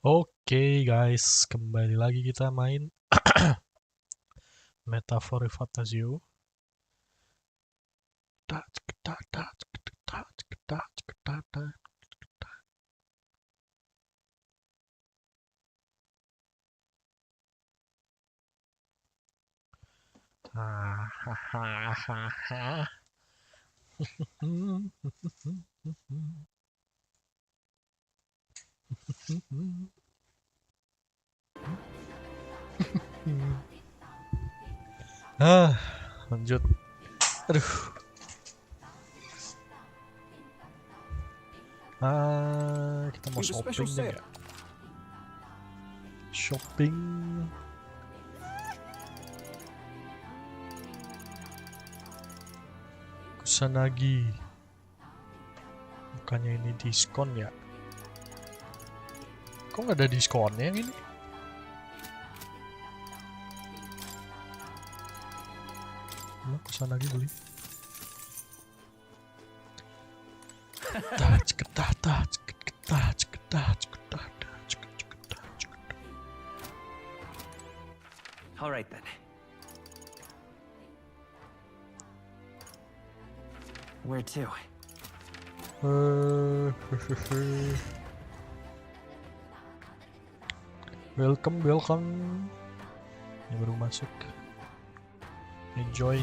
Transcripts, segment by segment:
Oke guys, kembali lagi kita main Metafora ReFantazio. Lanjut. Aduh. Kita mau shopping deh ya. Shopping. Kusanagi. Bukannya ini diskon ya? Kok nggak ada diskonnya yang ini? Kusanagi beli. All right then. Where to? Welcome. Ini baru masuk. Enjoy.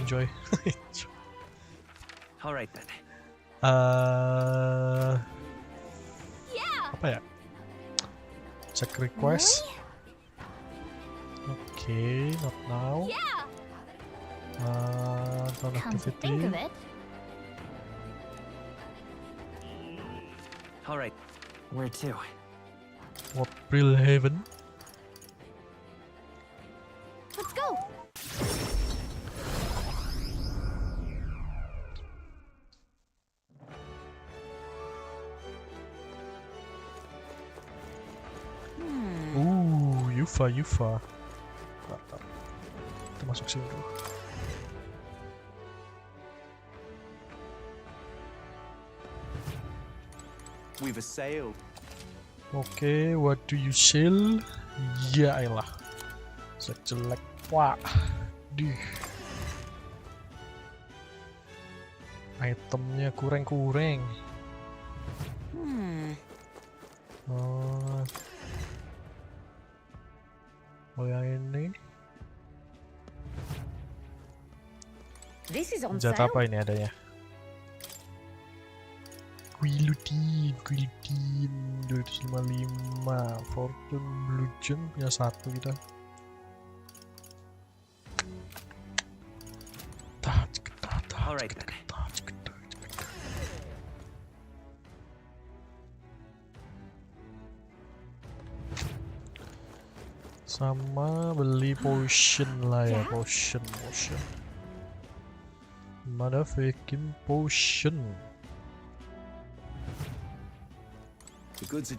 All right then. Apa ya? Check request. Okay, not now. Non activity. All right. Where to? What Brill Haven? Let's go. Yufa. Kita masuk sini dulu. We've assailed. Oke, what do you sell? Ya elah. Sejelek. Wah. Itemnya kurang. Oh yang ini. Senjata apa ini adanya? Guillotine 255. Fortune Bludgeon punya satu kita. Alright then. Sama beli potion lah ya, potion. Motherfucking potion. The goods are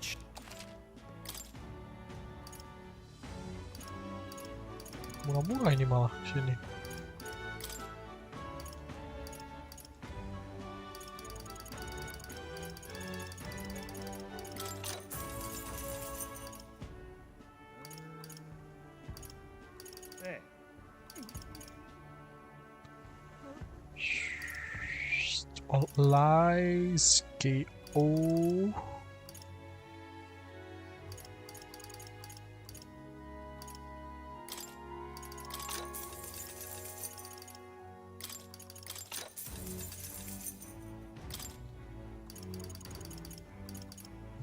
Bunga-bunga ini malah sini. All lies KO.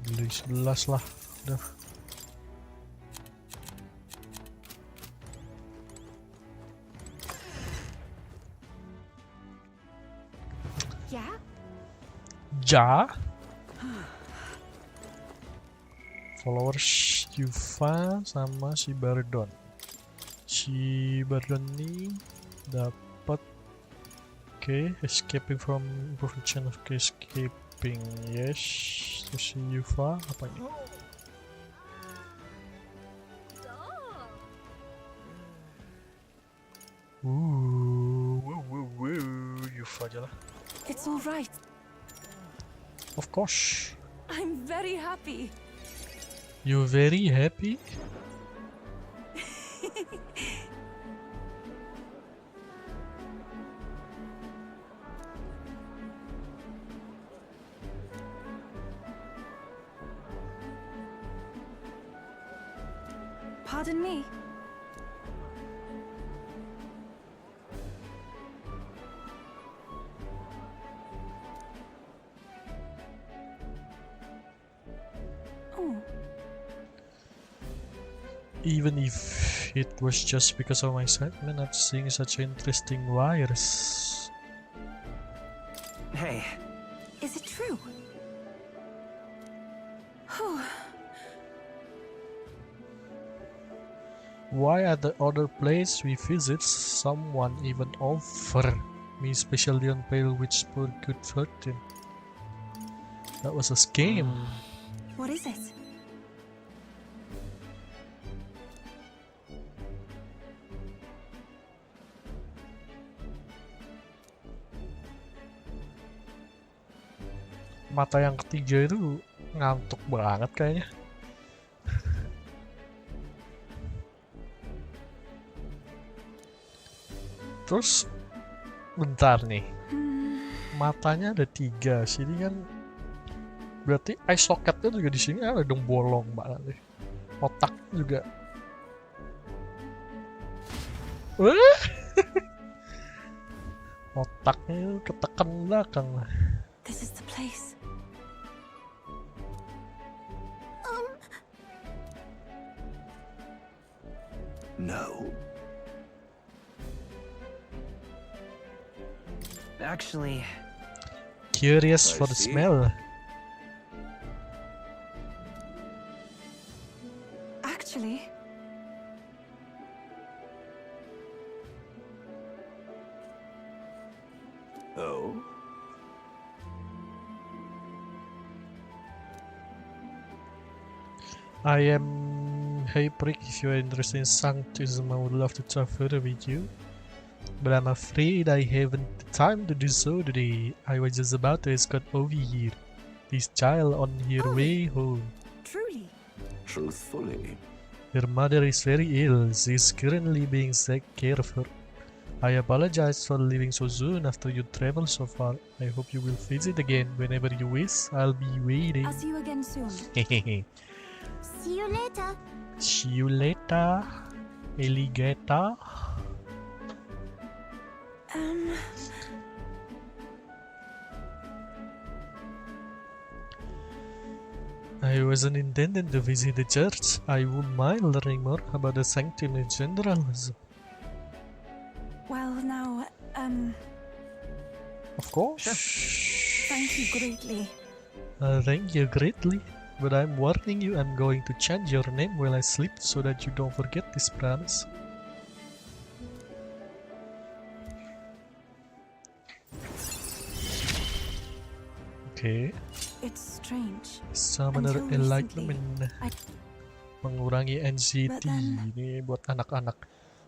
Beli 11 lah, udah. Ja. Followers Yuva sama si Bardon. Si Bardon ini dapat escaping from prevention of escaping, yes. Terus si Yuva apa ini? Yuva aja lah. It's all right. Of course. I'm very happy. You very happy? Pardon me. Oh, Even if it was just because of my excitement at seeing such interesting wires. Hey, is it true? Oh, Why at the other place we visit, someone even offered me specially on pale witch for good fortune. That was a scam. what is it? Mata yang ketiga itu ngantuk banget kayaknya. Terus bentar nih, matanya ada 3, sini kan berarti eye socketnya juga di sini ada dong bolong banget nih. Otak juga. Otaknya ketekan belakang lah. This is the place. no. Actually, Curious I for the see. smell. Actually, oh, I am Hyprick. If you are interested in Sanctism, I would love to talk further with you. But I'm afraid I haven't the time to do so today. I was just about to escort over here. This child on her way home. truly. truthfully. Her mother is very ill. She is currently being taken care of her. I apologize for leaving so soon after you travel so far. I hope you will visit again whenever you wish. I'll be waiting. I'll see you again soon. See See you later. you later, alligator. I wasn't intending to visit the church. I wouldn't mind learning more about the sanctum in general. Well, now, Of course. thank you greatly. Thank you greatly. But I'm warning you, I'm going to change your name while I sleep so that you don't forget this promise. Okay. It's strange. Summoner Until Enlightenment. I- Mengurangi NCT. But then- Ini buat anak-anak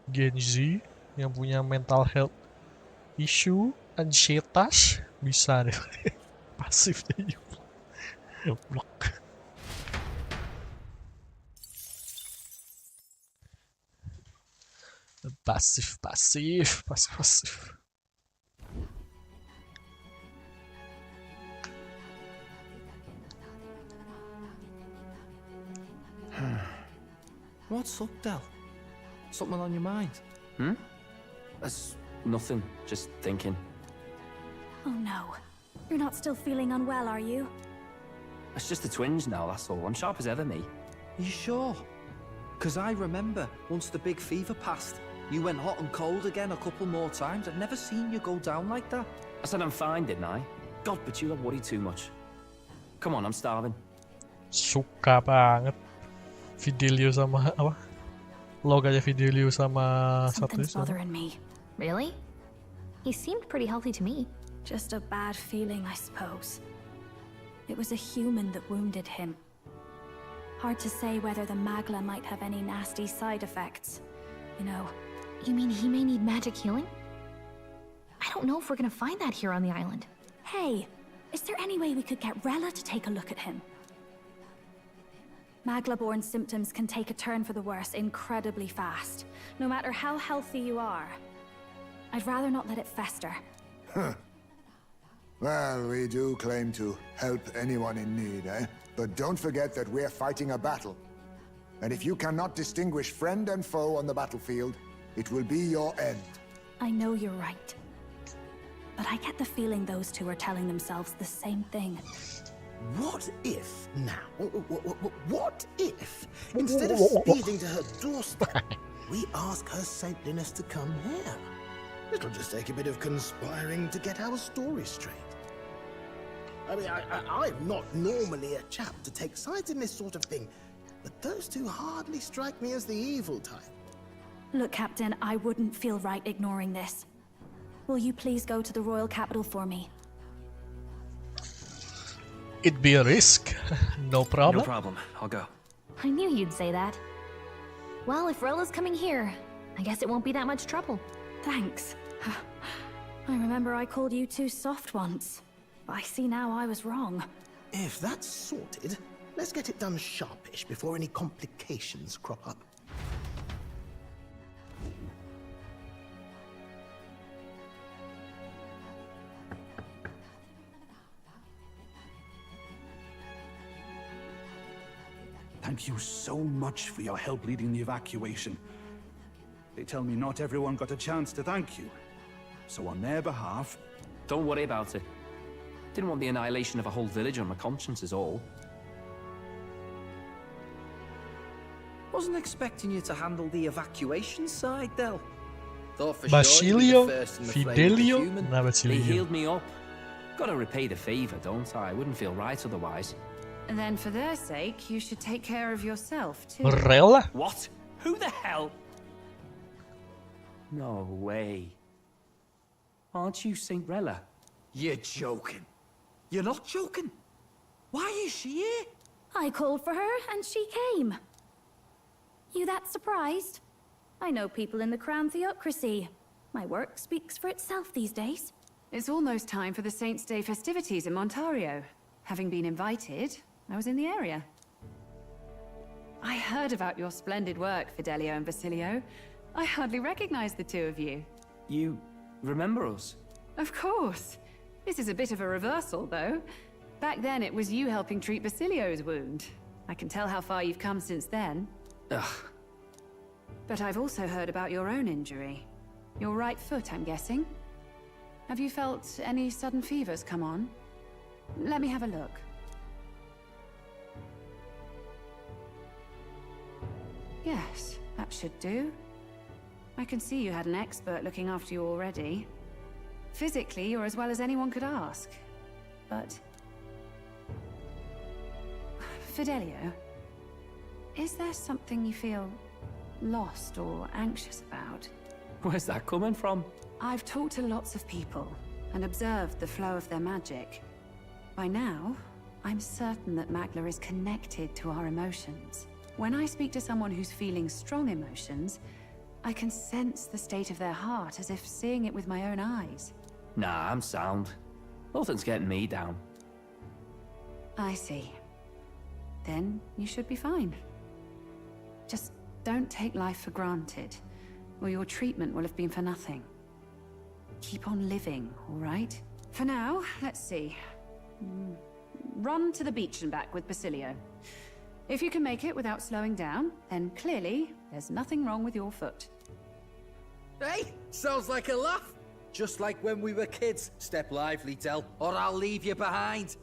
Gen Z yang punya mental health issue, anxietas, bisa deh. Pasif deh. Blok. Pasif. What's up, Del? Something on your mind? That's nothing. Just thinking. Oh no. You're not still feeling unwell, are you? It's just the twinge now, that's all. I'm sharp as ever, me. You sure? Because I remember once the big fever passed, you went hot and cold again a couple more times. I've never seen you go down like that. I said I'm fine, didn't I? God, but you worry too much. Come on, I'm starving. Suka banget Fidelio sama apa? Loganya Fidelio sama Something's satu bothering me. Really? He seemed pretty healthy to me. Just a bad feeling, I suppose. It was a human that wounded him. Hard to say whether the magla might have any nasty side effects. You know, You mean he may need magic healing? I don't know if we're gonna find that here on the island. hey, is there any way we could get Rella to take a look at him? Magla-born symptoms can take a turn for the worse incredibly fast, no matter how healthy you are. I'd rather not let it fester. Well, we do claim to help anyone in need, eh? But don't forget that we're fighting a battle. And if you cannot distinguish friend and foe on the battlefield, it will be your end. I know you're right. But I get the feeling those two are telling themselves the same thing. What if now? What if, instead of speeding to her doorstep, we ask her saintliness to come here? It'll just take a bit of conspiring to get our story straight. I mean, I'm not normally a chap to take sides in this sort of thing, but those two hardly strike me as the evil type. Look, Captain, I wouldn't feel right ignoring this. Will you please go to the royal capital for me? It'd be a risk. No problem. No problem. I'll go. I knew you'd say that. Well, if Rella's coming here, I guess it won't be that much trouble. Thanks. I remember I called you too soft once. But I see now I was wrong. If that's sorted, let's get it done sharpish before any complications crop up. Thank you so much for your help leading the evacuation. They tell me not everyone got a chance to thank you. So on their behalf... Don't worry about it. Didn't want the annihilation of a whole village on my conscience is all. Wasn't expecting you to handle the evacuation side, Del. Thought for Basilio, sure you'd be the first in the flame of the Fidelio, human. no, They Basilio. healed me up. Gotta repay the favor, don't I? Wouldn't feel right otherwise. And then for their sake, you should take care of yourself, too. Rella? What? Who the hell? No way. Aren't you Saint Rella? You're joking. You're not joking. Why is she here? I called for her and she came. You that surprised? I know people in the Crown Theocracy. My work speaks for itself these days. It's almost time for the Saints' Day festivities in Montario. Having been invited, I was in the area. I heard about your splendid work, Fidelio and Basilio. I hardly recognized the two of you. You remember us? Of course. This is a bit of a reversal, though. Back then, it was you helping treat Basilio's wound. I can tell how far you've come since then. Ugh. But I've also heard about your own injury. Your right foot, I'm guessing. Have you felt any sudden fevers come on? Let me have a look. Yes, that should do. I can see you had an expert looking after you already. Physically, you're as well as anyone could ask. But... Fidelio, is there something you feel lost or anxious about? Where's that coming from? I've talked to lots of people and observed the flow of their magic. By now, I'm certain that Magla is connected to our emotions. When I speak to someone who's feeling strong emotions, I can sense the state of their heart as if seeing it with my own eyes. Nah, I'm sound. Nothing's getting me down. I see. Then you should be fine. Just don't take life for granted, or your treatment will have been for nothing. Keep on living, all right? For now, let's see. Run to the beach and back with Basilio. If you can make it without slowing down, then clearly there's nothing wrong with your foot. Hey, sounds like a laugh. Just like when we were kids. Step lively, Del, or I'll leave you behind.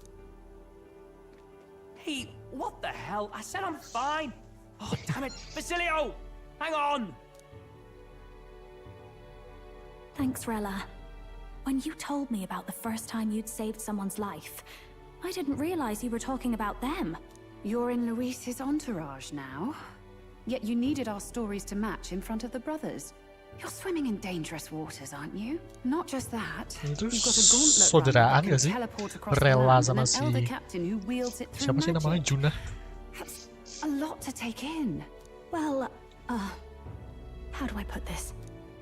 Hey, what the hell? I said I'm fine. Oh, damn it. Basilio! Hang on! Thanks, Rella. When you told me about the first time you'd saved someone's life, I didn't realize you were talking about them. You're in Luis's entourage now. Yet you needed our stories to match in front of the brothers. You're swimming in dangerous waters, aren't you? Not just that. Itu You've got a gauntlet saudaraan runner that gak can sih? teleport across the Rella land sama and si... an elder captain who wields it through Siapa sih namanya? magic. Junah? That's a lot to take in. Well, how do I put this?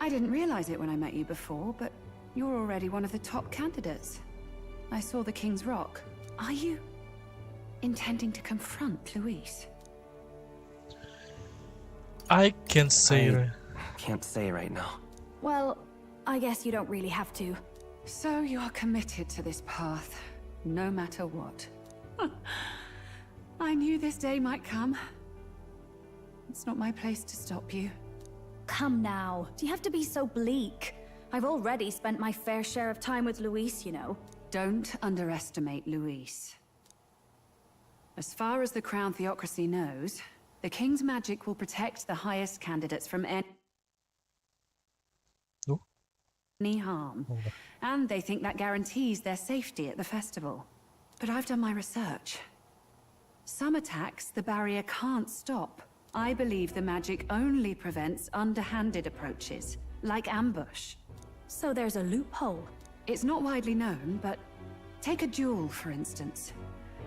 I didn't realize it when I met you before, but you're already one of the top candidates. I saw the King's Rock. Are you intending to confront Luis? I can say I can't say right now. Well, I guess you don't really have to. So you are committed to this path, no matter what. I knew this day might come. It's not my place to stop you. Come now, do you have to be so bleak? I've already spent my fair share of time with Luis, you know. Don't underestimate Luis. As far as the Crown Theocracy knows, the King's magic will protect the highest candidates from any harm. And they think that guarantees their safety at the festival. But I've done my research. Some attacks the barrier can't stop. I believe the magic only prevents underhanded approaches, like ambush. So there's a loophole. It's not widely known, but take a duel, for instance.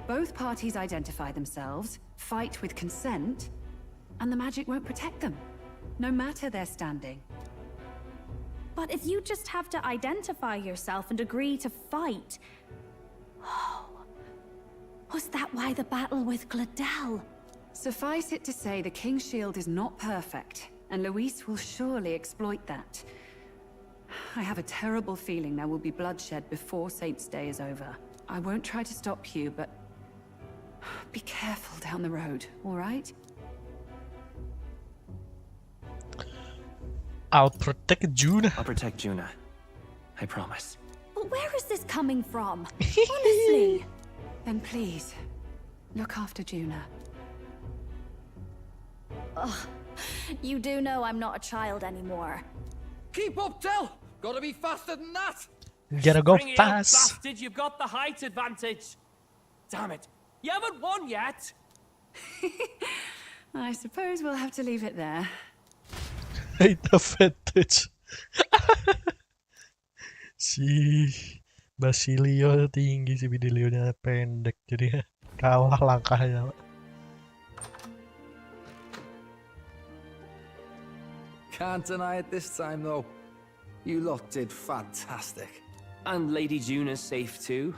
Both parties identify themselves, fight with consent, and the magic won't protect them, no matter their standing. But if you just have to identify yourself and agree to fight... Oh, was that why the battle with Gladel? Suffice it to say, the King's shield is not perfect, and Luis will surely exploit that. I have a terrible feeling there will be bloodshed before Saint's Day is over. I won't try to stop you, but be careful down the road, all right? I'll protect Juna. I'll protect Juna. I promise. But where is this coming from? Honestly. Then please, look after Juna. Ugh. You do know I'm not a child anymore. Keep up, Del! Gotta be faster than that! Gotta go Bring it up, fast. bastard, you've got the height advantage. Damn it. You haven't won yet. I suppose we'll have to leave it there. Height advantage. Si Basilio tinggi, si Bidilionya pendek, jadi kalah langkahnya. Can't deny it this time, though. You lot did fantastic. And Lady Juna's safe too.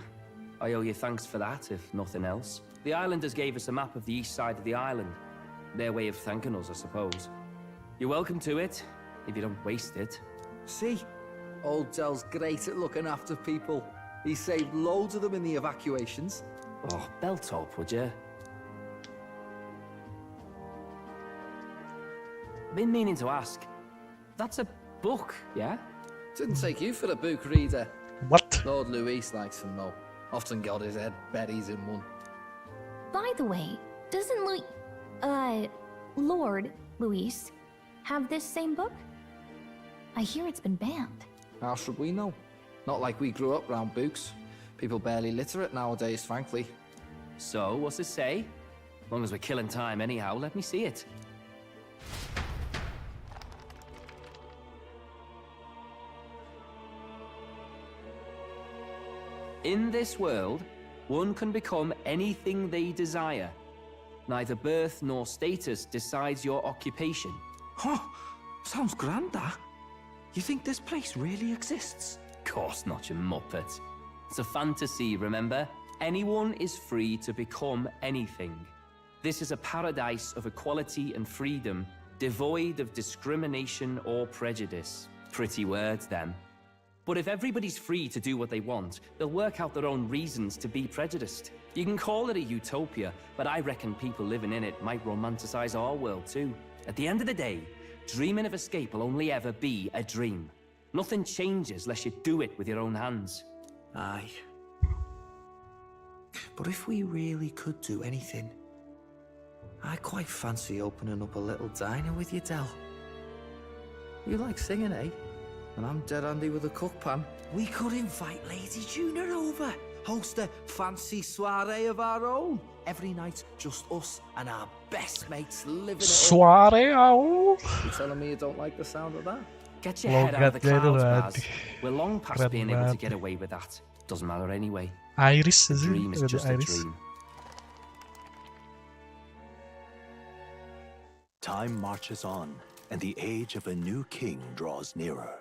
I owe you thanks for that, if nothing else. The islanders gave us a map of the east side of the island. Their way of thanking us, I suppose. You're welcome to it, if you don't waste it. See? Old Del's great at looking after people. He saved loads of them in the evacuations. Oh, belt up, would you? Been meaning to ask. That's a book, yeah? Didn't take you for a book reader. What? Lord Luis likes them, though. Often got his head buried in one. By the way, doesn't Lord Luis have this same book? I hear it's been banned. How should we know? Not like we grew up round books. People barely literate nowadays, frankly. So, what's it say? As long as we're killing time anyhow, let me see it. In this world, one can become anything they desire. Neither birth nor status decides your occupation. Huh? Sounds grand, that. You think this place really exists? Course not, you muppet. It's a fantasy, remember? Anyone is free to become anything. This is a paradise of equality and freedom, devoid of discrimination or prejudice. Pretty words, them. But if everybody's free to do what they want, they'll work out their own reasons to be prejudiced. You can call it a utopia, but I reckon people living in it might romanticize our world too. At the end of the day, dreaming of escape will only ever be a dream. Nothing changes unless you do it with your own hands. Aye. But if we really could do anything, I quite fancy opening up a little diner with you, Del. You like singing, eh? And I'm dead handy with a cook pan. We could invite Lady Juna over. Host a fancy soiree of our own. Every night, just us and our best mates living it up. Soirée, You telling me you don't like the sound of that? Get your head out of the Logat clouds, lad. Baz. We're long past Keren being able to banget. get away with that. Doesn't matter anyway. Iris A sih, dream is ada just a Iris. dream. Time marches on, and the age of a new king draws nearer.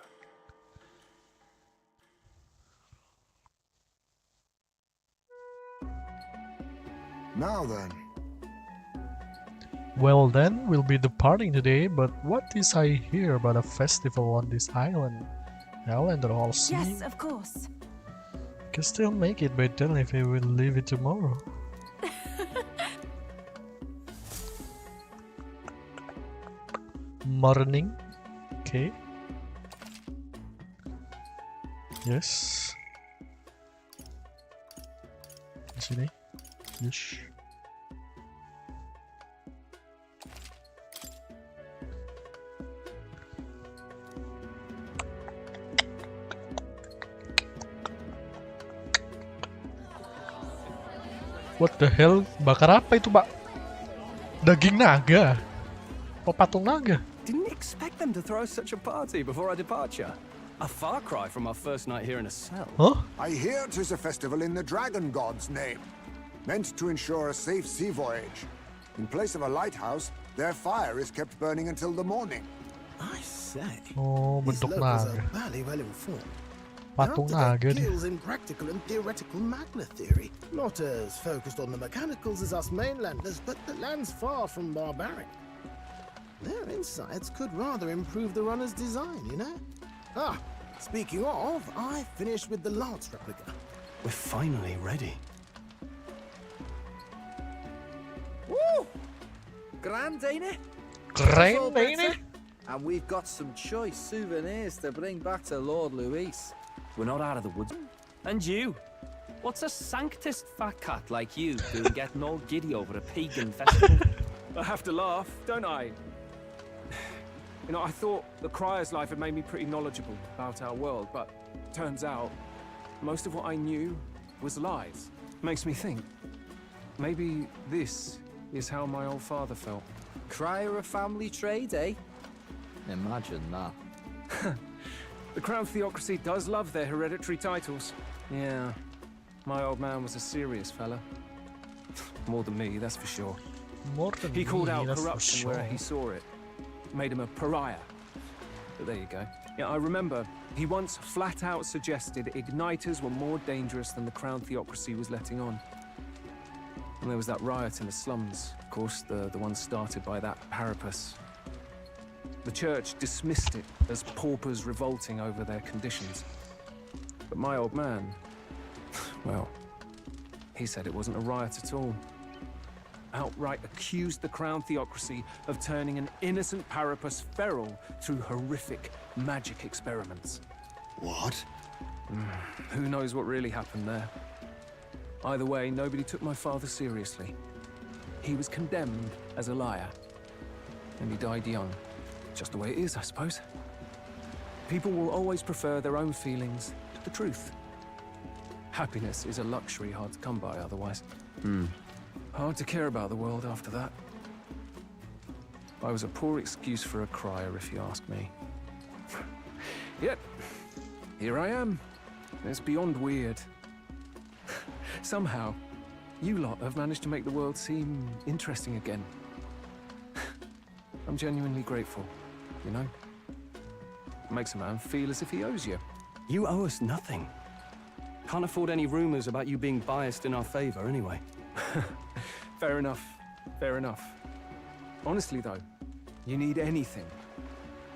Now then, Well then, we'll be departing today, but what is I hear about a festival on this island? Island all sea? Yes, of course. Can still make it by then if I will leave it tomorrow. Morning. Okay. Yes. Sini. Yes. What the hell? Bakar apa itu, Pak? Daging naga? Oh, patung naga? Didn't expect them to throw such a party before our departure. A far cry from our first night here in a cell. Huh? I hear 'tis a festival in the dragon god's name, meant to ensure a safe sea voyage. In place of a lighthouse, their fire is kept burning until the morning. I say. Oh, These bentuk locals naga. are barely well informed. Patung They're up to naga their dia. gills in practical and theoretical magna theory. Not as focused on the mechanicals as us mainlanders, but the land's far from barbaric. Their insights could rather improve the runner's design, you know? Ah, speaking of, I finished with the lance replica. We're finally ready. Woo! Grand, ain't it? Keren ini. And we've got some choice souvenirs to bring back to Lord Louis. We're not out of the woods. And you? What's a sanctist fat cat like you doing getting all giddy over a pagan festival? I have to laugh, don't I? You know, I thought the Crier's life had made me pretty knowledgeable about our world, but turns out most of what I knew was lies. Makes me think, maybe this is how my old father felt. Crier a family trade, eh? Imagine that. The Crown Theocracy does love their hereditary titles. Yeah, my old man was a serious fella. More than me, that's for sure. More than He called me, out that's for corruption where he sure. saw it. Made him a pariah. But there you go. Yeah, I remember he once flat out suggested igniters were more dangerous than the Crown Theocracy was letting on. And there was that riot in the slums, of course, the one started by that Paripus. The church dismissed it as paupers revolting over their conditions. But my old man, well, he said it wasn't a riot at all. Outright accused the Crown Theocracy of turning an innocent Paripus feral through horrific magic experiments. What? Who knows what really happened there? Either way, nobody took my father seriously. He was condemned as a liar. And he died young. Just the way it is, I suppose. People will always prefer their own feelings to the truth. Happiness is a luxury hard to come by otherwise. Hard to care about the world after that. I was a poor excuse for a crier, if you ask me. Yet, here I am. It's beyond weird. Somehow, you lot have managed to make the world seem interesting again. I'm genuinely grateful, you know? Makes a man feel as if he owes you. You owe us nothing. Can't afford any rumors about you being biased in our favor anyway. Fair enough. Fair enough. Honestly, though, you need anything,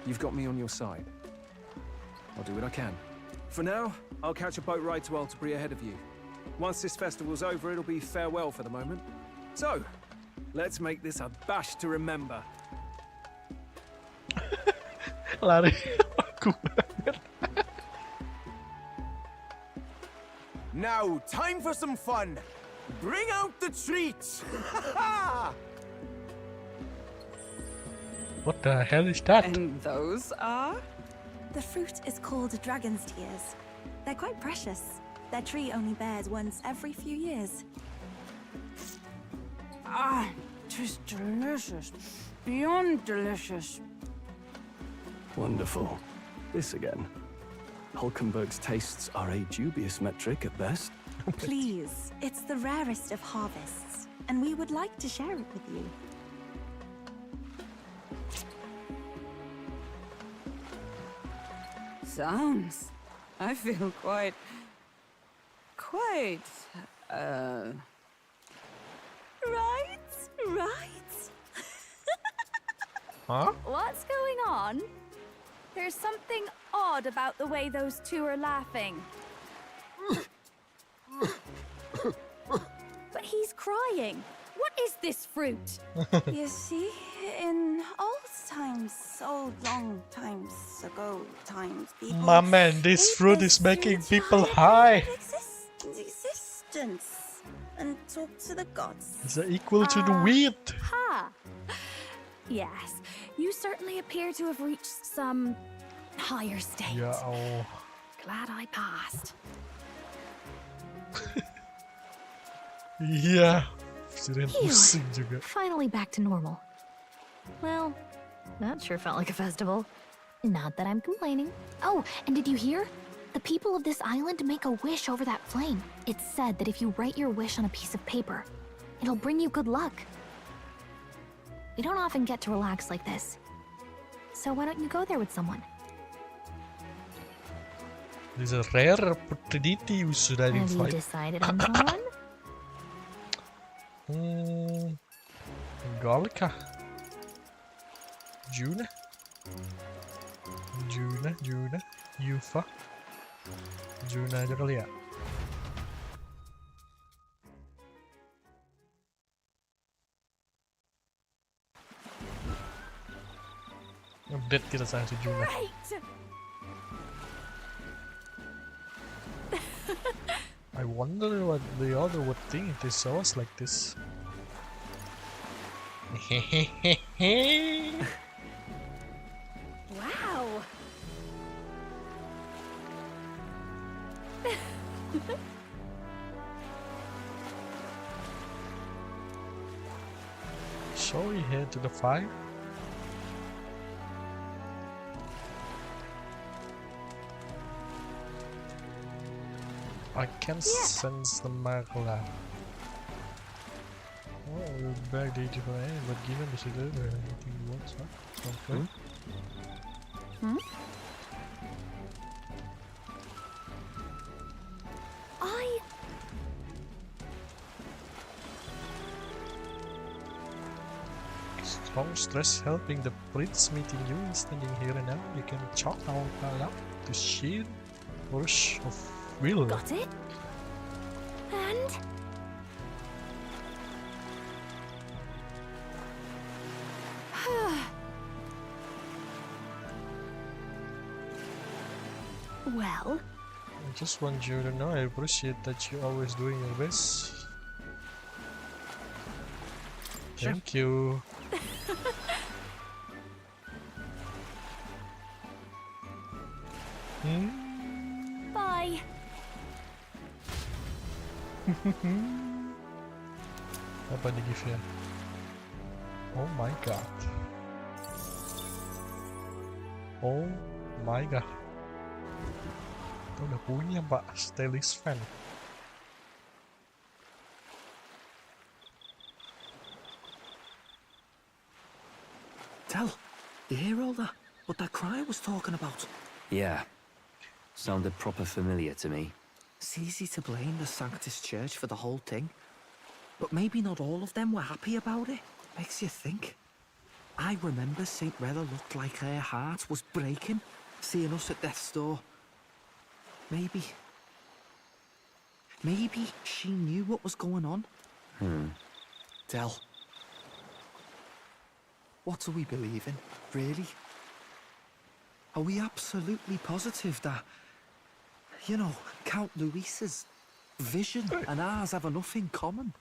you've got me on your side. I'll do what I can. For now, I'll catch a boat ride to Altabury ahead of you. Once this festival's over, it'll be farewell for the moment. So, let's make this a bash to remember. Lari aku. Now, time for some fun. Bring out the treats. What the hell is that? And those are? The fruit is called dragon's tears. They're quite precious. Their tree only bears once every few years. Ah, tis delicious. Beyond delicious. Wonderful. This again. Hulkenberg's tastes are a dubious metric at best. Please, it's the rarest of harvests, and we would like to share it with you. Sounds. I feel quite... Right, right. Huh? What's going on? There's something odd about the way those two are laughing. But he's crying. What is this fruit? You see, in old times, so long times ago, people... My man, this fruit is making people high. Existence and talk to the gods. Is it equal to the wheat? Ha! Yes, you certainly appear to have reached some higher state. Yeah, oh. Glad I passed. Yeah. Sering Phew. pusing juga. Finally back to normal. Well, that sure felt like a festival. Not that I'm complaining. Oh, and did you hear? The people of this island make a wish over that flame. It's said that if you write your wish on a piece of paper, it'll bring you good luck. We don't often get to relax like this. So why don't you go there with someone? There's a rare opportunity you should Have you identify. decided on someone? Galka. Juna. Yufa. Juna aja kali ya. Update kita sama si Juna. I wonder what the other would think if they saw us like this. Wow. Shall we head to the fire? I can sense the magla. Oh, we're back to 85, but given the situation, anything works out. Okay. Strong stress helping the prince meeting you and standing here and now. You can chalk our pile up to sheer rush of will. Got it? And... well... I just want you to know I appreciate that you're always doing your best. Sure. Thank you. Bye. Apa nih gift-nya? Oh my god. Oh my god. Kita udah punya Pak stylist fan. Tell, you hear all that? What that cry was talking about? Yeah. Sounded proper familiar to me. It's easy to blame the Sanctus Church for the whole thing. But maybe not all of them were happy about it. Makes you think. I remember St. Rella looked like her heart was breaking, seeing us at death's door. Maybe she knew what was going on. Del, what do we believe in, really? Are we absolutely positive that, you know, Count Louis's vision and ours have enough in common?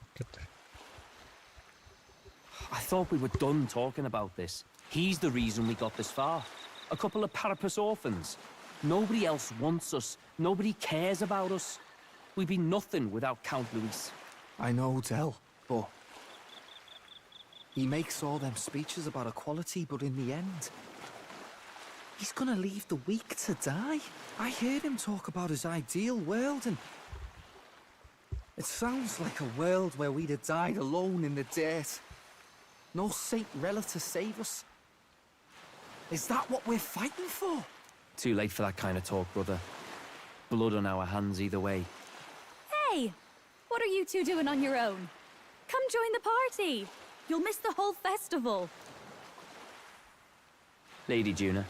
I thought we were done talking about this. He's the reason we got this far. A couple of Paripus orphans. Nobody else wants us. Nobody cares about us. We'd be nothing without Count Louis. I know, Del, but he makes all them speeches about equality, but in the end, he's gonna leave the weak to die. I heard him talk about his ideal world, and it sounds like a world where we'd have died alone in the dirt. No Saint Rella to save us. Is that what we're fighting for? Too late for that kind of talk, brother. Blood on our hands either way. Hey! What are you two doing on your own? Come join the party! You'll miss the whole festival. Lady Juna.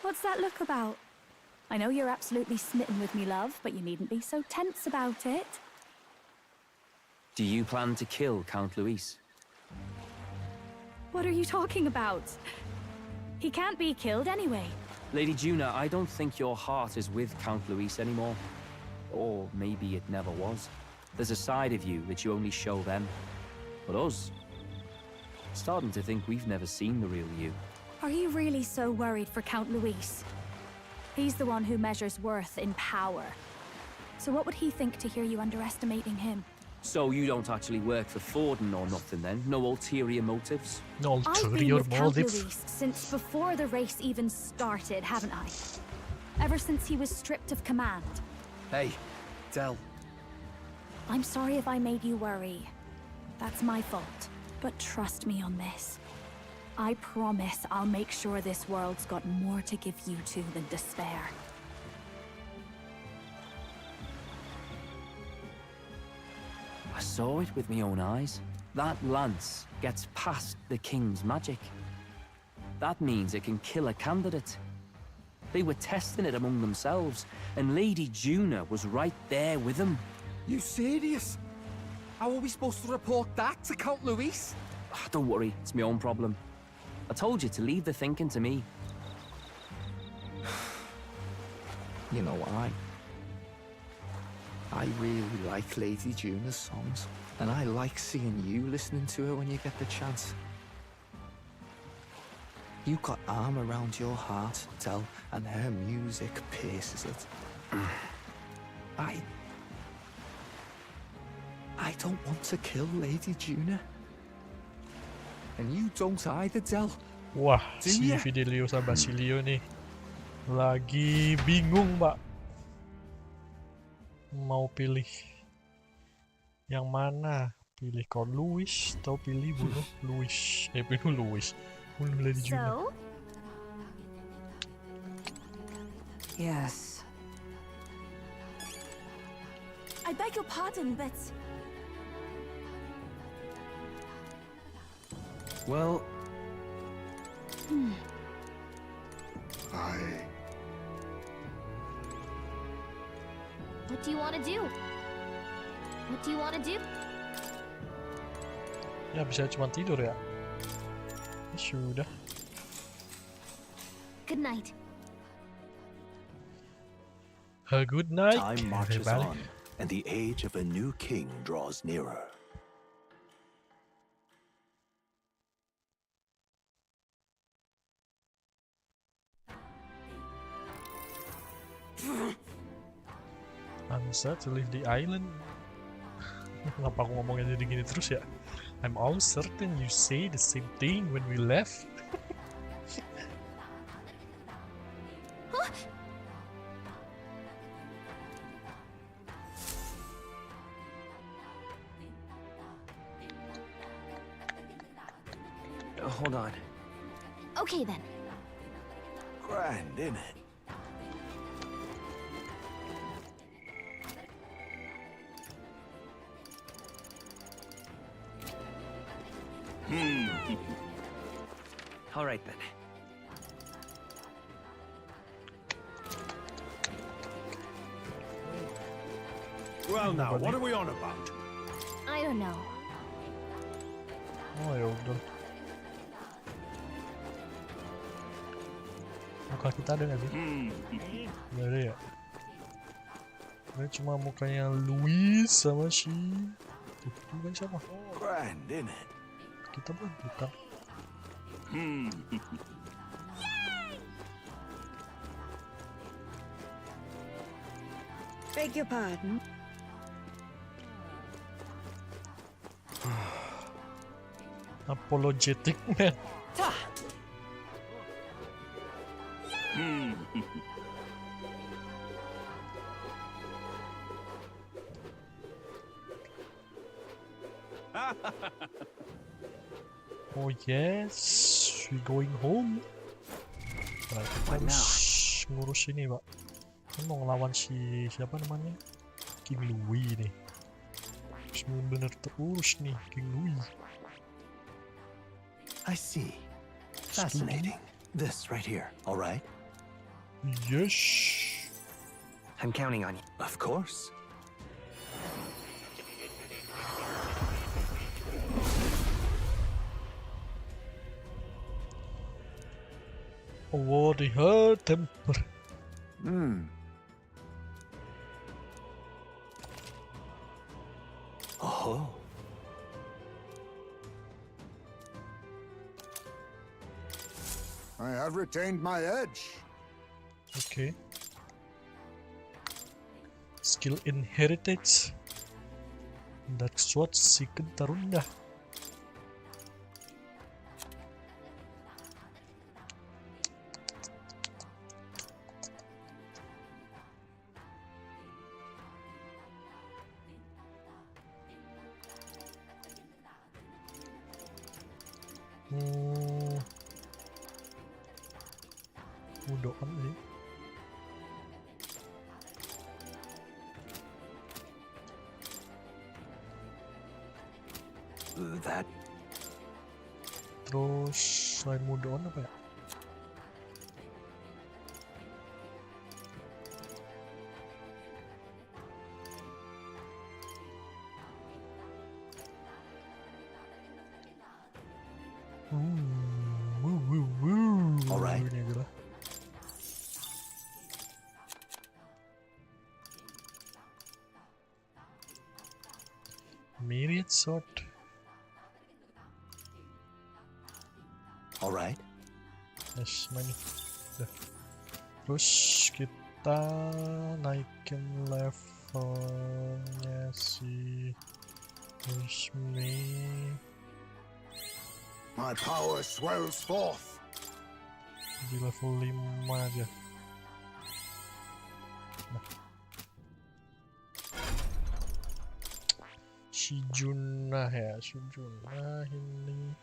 What's that look about? I know you're absolutely smitten with me, love, but you needn't be so tense about it. Do you plan to kill Count Louis? What are you talking about? He can't be killed anyway. Lady Juna, I don't think your heart is with Count Louis anymore. Or maybe it never was. There's a side of you that you only show them. But us, starting to think we've never seen the real you. Are you really so worried for Count Louis? He's the one who measures worth in power. So what would he think to hear you underestimating him? So you don't actually work for Thornton or nothing then? No ulterior motives? No I've been ulterior with Count motive. Louis since before the race even started, haven't I? Ever since he was stripped of command. Hey, Del. I'm sorry if I made you worry. That's my fault. But trust me on this. I promise I'll make sure this world's got more to give you two than despair. I saw it with my own eyes. That lance gets past the king's magic. That means it can kill a candidate. They were testing it among themselves, and Lady Juna was right there with them. You serious? How are we supposed to report that to Count Louis? Don't worry, it's my own problem. I told you to leave the thinking to me. You know, I really like Lady Juna's songs, and I like seeing you listening to her when you get the chance. You've got arm around your heart, Del, and her music pierces it. I don't want to kill Lady Juna. And you don't either, Del. Wah, si Fidelio sama Basilio nih lagi bingung, Mbak. Mau pilih yang mana? Pilih Count Louis atau pilih bunuh Louis? Bunuh Louis. Bunuh Lady Juna. So? Yes. I beg your pardon, but Well... What do you want to do? What do you want to do? Ya bisa cuma tidur ya. Sudah. Good night. A good night, Time marches everybody. on, and the age of a new king draws nearer. I'm sad to leave the island. Kenapa aku ngomongnya jadi gini terus ya? I'm all certain you say the same thing when we left. Hold on. Okay then. Grand, isn't it? All right then. Well now, what are we on about? I don't know. Oh ya udah. Muka kita ada nggak sih? Nggak ada ya. Ini cuma mukanya Louis sama si itu kan siapa? Grand, isn't it? Kita bukan. beg your pardon. Apologetic man. Oh yes, we going home. Nah, kita harus ngurus ini, Pak. Kita mau ngelawan si siapa namanya? King Louis nih. Harus bener-bener terurus nih, King Louis. I see. Fascinating. This right here, all right? Yes. I'm counting on you. Of course. Award her temper. Oh. I have retained my edge. Okay. Skill inherited. That's what second tarunda. Mudokan sih. That. Terus selain mudokan apa ya? Alright. Ini aja lah. Myriad sword. Alright. Yes, mana? Udah. Terus kita naikin levelnya si Resmi. My power swells forth. Di level 5 aja. Nah. Si Junah ya, si Junah ini.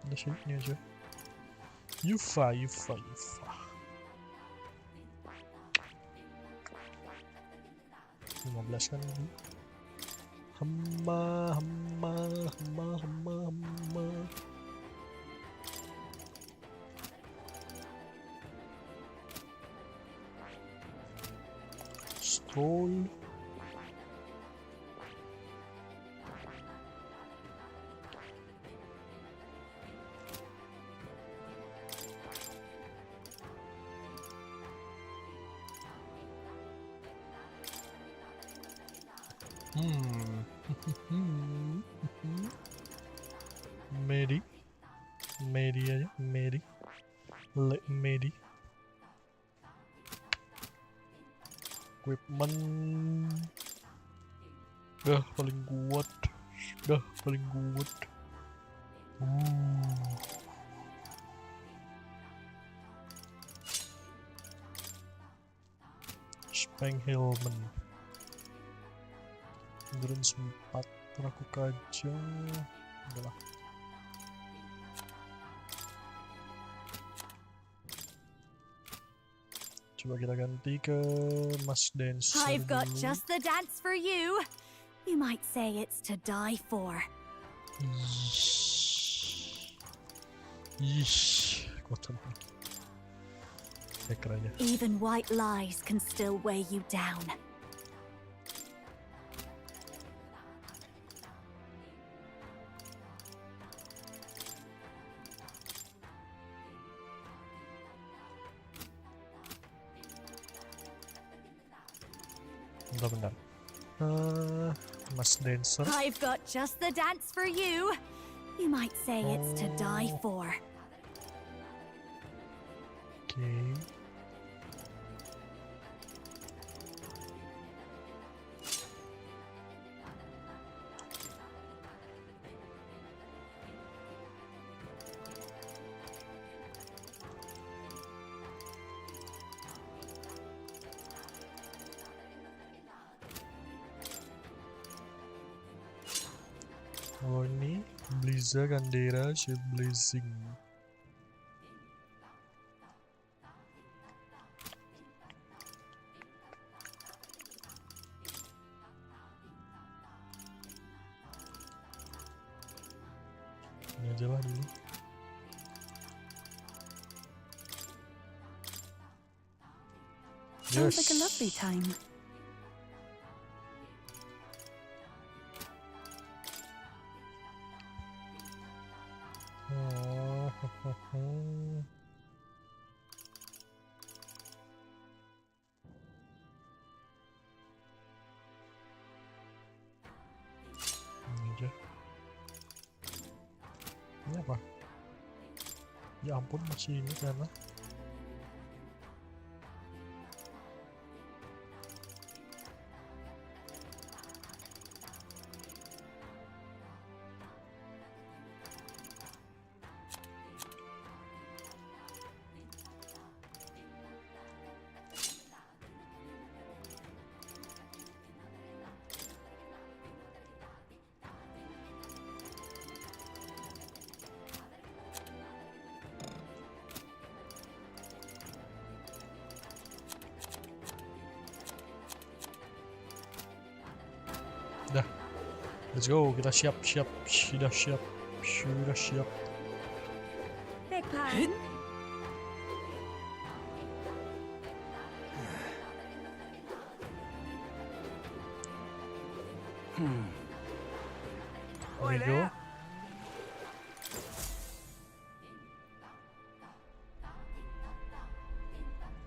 Udah sih, ini aja. Yufa. 15 kan ini. Hamba. Stroll. Medi aja, Medi. Equipment. Dah paling kuat. Spang Helmet. Endurance 4 aku kaja. Udahlah. Coba kita ganti ke Mas Dancer. I've got dulu. just the dance for you. You might say it's to die for. Kuatan. Hacker aja. Even white lies can still weigh you down. Bentar. Mas Dancer. I've got just the dance for you. You might say it's to die for. Okay. Oh ini Blizzard Andera Blazing. Ini aja lah dulu. Sounds like a lovely time. Ini aja. Ini apa? Ya ampun, masih ini karena dah. Let's go, kita siap. Sudah siap. Big plan. There we go.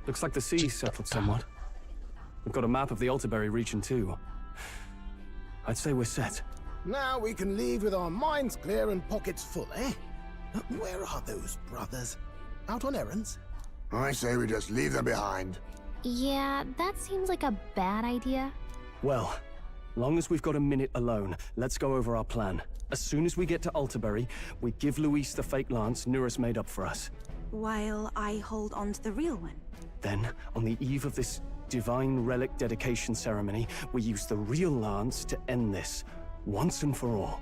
Looks like the sea's settled somewhat. We've got a map of the Altaberry region too. I'd say we're set. Now we can leave with our minds clear and pockets full, eh? Where are those brothers? Out on errands? I say we just leave them behind. Yeah, that seems like a bad idea. Well, long as we've got a minute alone, let's go over our plan. As soon as we get to Altaberry, we give Luis the fake lance Nuris made up for us. While I hold on to the real one. Then, on the eve of this divine relic dedication ceremony, we use the real lance to end this, once and for all.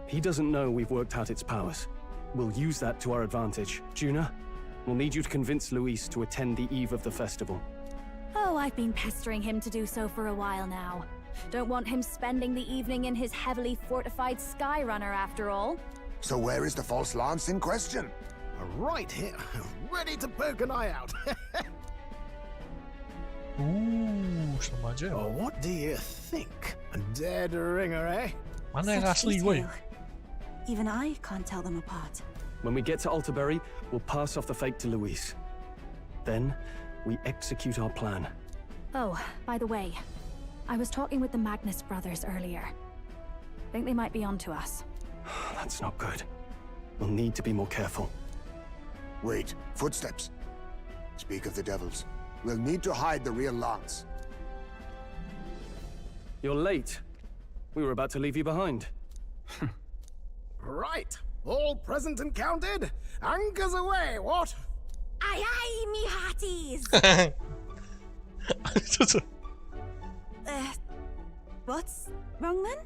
He doesn't know we've worked out its powers. We'll use that to our advantage. Juna, we'll need you to convince Luis to attend the eve of the festival. Oh, I've been pestering him to do so for a while now. Don't want him spending the evening in his heavily fortified Skyrunner after all. So where is the false lance in question? Right here, ready to poke an eye out. Sama aja. Oh, what do you think? A dead ringer, eh? Mana yang Such asli, woi? detail. Even I can't tell them apart. When we get to Altaberry, we'll pass off the fake to Luis. Then, we execute our plan. Oh, by the way, I was talking with the Magnus brothers earlier. Think they might be onto us. That's not good. We'll need to be more careful. Wait, footsteps. Speak of the devils. We'll need to hide the real lance. You're late. We were about to leave you behind. Right, all present and counted. Anchors away, what? Aye, aye, me hearties! What's wrong then?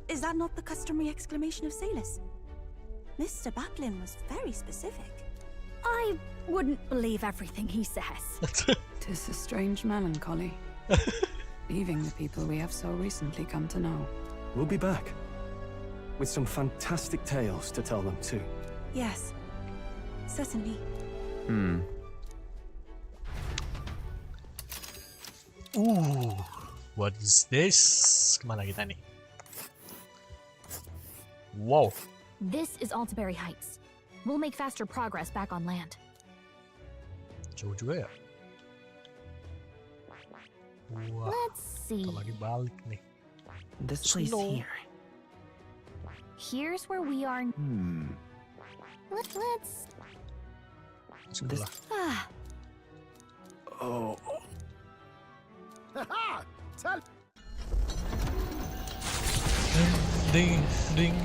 Is that not the customary exclamation of sailors? Mr. Batlin was very specific. I wouldn't believe everything he says. 'Tis a strange melancholy, leaving the people we have so recently come to know. We'll be back. With some fantastic tales to tell them too. Yes, certainly. What is this? Kemana kita nih? Wow. This is Altaberry Heights. We'll make faster progress back on land. Jauh juga ya? Wah, Let's see. kita lagi balik nih. This place Slow. here. Here's where we are. Let's. Sebelah. Ah, Oh. Ha-ha! Tell Ding, ding.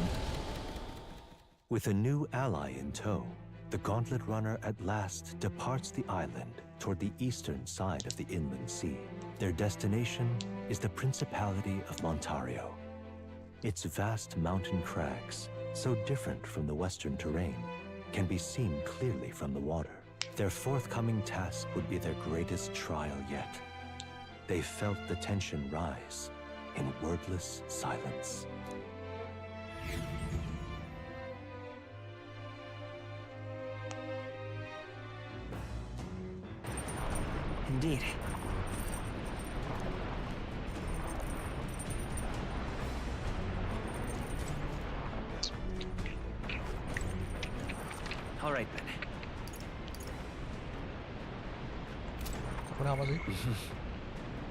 With a new ally in tow, the Gauntlet Runner at last departs the island toward the eastern side of the inland sea. Their destination is the Principality of Montario. Its vast mountain crags so different from the western terrain, can be seen clearly from the water. Their forthcoming task would be their greatest trial yet. They felt the tension rise in wordless silence. Indeed. All right then. Kenapa sih?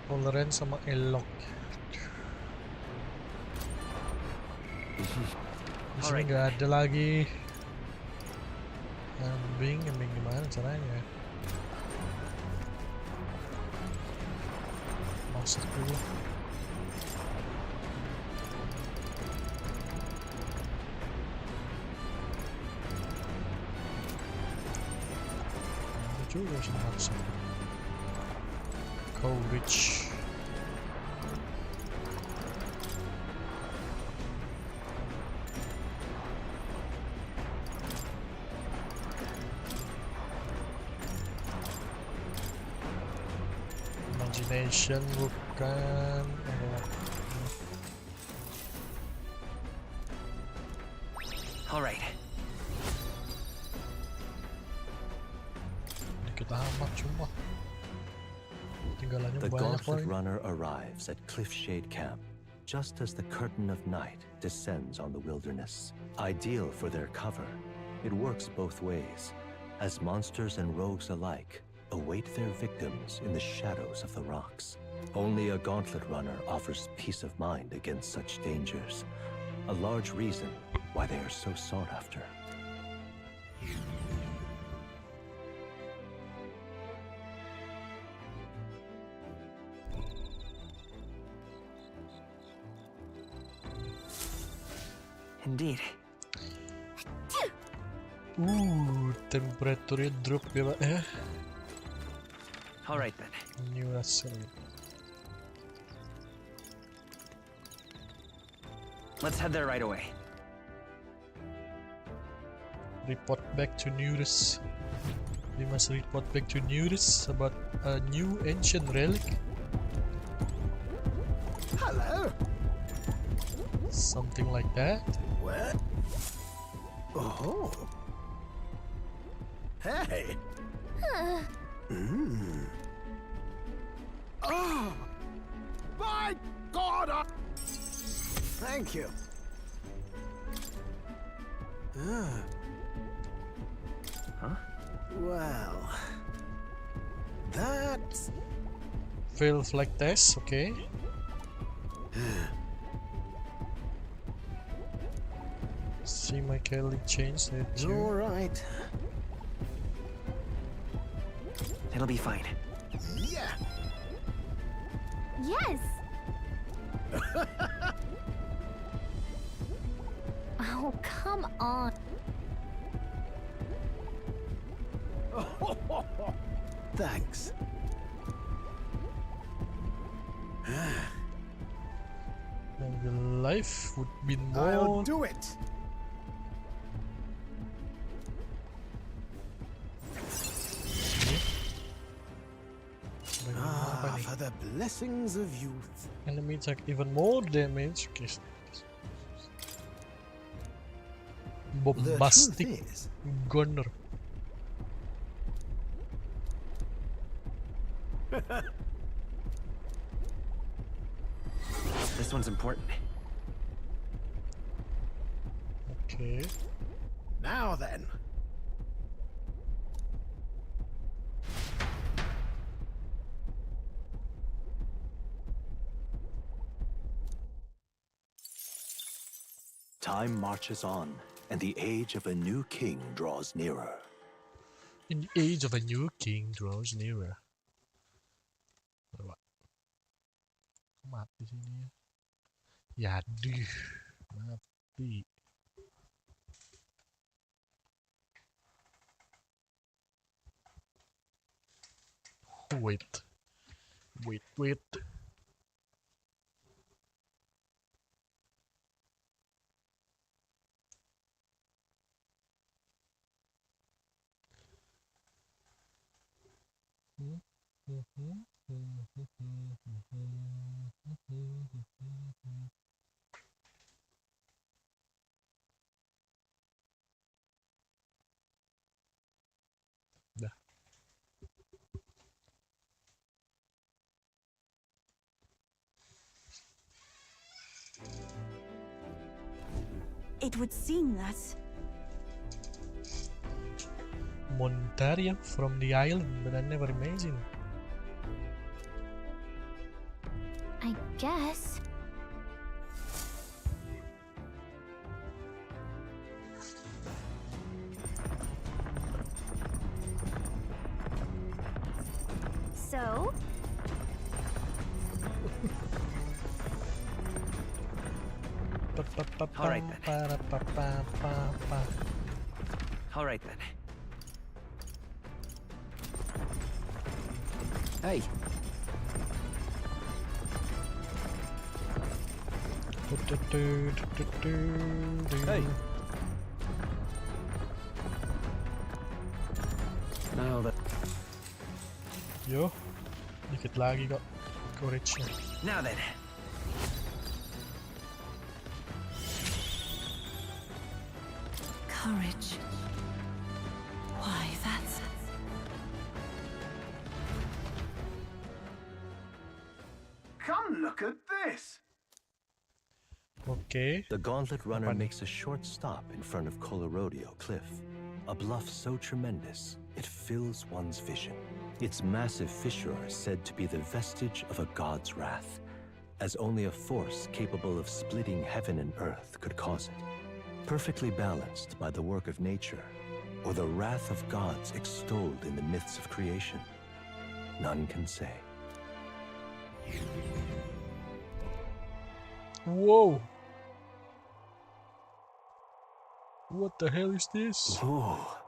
Tolerance sama elok. Di sini nggak ada lagi. Kambing gimana caranya? Masak dulu. Juga sih masak. Courage. Imagination bukan. Alright. Dikit amat cuma. The Gauntlet Runner arrives at Cliffshade Camp just as the curtain of night descends on the wilderness. Ideal for their cover, it works both ways, as monsters and rogues alike await their victims in the shadows of the rocks. Only a Gauntlet Runner offers peace of mind against such dangers, a large reason why they are so sought after. Indeed. Temperaturnya drop ya Pak ya. Alright then. New lesson. Let's head there right away. Report back to Nurus. We must report back to Nurus about a new ancient relic. Hello. Something like that. What? Oh. Hey. Oh. My God. Thank you. Huh? Well, that's Fail flag test, okay. See my colleague change that too. all right. It'll be fine. Yeah. Yes! Oh, come on. Thanks. And the life would be I'll more. do it. For the blessings of youth. Enemy take even more damage. Okay. Bombastic gunner. This one's important. Okay. Now then. Time marches on, and the age of a new king draws nearer. In the age of a new king draws nearer. Mati sini. Yaduh, mati. Wait. Dah. It would seem that Mustari from the island, but I never imagined. I guess. So? All right then. All right then. Hey. Hey. Now that. Yo, dikit lagi kok courage-nya. Now then. courage. Why, that's... Come look at this! Okay. The gauntlet runner makes a short stop in front of Colorodeo Cliff, a bluff so tremendous it fills one's vision. Its massive fissure is said to be the vestige of a god's wrath, as only a force capable of splitting heaven and earth could cause it. Perfectly balanced by the work of nature, or the wrath of gods extolled in the myths of creation, none can say. Whoa! What the hell is this? Oh.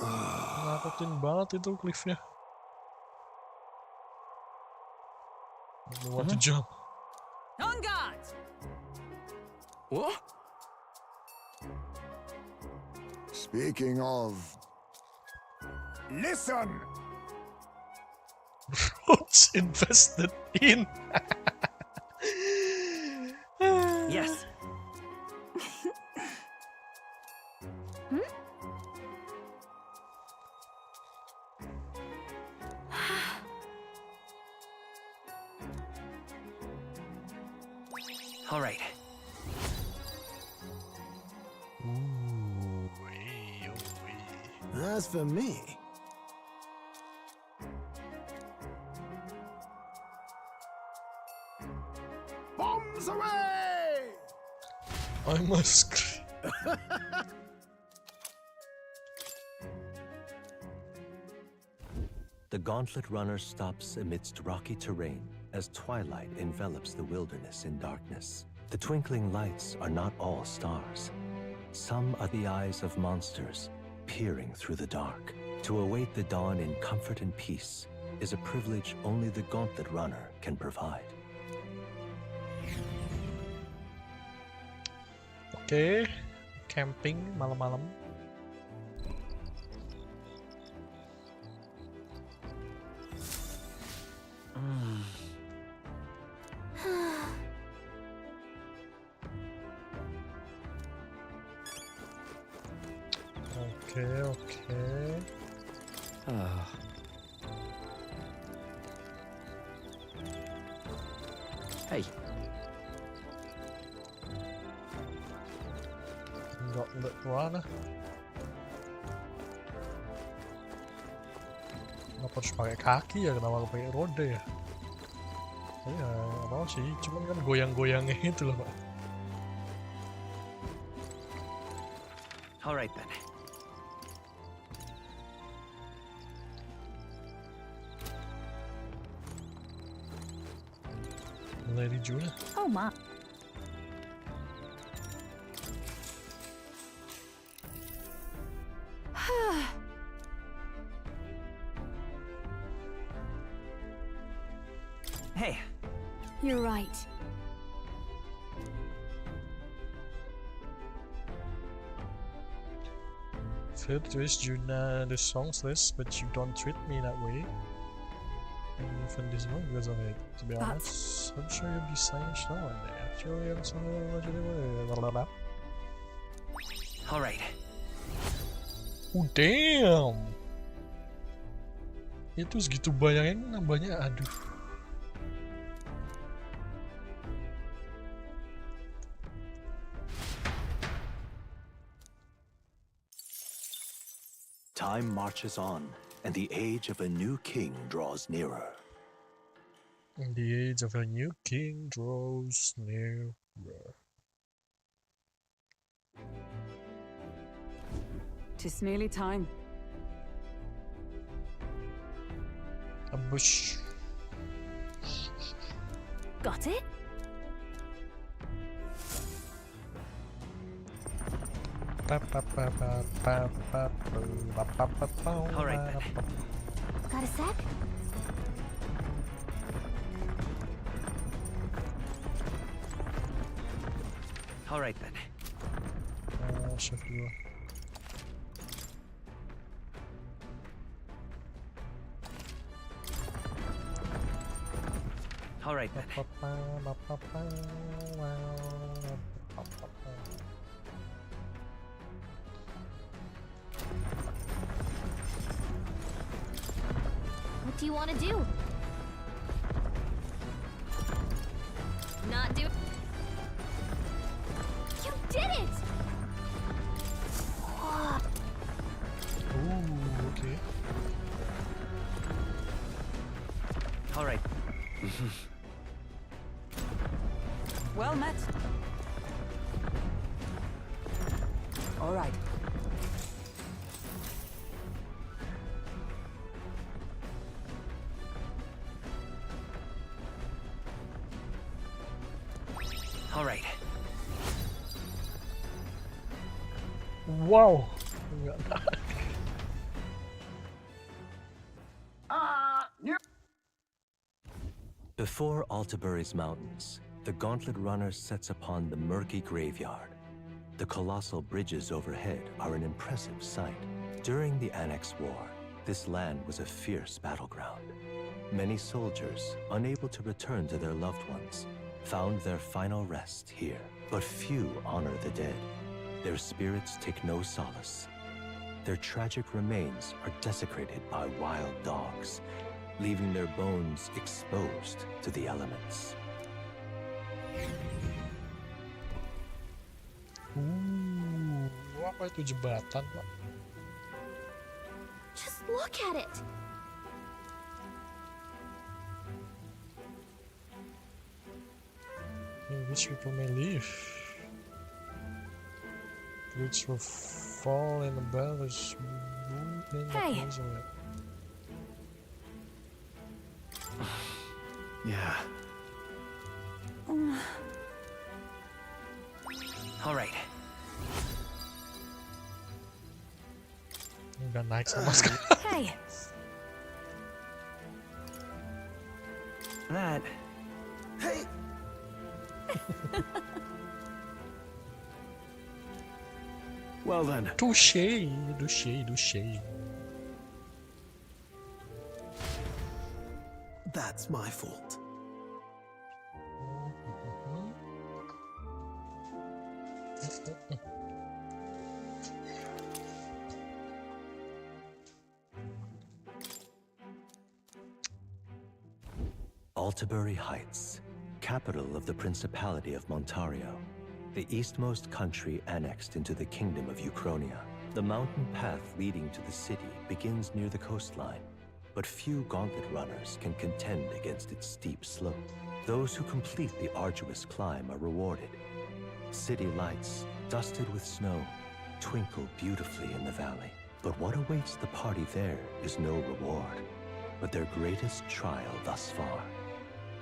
Nakutin banget itu cliffnya. I don't want to jump. On guard! What? Speaking of... Listen! What's invested in? Yes. All right. As for me, Bombs away! I must scream. The gauntlet runner stops amidst rocky terrain as twilight envelops the wilderness in darkness. The twinkling lights are not all stars. Some are the eyes of monsters peering through the dark. To await the dawn in comfort and peace is a privilege only the gauntlet runner can provide. Okay, camping malam-malam. Okay. Hey. Nggak kemana? Kenapa harus pakai kaki ya? Kenapa pakai roda ya? Ya, apa sih? Cuman kan goyang-goyangnya itu loh, Pak. All right then. Lady Julia. Oh my. Hey. You're right. I've heard the songs list, but you don't treat me that way. Even this one because of it. To be honest, I'm sure you'll be saying slow one day. Actually, I'm sorry. All right. Oh damn! Itu segitu banyaknya nambahnya, aduh. Time marches on, and the age of a new king draws nearer. And the age of a new king draws nearer. 'Tis nearly time. A bush. Got it? All right then. Got a sec? All right then. All right then. What do you want to do? Not do. You did it! Ooh, okay. All right. Well met. All right. All right. Wow. Before Altabury's mountains, the Gauntlet Runner sets upon the murky graveyard. The colossal bridges overhead are an impressive sight. During the Annex War, this land was a fierce battleground. Many soldiers, unable to return to their loved ones, found their final rest here. But few honor the dead. Their spirits take no solace. Their tragic remains are desecrated by wild dogs, leaving their bones exposed to the elements. Apa itu jembatan, Pak? Just look at it. Which people may leave. Which will fall in the battle is Hey. Yeah. All right. Nggak naik sama sekali. Hey. That. Hey! Well then. Touché. That's my fault. Altabury Heights, capital of the Principality of Montario, the eastmost country annexed into the Kingdom of Euchronia. The mountain path leading to the city begins near the coastline, but few gauntlet runners can contend against its steep slope. Those who complete the arduous climb are rewarded. City lights, dusted with snow, twinkle beautifully in the valley. But what awaits the party there is no reward, but their greatest trial thus far.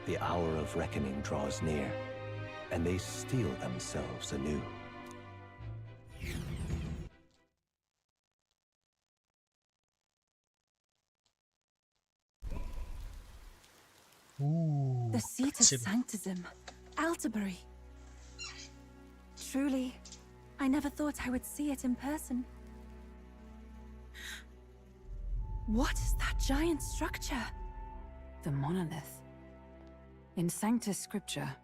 The hour of reckoning draws near, and they steel themselves anew. Ooh. The seat of sanctism, Altabury. Truly, I never thought I would see it in person. What is that giant structure? The monolith. In Sanctus scripture,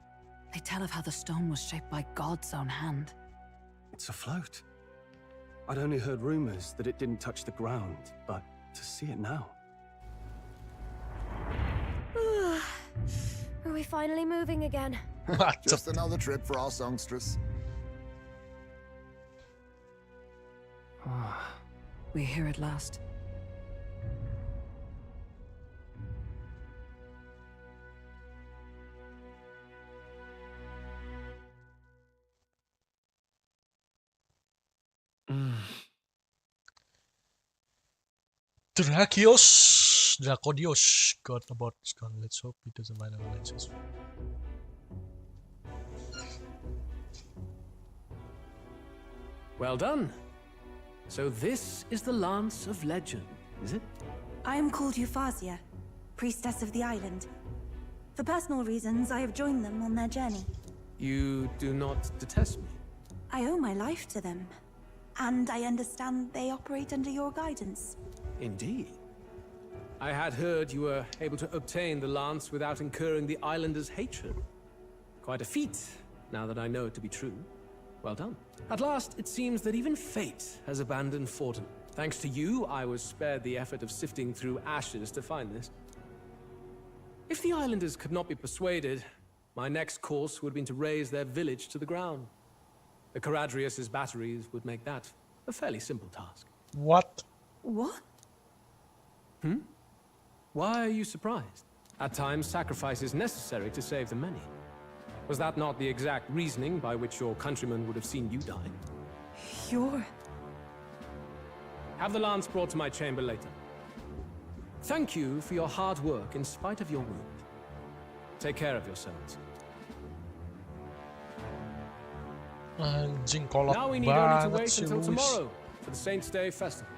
they tell of how the stone was shaped by God's own hand. It's afloat. I'd only heard rumors that it didn't touch the ground, but to see it now. Are we finally moving again? Just another trip for our songstress. We're here at last. Dracodios, God about Scon. Let's hope he doesn't mind our lenses. Well done. So this is the Lance of Legend, is it? I am called Euphazia, priestess of the island. For personal reasons, I have joined them on their journey. You do not detest me? I owe my life to them, and I understand they operate under your guidance. Indeed. I had heard you were able to obtain the lance without incurring the islanders' hatred. Quite a feat, now that I know it to be true. Well done. At last, it seems that even fate has abandoned Forden. Thanks to you, I was spared the effort of sifting through ashes to find this. If the islanders could not be persuaded, my next course would have been to raze their village to the ground. The Caradrius' batteries would make that a fairly simple task. What? What? Why are you surprised? At times, sacrifice is necessary to save the many. Was that not the exact reasoning by which your countrymen would have seen you die? You're... Have the lance brought to my chamber later. Thank you for your hard work in spite of your wound. Take care of yourselves. Now we need only to wait until tomorrow for the Saints' Day festival.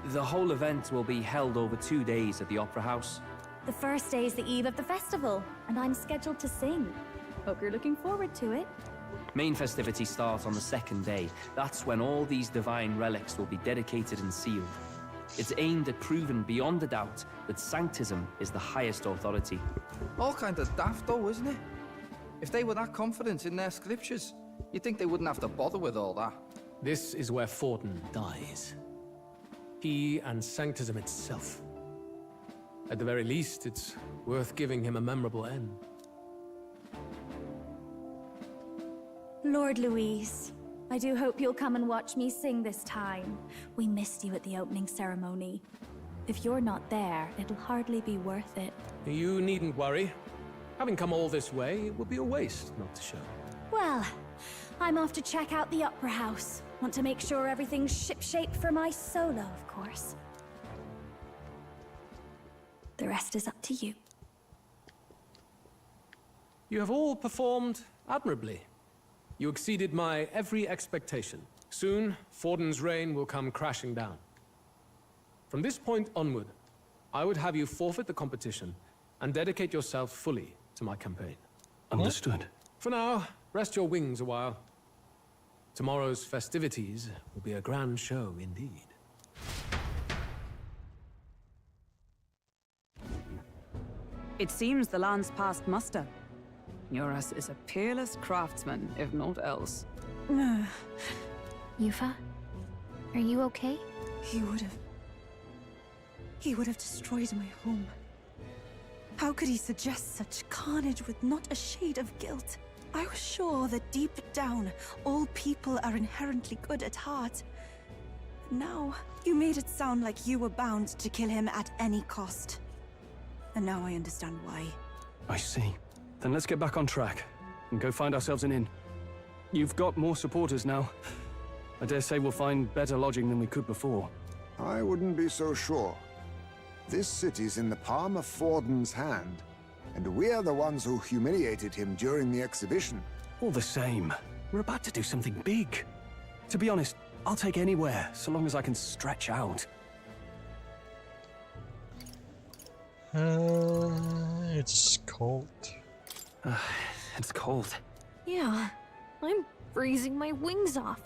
The whole event will be held over 2 days at the Opera House. The first day is the eve of the festival, and I'm scheduled to sing. Hope you're looking forward to it. Main festivities start on the second day. That's when all these divine relics will be dedicated and sealed. It's aimed at proving beyond a doubt that Sanctism is the highest authority. All kind of daft though, isn't it? If they were that confident in their scriptures, you'd think they wouldn't have to bother with all that. This is where Forden dies. He and Sanctism itself. At the very least, it's worth giving him a memorable end. Lord Louis, I do hope you'll come and watch me sing this time. We missed you at the opening ceremony. If you're not there, it'll hardly be worth it. You needn't worry. Having come all this way, it would be a waste not to show. Well, I'm off to check out the Opera House. Want to make sure everything's shipshape for my solo, of course. The rest is up to you. You have all performed admirably. You exceeded my every expectation. Soon, Forden's reign will come crashing down. From this point onward, I would have you forfeit the competition and dedicate yourself fully to my campaign. Understood. For now, rest your wings a while. Tomorrow's festivities will be a grand show indeed. It seems the lance passed muster. Eurus is a peerless craftsman, if not else. Yufa, are you okay? He would have destroyed my home. How could he suggest such carnage with not a shade of guilt? I was sure that deep down, all people are inherently good at heart. Now, you made it sound like you were bound to kill him at any cost. And now I understand why. I see. Then let's get back on track and go find ourselves an inn. You've got more supporters now. I dare say we'll find better lodging than we could before. I wouldn't be so sure. This city's in the palm of Forden's hand, and we're the ones who humiliated him during the exhibition. All the same, we're about to do something big. To be honest, I'll take anywhere, so long as I can stretch out. It's cold. It's cold. Yeah, I'm freezing my wings off.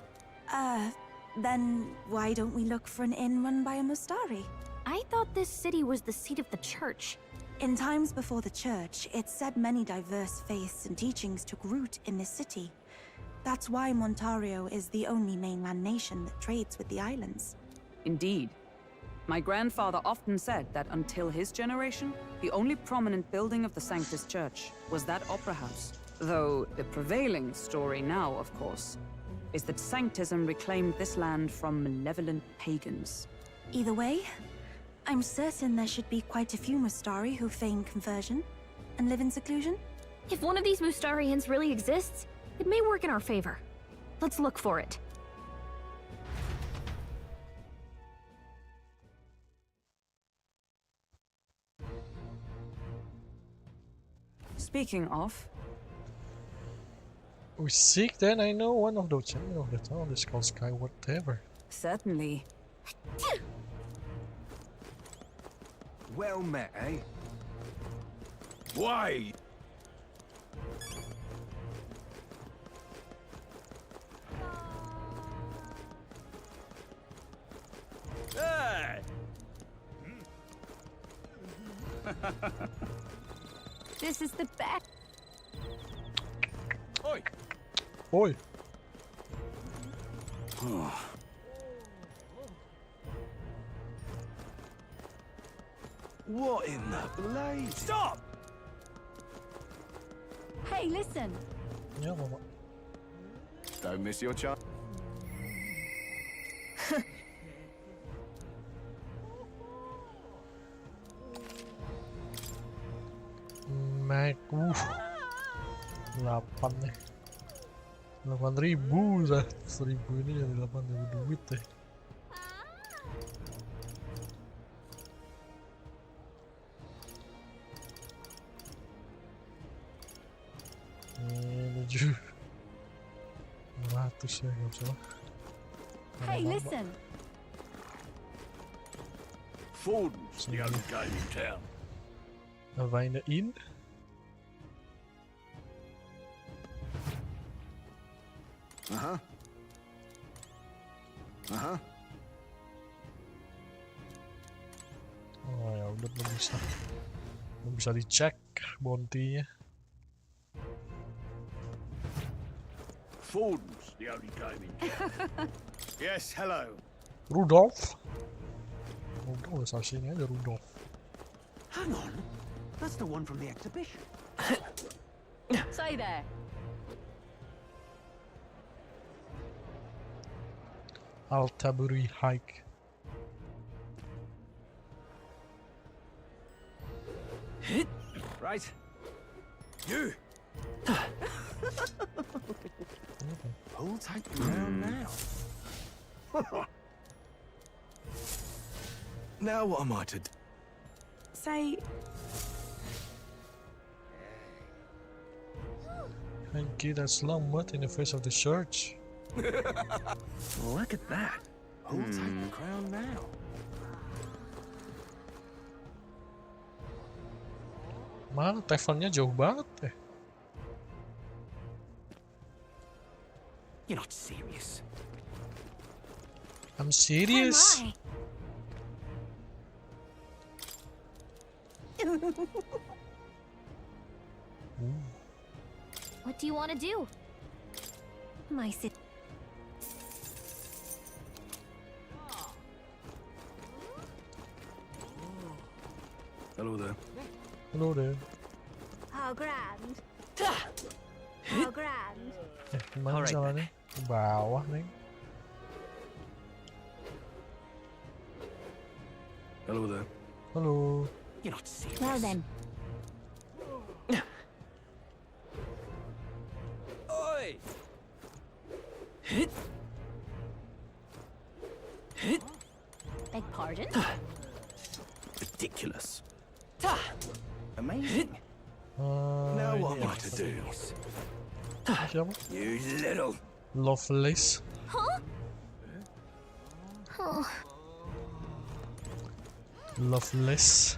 Then why don't we look for an inn run by a Mustari? I thought this city was the seat of the church. In times before the church, it's said many diverse faiths and teachings took root in this city. That's why Montario is the only mainland nation that trades with the islands. Indeed. My grandfather often said that until his generation, the only prominent building of the Sanctus Church was that opera house. Though the prevailing story now, of course, is that Sanctism reclaimed this land from malevolent pagans. Either way, I'm certain there should be quite a few Mustari who feign conversion and live in seclusion. If one of these Mustarians really exists, it may work in our favor. Let's look for it. Speaking of... We seek then, I know one of those champions of the town is called Skyward Tower. Certainly. Well met, eh? Why? Hey! This is the best. Oi! Oi! What in the blade? Stop! Hey, listen. Yeah, mama. Don't miss your chance. Mac, 8 nih. 8.000 dah. 1.000 ini jadi 8.000 duit deh. Menuju 100 ya, nggak usah. Hey, listen. Forden's the only game in town. Wij in de in. Aha. Aha. Oh ya udah belum bisa dicek bounty-nya. Forden's the only game in town. Yes, hello. Rudolph. Udah sini aja Rudolph. Hang on. That's the one from the exhibition. Say there. Altaburi hike. Right. You. Who'll take you round now? Now what am I to do? Say, Thank you, that's long mud in the face of the church. Look at that. Who'll take the crown now? Mana tavernya jauh banget deh. You're not serious. I'm serious. What do you want to do? my sit. Hello there. Hello there. How grand. How grand. Gimana jalannya? Ke bawah, Neng. Hello there. Hello. You're not serious. Well then. Oi! Beg pardon? Ridiculous. Amazing. Now what am I to do? Siapa? You little... Lovelace. Huh? Oh. Loveless.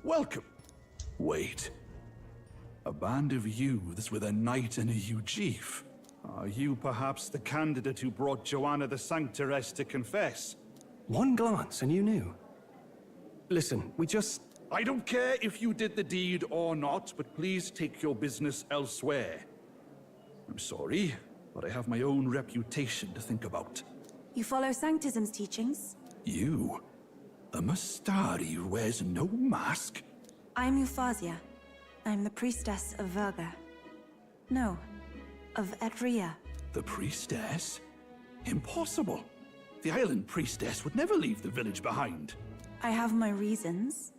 Welcome. Wait. A band of youths with a knight and a Eugief. Are you perhaps the candidate who brought Joanna the Sanctoress to confess? One glance and you knew. Listen, we just... I don't care if you did the deed or not, but please take your business elsewhere. I'm sorry, but I have my own reputation to think about. You follow Sanctism's teachings? You? A Mustari who wears no mask? I'm Euphausia. I'm the priestess of Verga. No, of Edria. The priestess? Impossible. The island priestess would never leave the village behind. I have my reasons,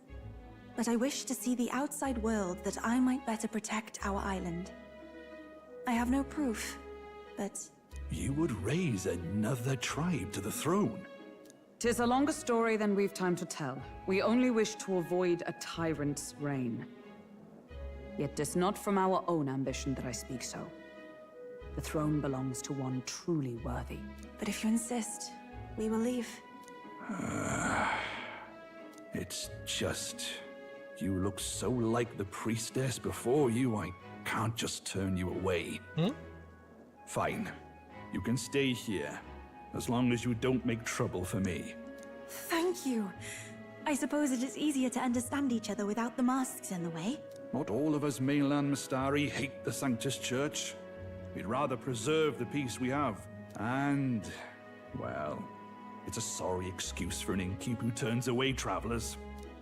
but I wish to see the outside world that I might better protect our island. I have no proof, but... You would raise another tribe to the throne. 'Tis a longer story than we've time to tell. We only wish to avoid a tyrant's reign. Yet 'tis not from our own ambition that I speak so. The throne belongs to one truly worthy. But if you insist, we will leave. It's just... You look so like the priestess before you, I can't just turn you away. Fine. You can stay here, as long as you don't make trouble for me. Thank you. I suppose it is easier to understand each other without the masks in the way. Not all of us mainland Mustari hate the Sanctus Church. We'd rather preserve the peace we have. And, well, it's a sorry excuse for an innkeep who turns away travelers.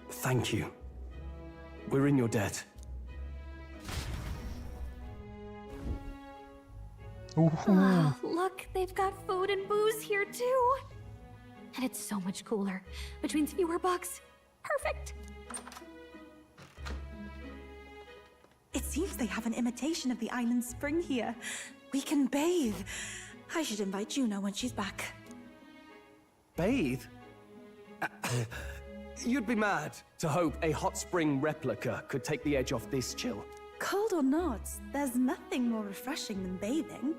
Thank you. We're in your debt. Oh, look, they've got food and booze here too. And it's so much cooler, which means fewer bugs. Perfect. It seems they have an imitation of the island spring here. We can bathe. I should invite Juno when she's back. Bathe? You'd be mad to hope a hot spring replica could take the edge off this chill. Cold or not, there's nothing more refreshing than bathing.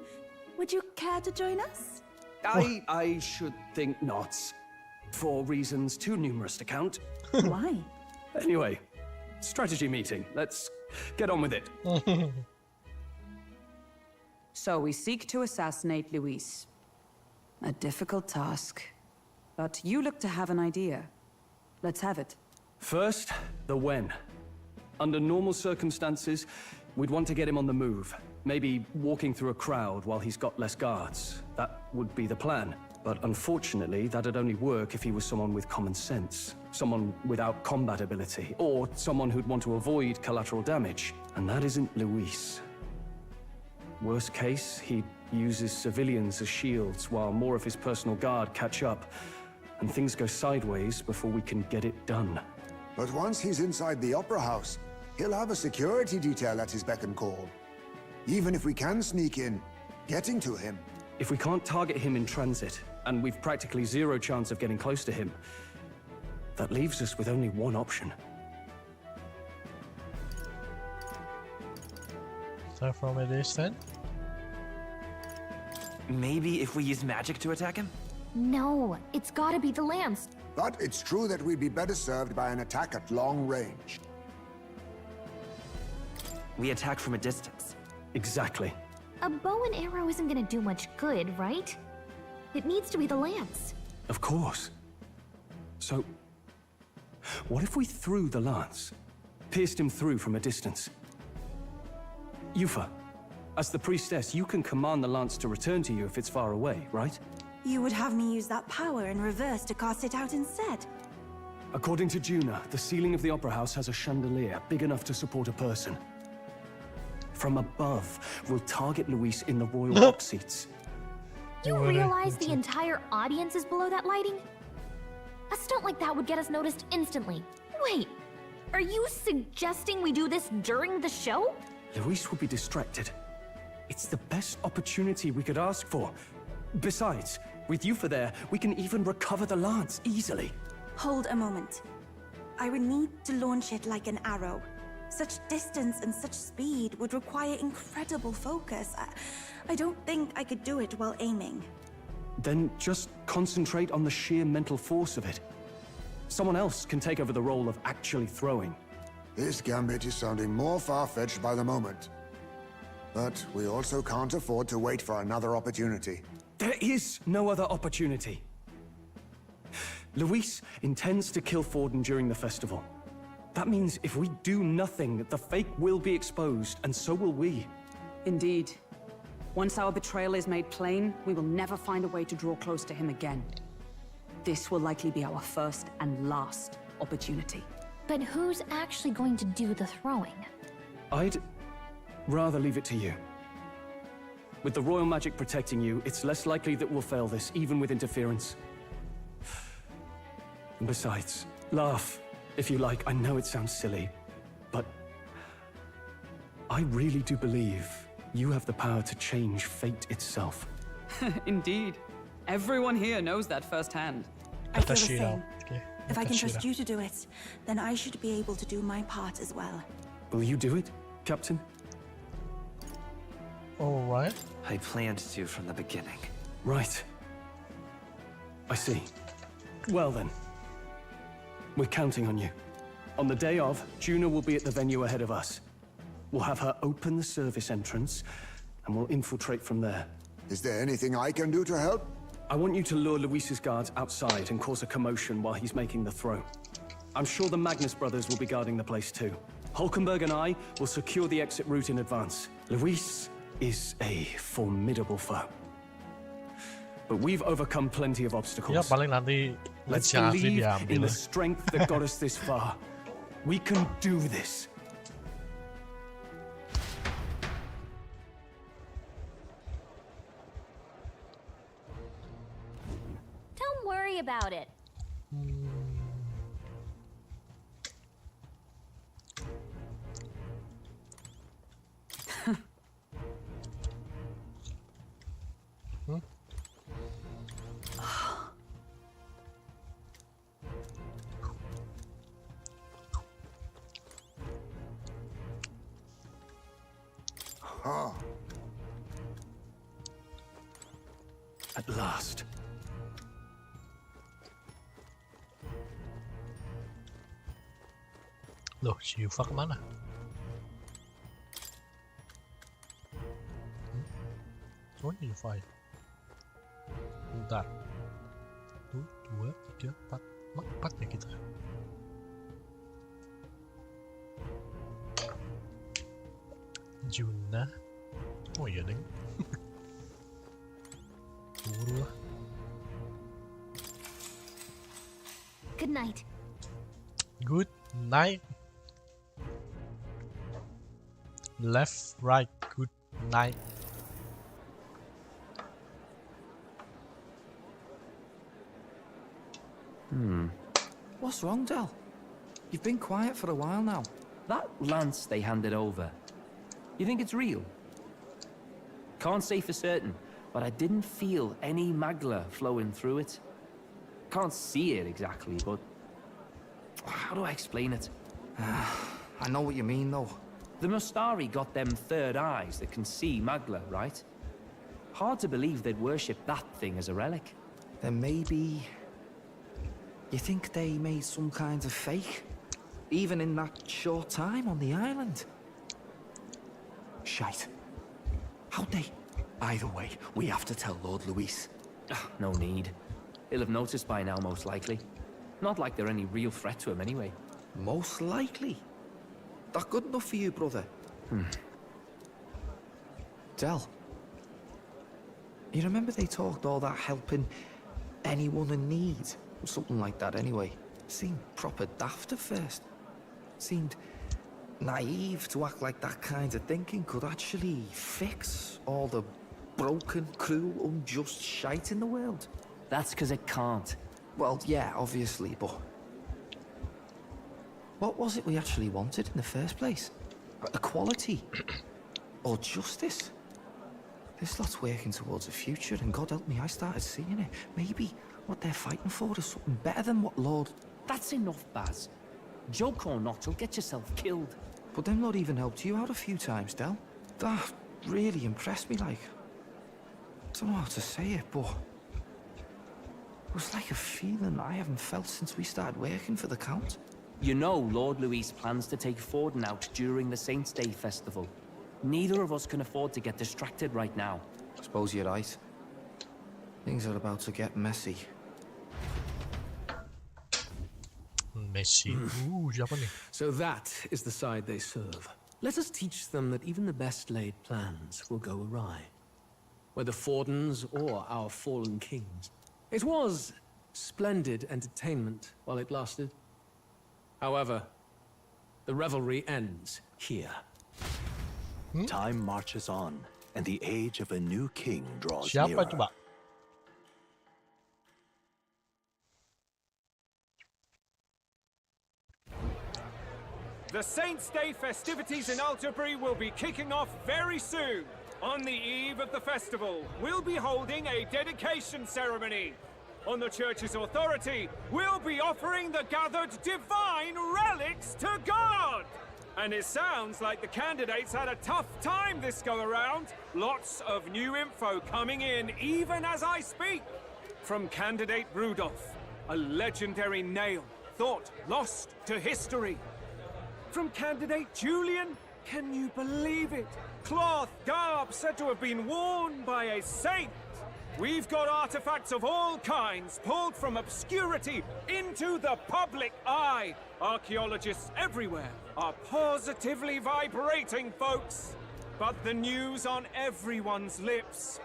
Would you care to join us? I should think not. For reasons too numerous to count. Why? Anyway, strategy meeting. Let's get on with it. So we seek to assassinate Louis. A difficult task. But you look to have an idea. Let's have it. First, the when. Under normal circumstances, we'd want to get him on the move. Maybe walking through a crowd while he's got less guards. That would be the plan. But unfortunately, that'd only work if he was someone with common sense. Someone without combat ability. Or someone who'd want to avoid collateral damage. And that isn't Louis. Worst case, he uses civilians as shields while more of his personal guard catch up. And things go sideways before we can get it done. But once he's inside the Opera House, he'll have a security detail at his beck and call. Even if we can sneak in, getting to him... If we can't target him in transit, and we've practically zero chance of getting close to him, that leaves us with only one option. So from a distance? Maybe if we use magic to attack him? No, it's gotta be the lance. But it's true that we'd be better served by an attack at long range. We attack from a distance. Exactly. A bow and arrow isn't gonna do much good, right? It needs to be the lance. Of course. So, what if we threw the lance? Pierced him through from a distance? Yufa, as the priestess, you can command the lance to return to you if it's far away, right? You would have me use that power in reverse to cast it out instead. According to Juna, the ceiling of the Opera House has a chandelier big enough to support a person. From above, we'll target Louis in the royal box seats. You realize the entire audience is below that lighting? A stunt like that would get us noticed instantly. Wait, are you suggesting we do this during the show? Louis will be distracted. It's the best opportunity we could ask for. Besides, with Yufa there, we can even recover the lance easily. Hold a moment. I would need to launch it like an arrow. Such distance and such speed would require incredible focus. I don't think I could do it while aiming. Then just concentrate on the sheer mental force of it. Someone else can take over the role of actually throwing. This gambit is sounding more far-fetched by the moment. But we also can't afford to wait for another opportunity. There is no other opportunity. Louis intends to kill Forden during the festival. That means if we do nothing, the fake will be exposed, and so will we. Indeed. Once our betrayal is made plain, we will never find a way to draw close to him again. This will likely be our first and last opportunity. But who's actually going to do the throwing? I'd rather leave it to you. With the royal magic protecting you, it's less likely that we'll fail this, even with interference. And besides, laugh, if you like. I know it sounds silly, but I really do believe you have the power to change fate itself. Indeed. Everyone here knows that firsthand. I feel the same. If I can trust you to do it, then I should be able to do my part as well. Will you do it, Captain? Alright. I planned to from the beginning. Right. I see. Well then. We're counting on you. On the day of, Juna will be at the venue ahead of us. We'll have her open the service entrance, and we'll infiltrate from there. Is there anything I can do to help? I want you to lure Luis's guards outside and cause a commotion while he's making the throw. I'm sure the Magnus brothers will be guarding the place too. Hulkenberg and I will secure the exit route in advance. Luis is a formidable foe. But we've overcome plenty of obstacles. Ya paling nanti Let's match yang asli believe in diambil. the strength that got us this far. We can do this. Don't worry about it. At last. Loh, si Yufa kemana? Oh, ini Yufa ya. Bentar. 1, 2, 3, 4. 4 ya kita. Juna. Oh iya deng. Buru lah. Good night. Good night. Left, right, good night. What's wrong, Del? You've been quiet for a while now. That lance they handed over, you think it's real? Can't say for certain, but I didn't feel any magla flowing through it. Can't see it exactly, but how do I explain it? I know what you mean, though. The Mustari got them third eyes that can see magla, right? Hard to believe they'd worship that thing as a relic. Then maybe... You think they made some kind of fake? Even in that short time on the island? Shite. How'd they? Either way, we have to tell Lord Louis. No need. He'll have noticed by now, most likely. Not like they're any real threat to him anyway. Most likely? That good enough for you, brother? Del. You remember they talked all that helping anyone in need? Or something like that anyway. Seemed proper daft at first. Seemed naive to act like that kind of thinking could actually fix all the broken, cruel, unjust shite in the world. That's because it can't. Well, yeah, obviously, but... What was it we actually wanted in the first place? Equality? Or justice? This lot's working towards a future, and God help me, I started seeing it. Maybe what they're fighting for is something better than what Lord... That's enough, Baz. Joke or not, you'll get yourself killed. But them Lord even helped you out a few times, Del. That really impressed me, like... I don't know how to say it, but... It was like a feeling I haven't felt since we started working for the Count. You know Lord Louis plans to take Forden out during the Saints' Day festival. Neither of us can afford to get distracted right now. I suppose you're right. Things are about to get messy. Messi. Siapa nih? So that is the side they serve. Let us teach them that even the best laid plans will go awry. Whether Fordens or our fallen kings. It was splendid entertainment while it lasted. However, the revelry ends here. Time marches on, and the age of a new king draws Siapa nearer. coba? The Saints' Day festivities in Alderbury will be kicking off very soon. On the eve of the festival, we'll be holding a dedication ceremony. On the church's authority, we'll be offering the gathered divine relics to God! And it sounds like the candidates had a tough time this go-around. Lots of new info coming in even as I speak. From candidate Rudolph, a legendary nail, thought lost to history. From candidate Julian, can you believe it? Cloth garb said to have been worn by a saint. We've got artifacts of all kinds pulled from obscurity into the public eye. Archaeologists everywhere are positively vibrating, folks. But the news on everyone's lips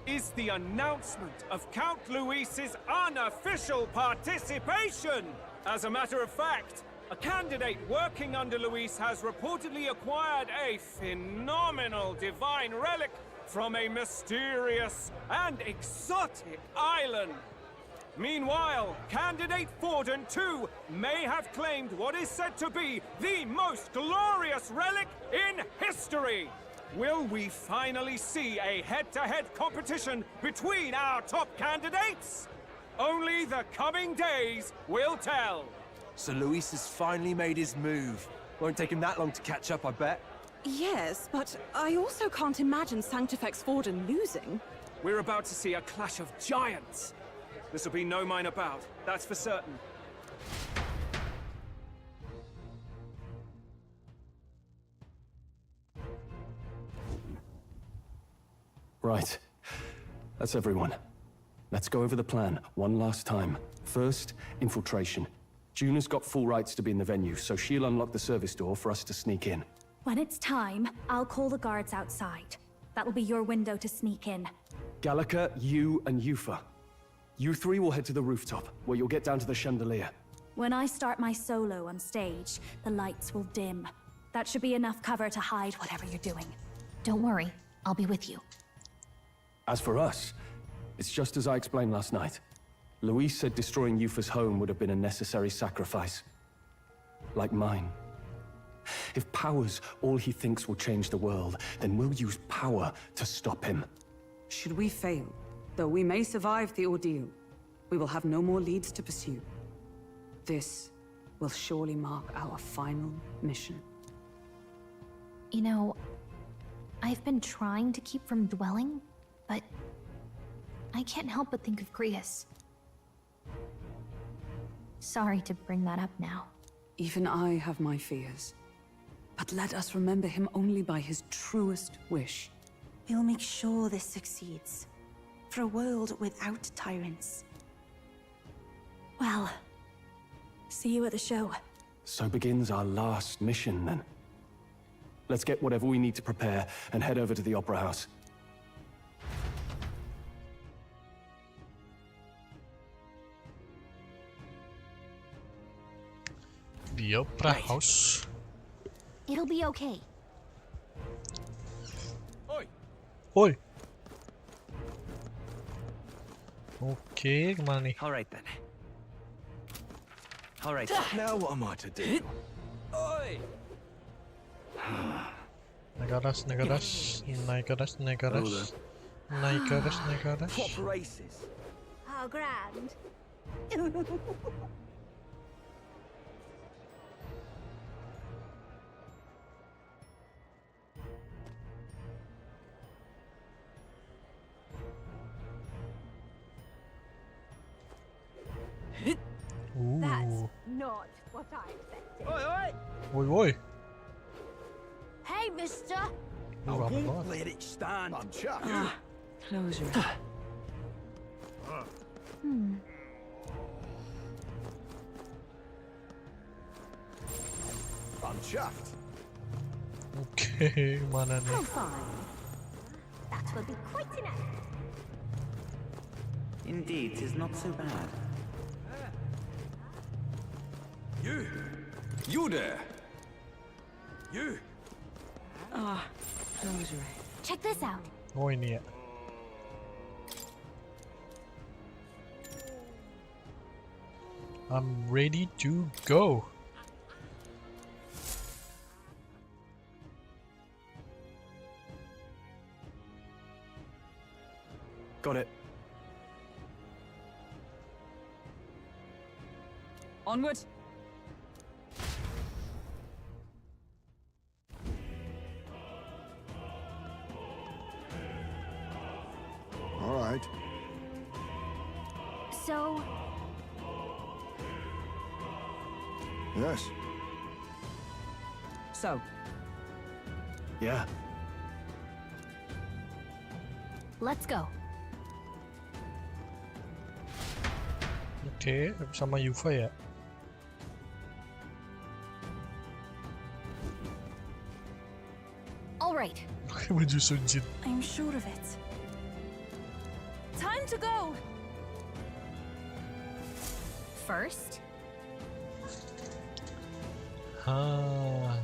is the announcement of Count Louis's unofficial participation. As a matter of fact, a candidate working under Louis has reportedly acquired a phenomenal divine relic from a mysterious and exotic island. Meanwhile, candidate Forden too may have claimed what is said to be the most glorious relic in history. Will we finally see a head-to-head competition between our top candidates? Only the coming days will tell. So Louis has finally made his move. Won't take him that long to catch up, I bet. Yes, but I also can't imagine Sanctifex Forden losing. We're about to see a clash of giants. This will be no minor bout, that's for certain. Right. That's everyone. Let's go over the plan one last time. First, infiltration. Juna's got full rights to be in the venue, so she'll unlock the service door for us to sneak in. When it's time, I'll call the guards outside. That'll be your window to sneak in. Gallica, you, and Yufa. You three will head to the rooftop, where you'll get down to the chandelier. When I start my solo on stage, the lights will dim. That should be enough cover to hide whatever you're doing. Don't worry, I'll be with you. As for us, it's just as I explained last night. Louis said destroying Yufa's home would have been a necessary sacrifice. Like mine. If power's all he thinks will change the world, then we'll use power to stop him. Should we fail, though we may survive the ordeal, we will have no more leads to pursue. This will surely mark our final mission. You know, I've been trying to keep from dwelling, but I can't help but think of Grius. Sorry to bring that up now. Even I have my fears. But let us remember him only by his truest wish. We'll make sure this succeeds. For a world without tyrants. Well, see you at the show. So begins our last mission, then. Let's get whatever we need to prepare and head over to the Opera House. The Opera House. It'll be okay. Oi. Oke, kemana nih? Alright then. Alright. Now what am I to do? Oi! Naik ke atas, naik ke atas, naik ke atas, naik ke atas, naik ke atas, naik ke atas. Proper races. How grand. That's not what I expected. Oi, oi! Woi, woi. Hey, mister! I won't let it stand. I'm Chuck. Closure. chuffed. Oke, mana nih? That will be quite enough. Indeed, 'tis not so bad. You there! You! Ah, I was right. Check this out. Oh ini ya. I'm ready to go. Got it. Onward. All right. So, Yes. So, Yeah. let's go. Oke, sama Yuva ya. All right. Pakai baju Sunjin. I'm sure of it. Time to go! First, Ah.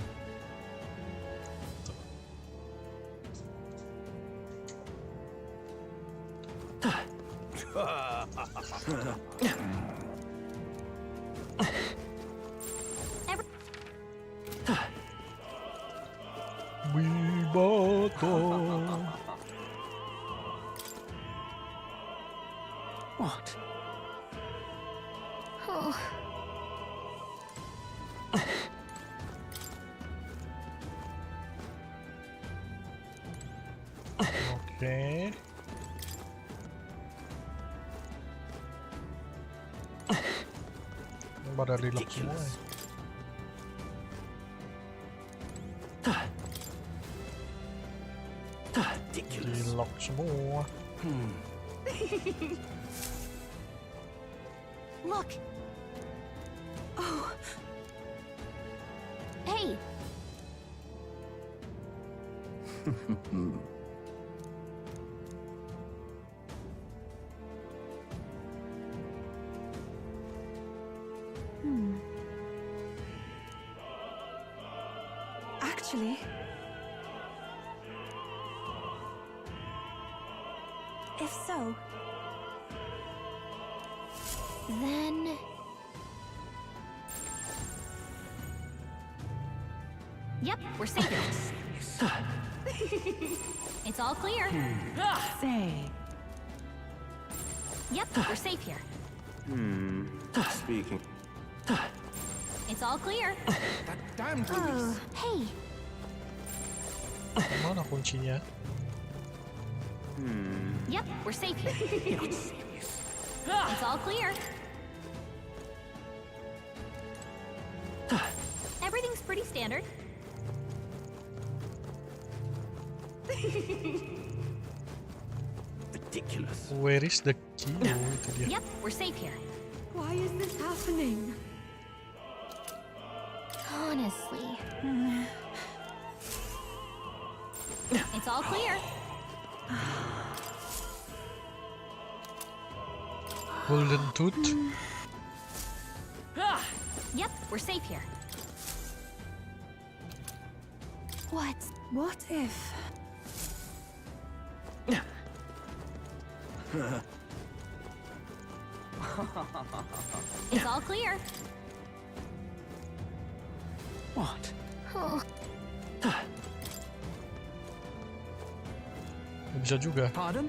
Wiboto. What? oh, Oke. Ini pada relok semua ya. Relok semua. look. Oh, Hey, actually, if so, then... Yep, we're safe. It's all clear. Say. Yep, we're safe here. Speaking. It's all clear. That damn Oh, hey, Mana kuncinya? yep, we're safe here. It's all clear. Everything's pretty standard. Ridiculous. Where is the key? Oh, itu dia. Yep, we're safe here. why is this happening? Honestly. It's all clear. Golden Tooth. Yep, we're safe here. What? What if? It's all clear. What? Oh, Bisa juga. Pardon?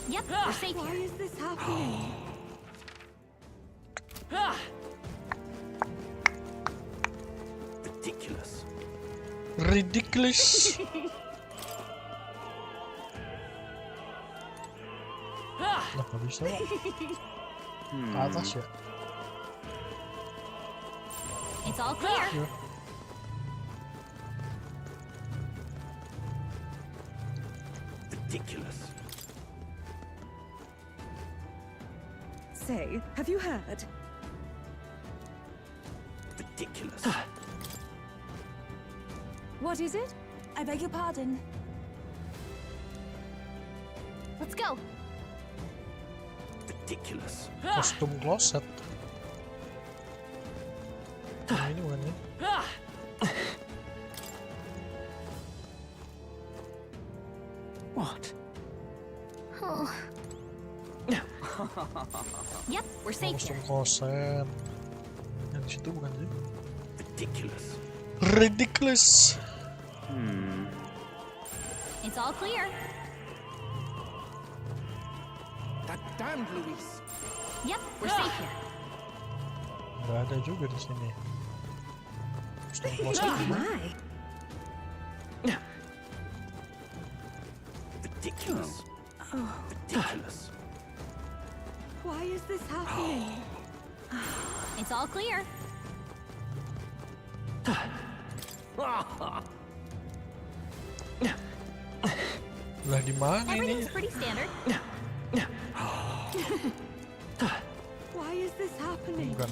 yep, we're safe Why here. is this happening? Ridiculous. Ridiculous. Lah, nggak bisa. Ke atas ya? It's all clear. Iya. Ridiculous. say, have you heard? Ridiculous. What is it? I beg your pardon. Let's go. Ridiculous. Kostum kloset. Nah, ini bukan ya? What? Oh. Yep, we're safe Kostum here. kloset. Yang di situ bukan sih? Ridiculous. Ridiculous. It's all clear. That damned Louis. Yep, we're safe here. Nggak ada juga di sini. Kostum kloset. My. Ridiculous. Oh. Ridiculous. Why is this happening? It's all clear. Lah di mana ini? Everything's pretty standard. Why is this happening? Bukan.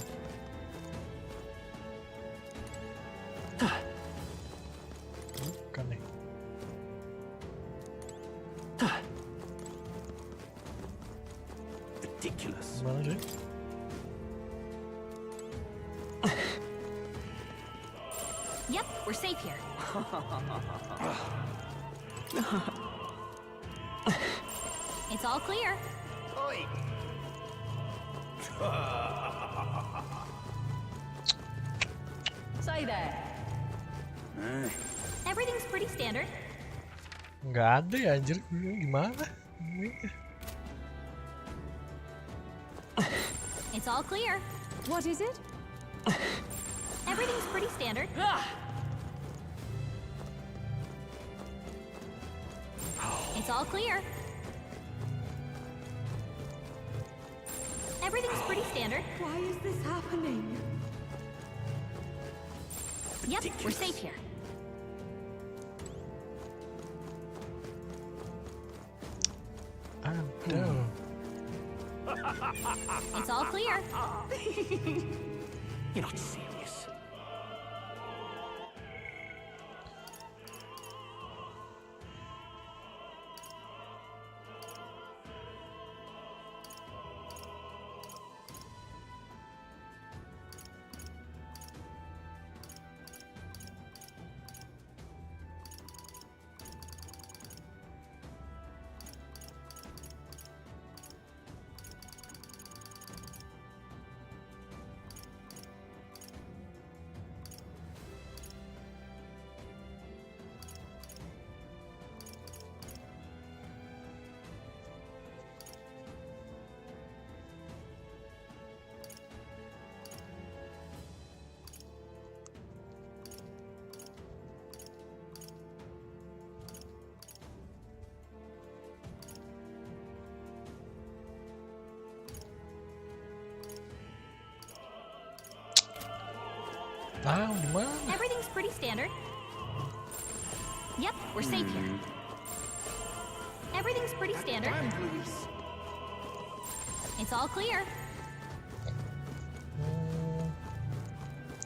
Bukan nih. Ridiculous. Gimana sih? Yep, we're safe here. It's all clear. Oi. Say that. Everything's pretty standard. Nggak ada ya anjir. Gimana? It's all clear. What is it? Everything's pretty standard. It's all clear. Everything's pretty standard. Why is this happening? Yep, we're safe here. Aduh. It's all clear. You're not serious. Tahu di mana? Everything's pretty standard. Yep, we're safe here. Everything's pretty standard. It's all clear.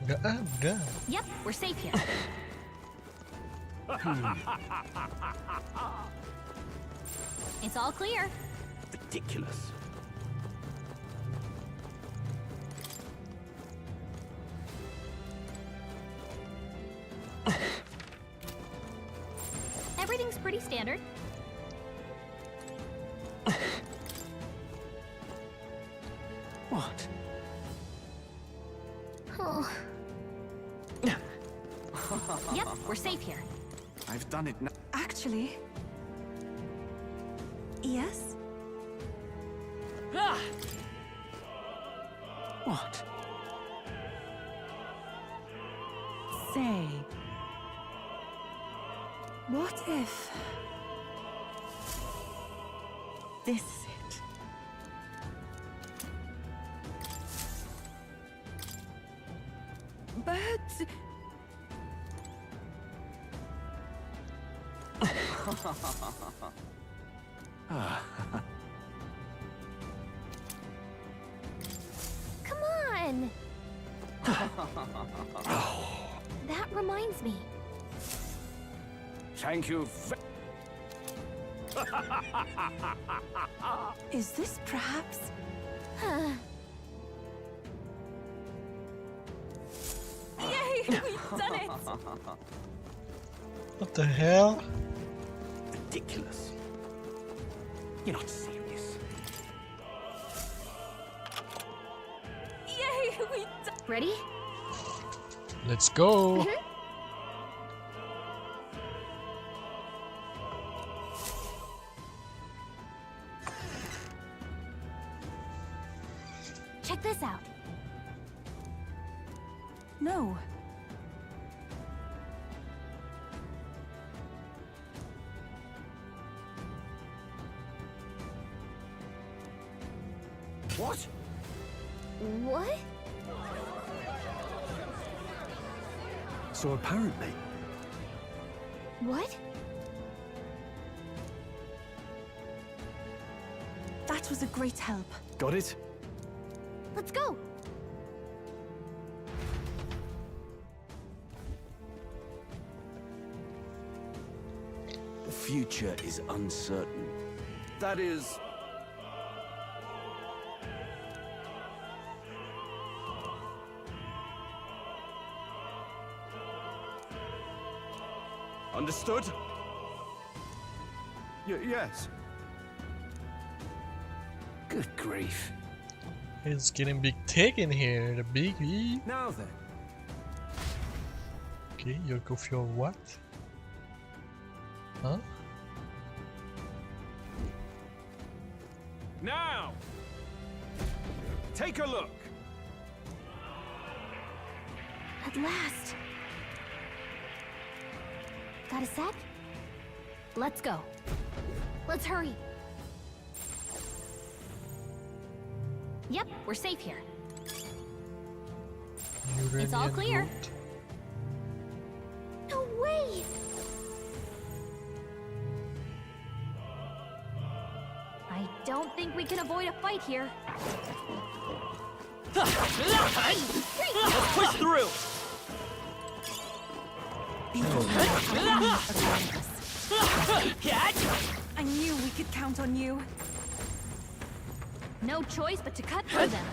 Nggak ada. Yep, we're safe here. It's all clear. Ridiculous. Everything's pretty standard. What? Oh. Yep, we're safe here. I've done it now. Actually... Yes? What? Say... What if... This is it? But... That reminds me. Thank you. Is this perhaps? Yay! We've done it! What the hell? Ridiculous. You're not serious. Yay! We done. Ready? Let's go. Check this out. No. What? What? So apparently... What? That was a great help. Got it? Let's go. The future is uncertain. That is... Understood? Yes. Good grief. It's getting big tech in here, the biggie. Now then. Okay, you go for what? Huh? Now! Take a look! At last. Got a sec? Let's go. Let's hurry. Yep, we're safe here. It's all clear. No way! I don't think we can avoid a fight here. Let's push through! I knew we could count on you. No choice but to cut through them.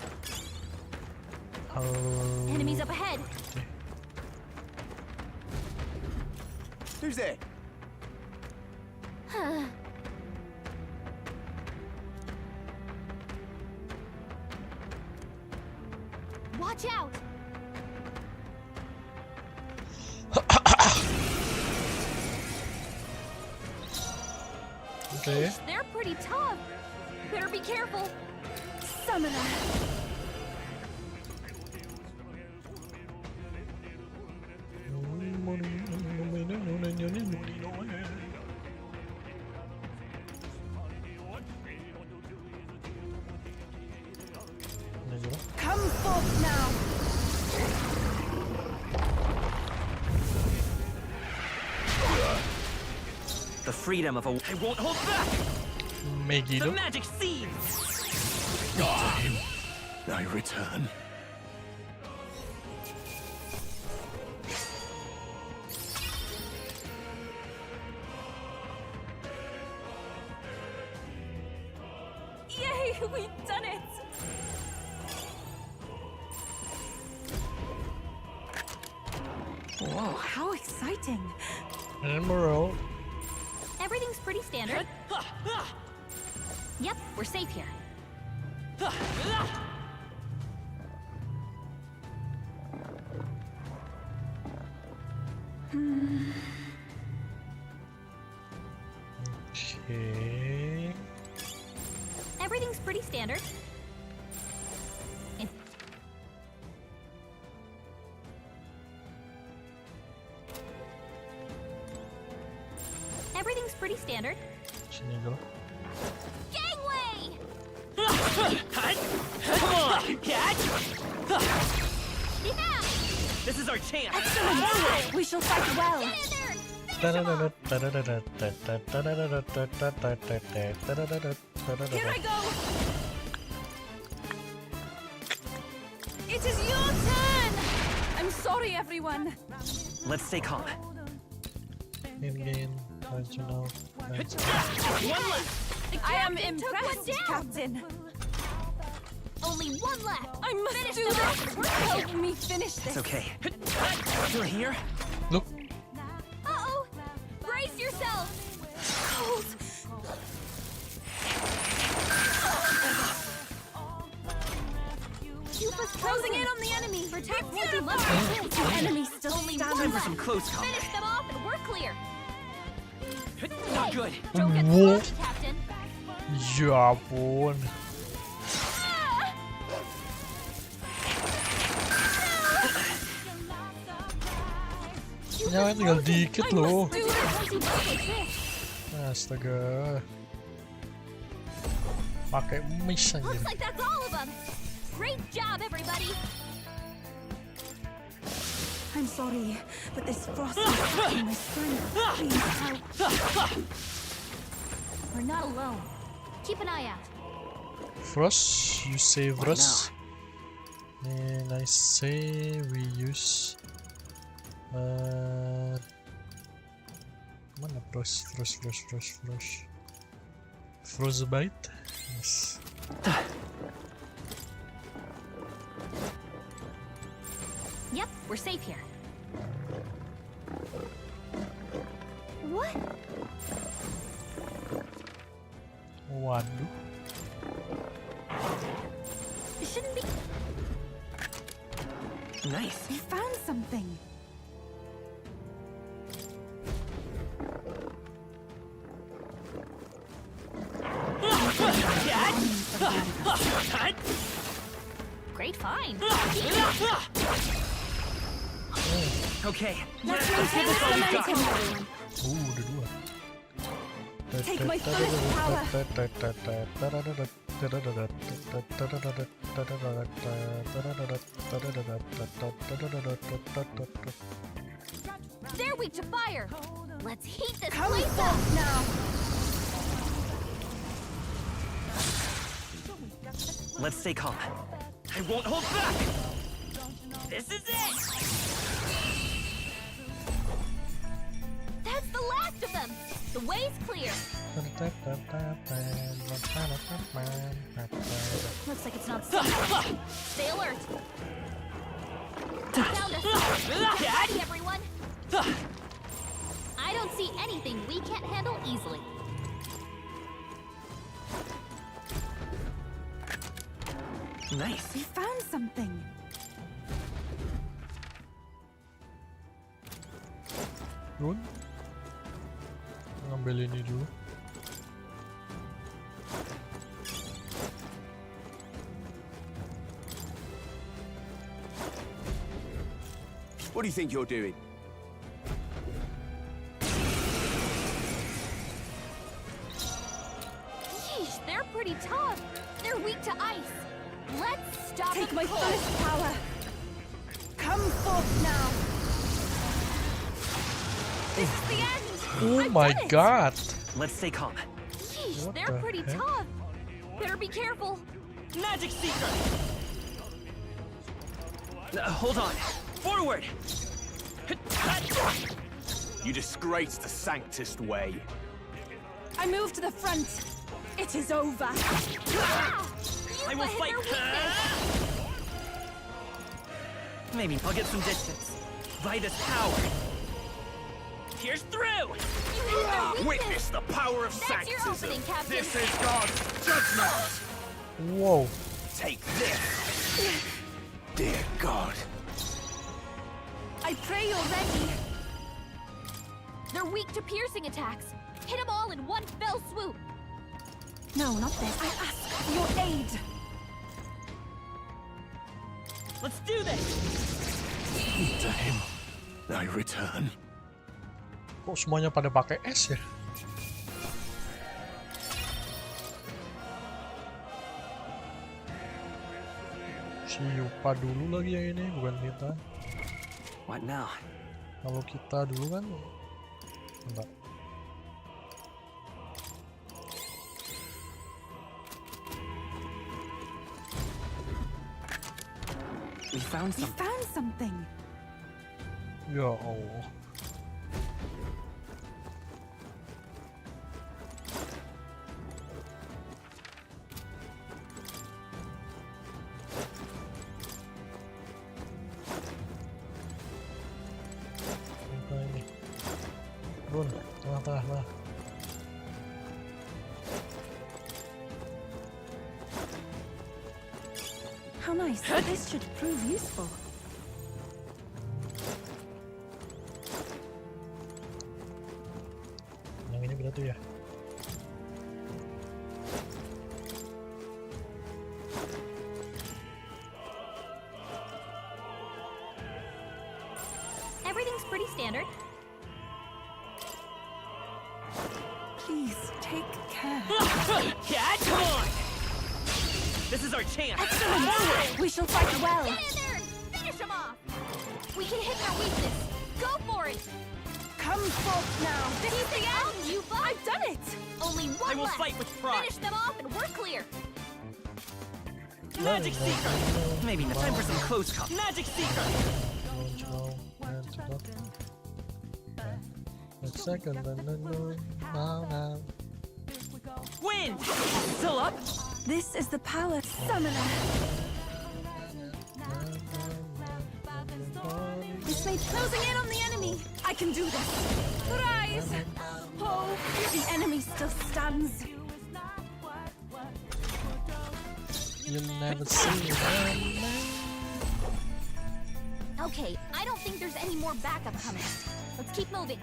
Enemies up ahead. Who's there? Watch out! Okay. They're pretty tough. Better be careful. Summoner. Come forth now. The freedom of a... I won't hold back! Megiddo. The magic seed! I return. Yay, we've done it. Whoa, how exciting. Emerald. Everything's pretty standard. Yep, we're safe here. Okay. Everything's pretty standard. Everything's pretty standard. Sini dulu. Gangway! Come on! Catch! Yeah! This is our chance! Excellent! We shall fight well. Here I go! It is your turn! sorry, everyone. Let's stay calm. In-game, original. One left. I am impressed, Captain. Only one left. I must Finish do them this. off. Help me finish this. It's okay. You're here? Look. Uh-oh. Brace yourself. Cold. Closing in on the enemy. Protect what you beautiful. must. The enemy still Only standing. one Time for some left. close combat. Finish them off and we're clear. Not good. Don't get What? sloppy, Captain. Ya ampun. Nyawanya tinggal dikit loh. Astaga. Pakai miss aja. Looks like that's all of them. Great job, everybody. I'm sorry, but this frost is affecting my strength. Please help. We're not alone. Keep an eye out. Frost, you save us. And I say we use mana Frostbite? Yes. Yep, we're safe here. What? Waduh. It shouldn't be. Nice. We found something. Great find. Okay. Let's maintain this momentum, everyone. Udah dua. Take my fullest power. They're weak to fire. Let's heat this Come place up. forth now. Let's stay calm. I won't hold back. This is it. That's the last of them. The way's clear. Looks like it's not safe. Stay alert. Found us. Ready, everyone. I don't see anything we can't handle easily. Nice. We found something. Run. Ngambil ini dulu. What do you think you're doing? Yeesh, they're pretty tough. They're weak to ice. Let's stop Take them my cold. fullest power. Come forth now. This is the end. Oh I've my done it. god. Let's stay calm. Yeesh, What they're the pretty heck? tough. Better be careful. Magic Seeker. Hold on. Forward. You disgrace the Sanctist way. I move to the front. It is over. I will fight. Maybe I'll get some distance. Vitus power. Pierce through. Witness the power of That's your Sanctism. opening, Captain. This is God's judgment. Wow. Take this. Dear God. I pray you're ready. They're weak to piercing attacks. Hit them all in one fell swoop. No, not this. I ask for your aid. Let's do this. To him, I return. Kok semuanya pada pakai S ya? Si Yupa dulu lagi yang ini, bukan kita. What now? Kalau kita dulu kan enggak. We found We something. found something. Ya Allah. Apa ini? Bun, tengah. How nice. This should prove useful. Yang ini berarti ya. Everything's pretty standard. Please take care. Cat, come on! This is our chance. Excellent. We shall fight well. Get in there and finish him off. We can hit their weakness. Go for it. Come forth now. This is the end. You I've done it. Only one I will left. fight with pride. Finish them off and we're clear. Magic Seeker! Maybe time for some close comp. Magic Seeker! Wind! Still up? This is the power summoner. This may closing in on the enemy. I can do this. Rise! Oh, the enemy still stands. You'll never see them. Okay, I don't think there's any more backup coming. Let's keep moving.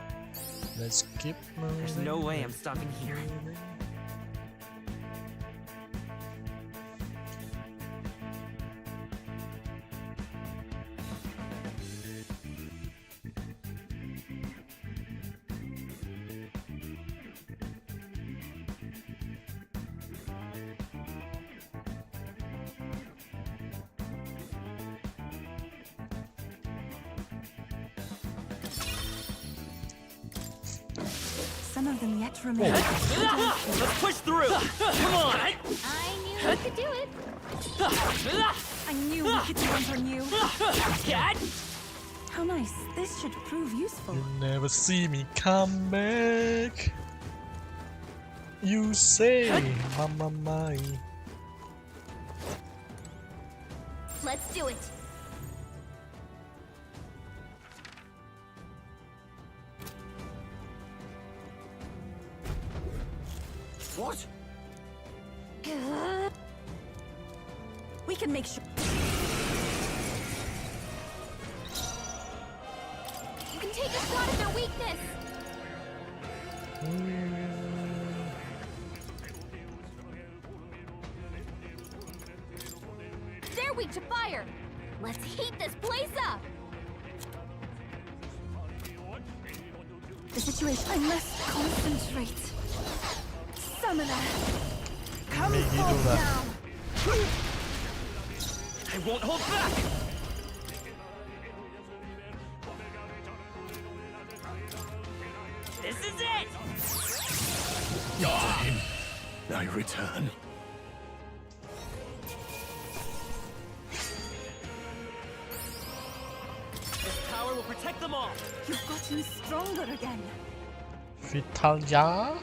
Let's keep moving. There's no way I'm stopping here. Some of them yet remain. Let's push through! Come on! I knew we could do it. I knew we could count on you. Cat! How nice. This should prove useful. You never see me come back. You say, Mama Mai. Let's do it. What? We can make sure. You can take a shot at their weakness. They're weak to fire. Let's heat this place up. The situation. I must concentrate. Summoner, come forth now. I won't hold back! This is it! Time, I return. This power will protect them all! You've gotten stronger again. Vitalia.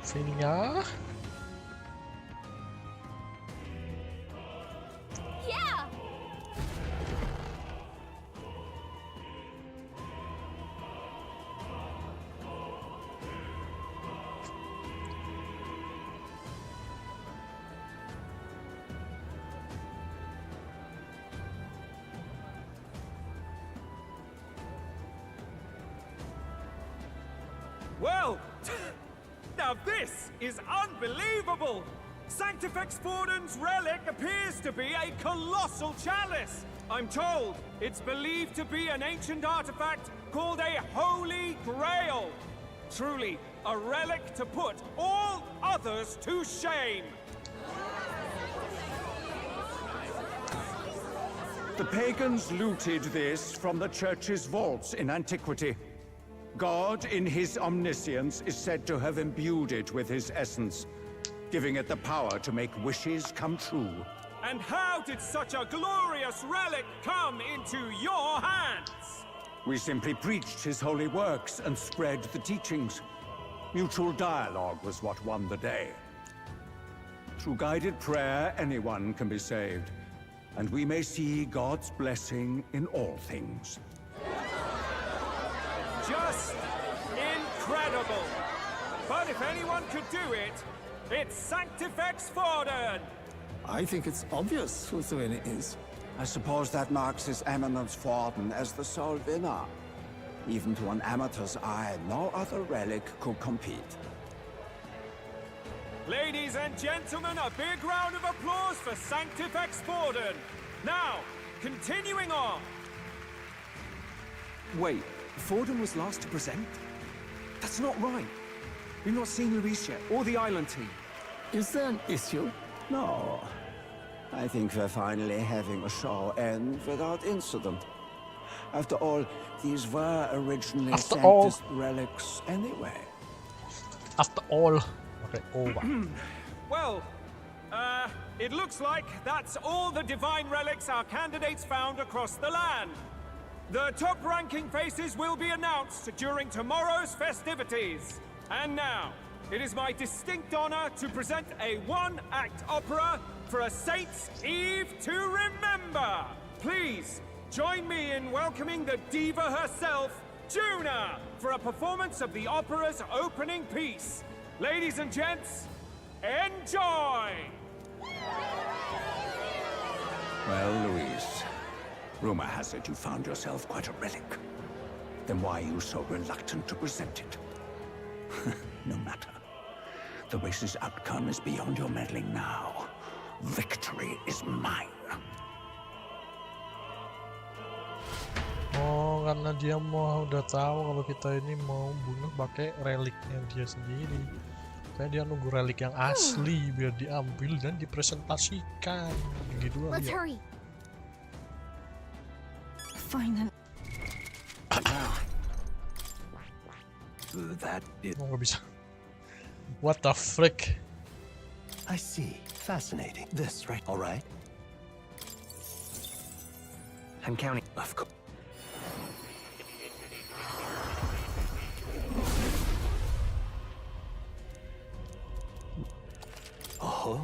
Finia. Yeah. Well, now this is unbelievable! Sanctifex Forden's relic appears to be a colossal chalice! I'm told it's believed to be an ancient artifact called a Holy Grail! Truly, a relic to put all others to shame! The pagans looted this from the church's vaults in antiquity. God, in his omniscience, is said to have imbued it with his essence, giving it the power to make wishes come true. And how did such a glorious relic come into your hands? We simply preached his holy works and spread the teachings. Mutual dialogue was what won the day. Through guided prayer, anyone can be saved, and we may see God's blessing in all things. Just incredible! But if anyone could do it, it's Sanctifex Forden! I think it's obvious who the winner is. I suppose that marks His Eminence Forden as the sole winner. Even to an amateur's eye, no other relic could compete. Ladies and gentlemen, a big round of applause for Sanctifex Forden! Now, continuing on! Wait, Forden was last to present? That's not right. We've not seen Luis yet, or the island team. Is there an issue? No. I think we're finally having a show end without incident. After all, these were originally Sanctus relics anyway. After all. Okay, over. Well, it looks like that's all the divine relics our candidates found across the land. The top-ranking faces will be announced during tomorrow's festivities. And now, it is my distinct honor to present a one-act opera for a Saint's Eve to remember. Please, join me in welcoming the diva herself, Juna, for a performance of the opera's opening piece. Ladies and gents, enjoy! Well, Luis, rumor has it you found yourself quite a relic. Then why are you so reluctant to present it? No matter. The race's outcome is beyond your meddling now. Victory is mine. Oh, karena dia udah tahu kalau kita ini mau bunuh pakai reliknya dia sendiri. Kayak dia nunggu relik yang asli biar diambil dan dipresentasikan. Gitu lah. Let's hurry. Final. That is... Oh, nggak bisa. What the frick? I see. Fascinating. This, right? All right. I'm counting. Of course. Oh.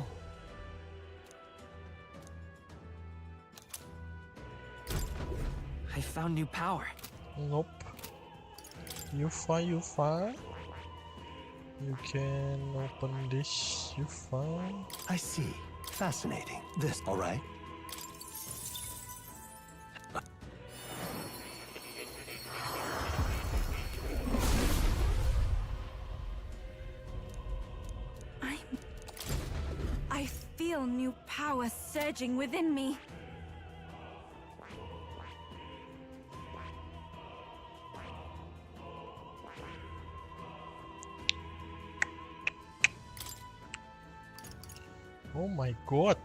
I found new power. Nope. You fine. You can open this. You fine. I see. Fascinating. This, all right? I feel new power surging within me. Oh my god.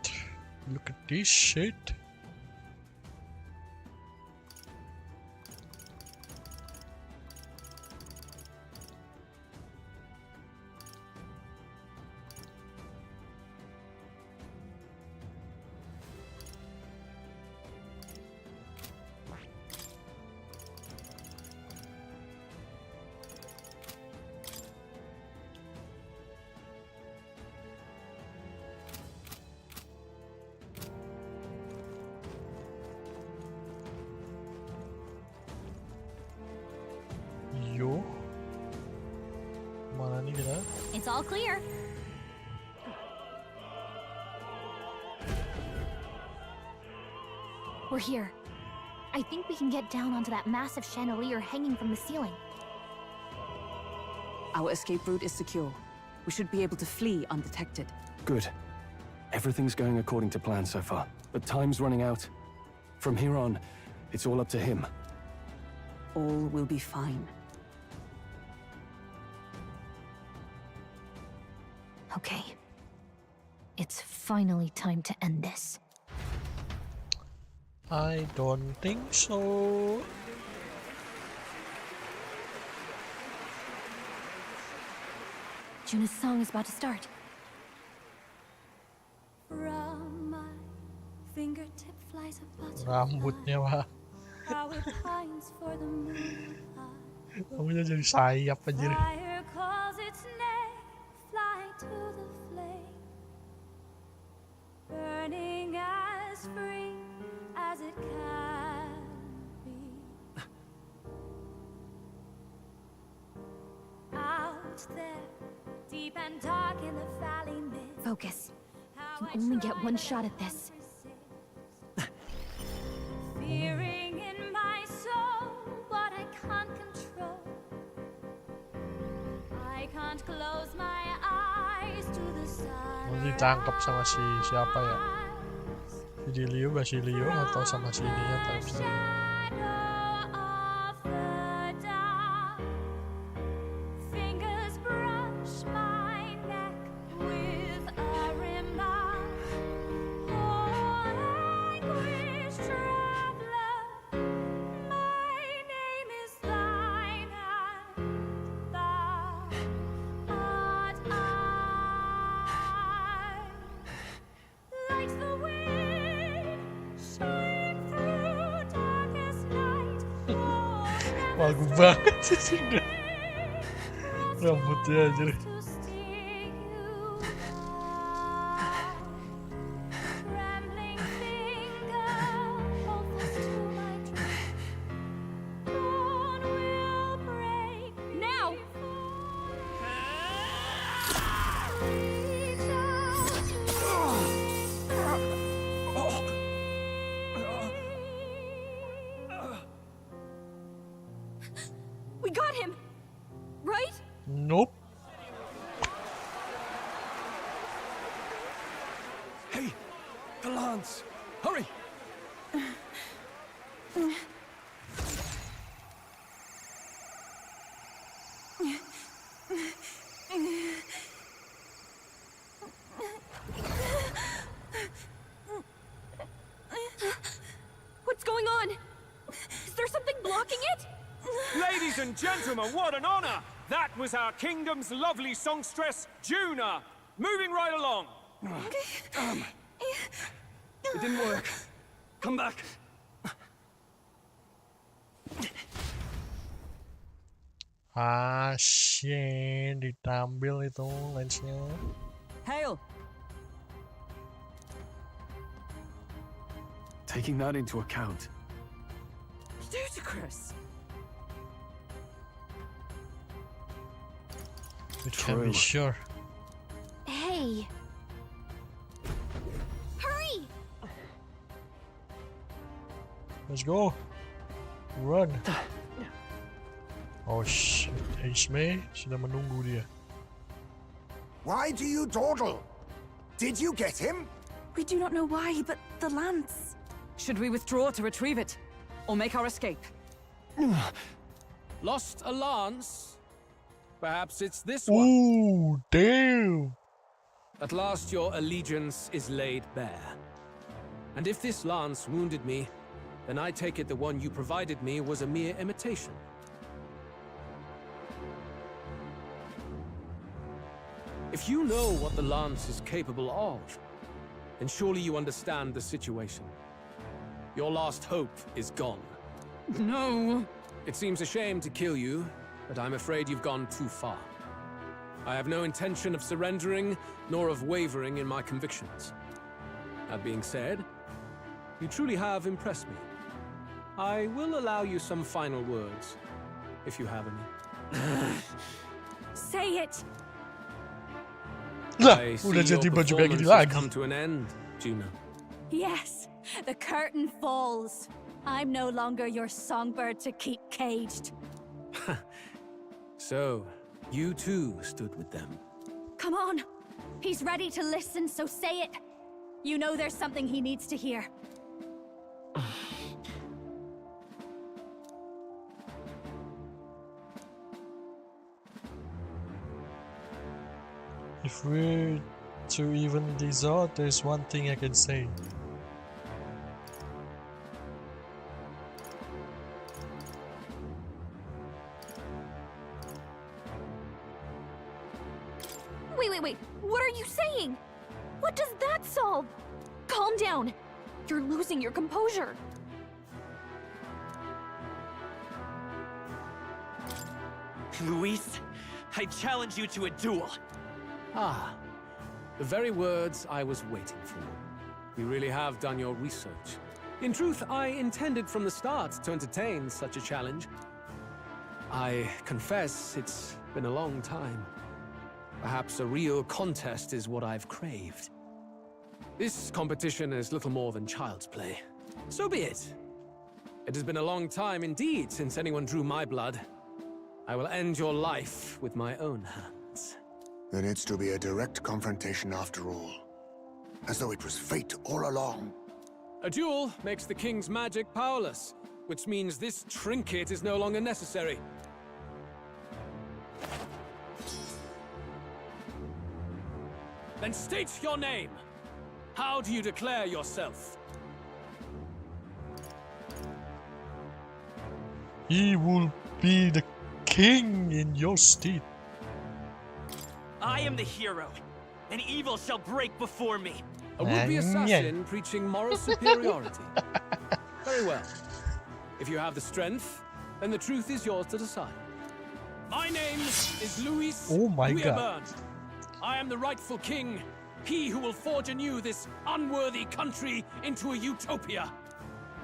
Look at this shit. Yo. Mana nih kita? It's all clear. We're here. I think we can get down onto that massive chandelier hanging from the ceiling. Our escape route is secure. We should be able to flee undetected. Good. Everything's going according to plan so far, but time's running out. From here on, it's all up to him. All will be fine. Okay. It's finally time to end this. I don't think so. Juna's song is about to start. From my Rambutnya Pak. Rambutnya jadi sayap aja. Burning as free as it can be. Out there, deep and dark in the valley mid. Focus. You only get one shot at this. Fearing in my soul what I can't control. I can't close my eyes to the sun. Ditangkap sama siapa ya? Si Basilio atau sama si Nidia terus. Bagus banget sih rambutnya aja. We got him, right? Nope. Hey, the lance! Hurry! What's going on? Is there something blocking it? Ladies and gentlemen, what an honor! That was our kingdom's lovely songstress, Juna. Moving right along. It didn't work. Come back. Shit, ditambil itu lensnya. Hail! Taking that into account. Ludicrous. We can be sure. Hey! Hurry! Let's go. Run. Oh shit, Ishme sudah menunggu dia. Why do you dawdle? Did you get him? We do not know why, but the lance. Should we withdraw to retrieve it? Or make our escape? Lost a lance? Perhaps it's this one. Ooh, damn! At last your allegiance is laid bare. And if this lance wounded me, then I take it the one you provided me was a mere imitation. If you know what the lance is capable of, then surely you understand the situation. Your last hope is gone. No! It seems a shame to kill you, but I'm afraid you've gone too far. I have no intention of surrendering, nor of wavering in my convictions. That being said, you truly have impressed me. I will allow you some final words, if you have any. Say it! Lah, I see udah your jadi baju kayak gini performance has lagi. come to an end, Juna. Yes, the curtain falls. I'm no longer your songbird to keep caged. So, you too stood with them. Come on. He's ready to listen, so say it. You know there's something he needs to hear. If we're to even this out, there's one thing I can say. Wait. What are you saying? What does that solve? Calm down. You're losing your composure. Luis, I challenge you to a duel. Ah, the very words I was waiting for. You really have done your research. In truth, I intended from the start to entertain such a challenge. I confess it's been a long time. Perhaps a real contest is what I've craved. This competition is little more than child's play. So be it. It has been a long time indeed since anyone drew my blood. I will end your life with my own hands. Then it's to be a direct confrontation after all. As though it was fate all along. A duel makes the king's magic powerless, which means this trinket is no longer necessary. Then state your name. How do you declare yourself? He will be the king in your state. I am the hero, and evil shall break before me. A would-be assassin preaching moral superiority. Very well. If you have the strength, then the truth is yours to decide. My name is Louis Guiabern. I am the rightful king, he who will forge anew this unworthy country into a utopia.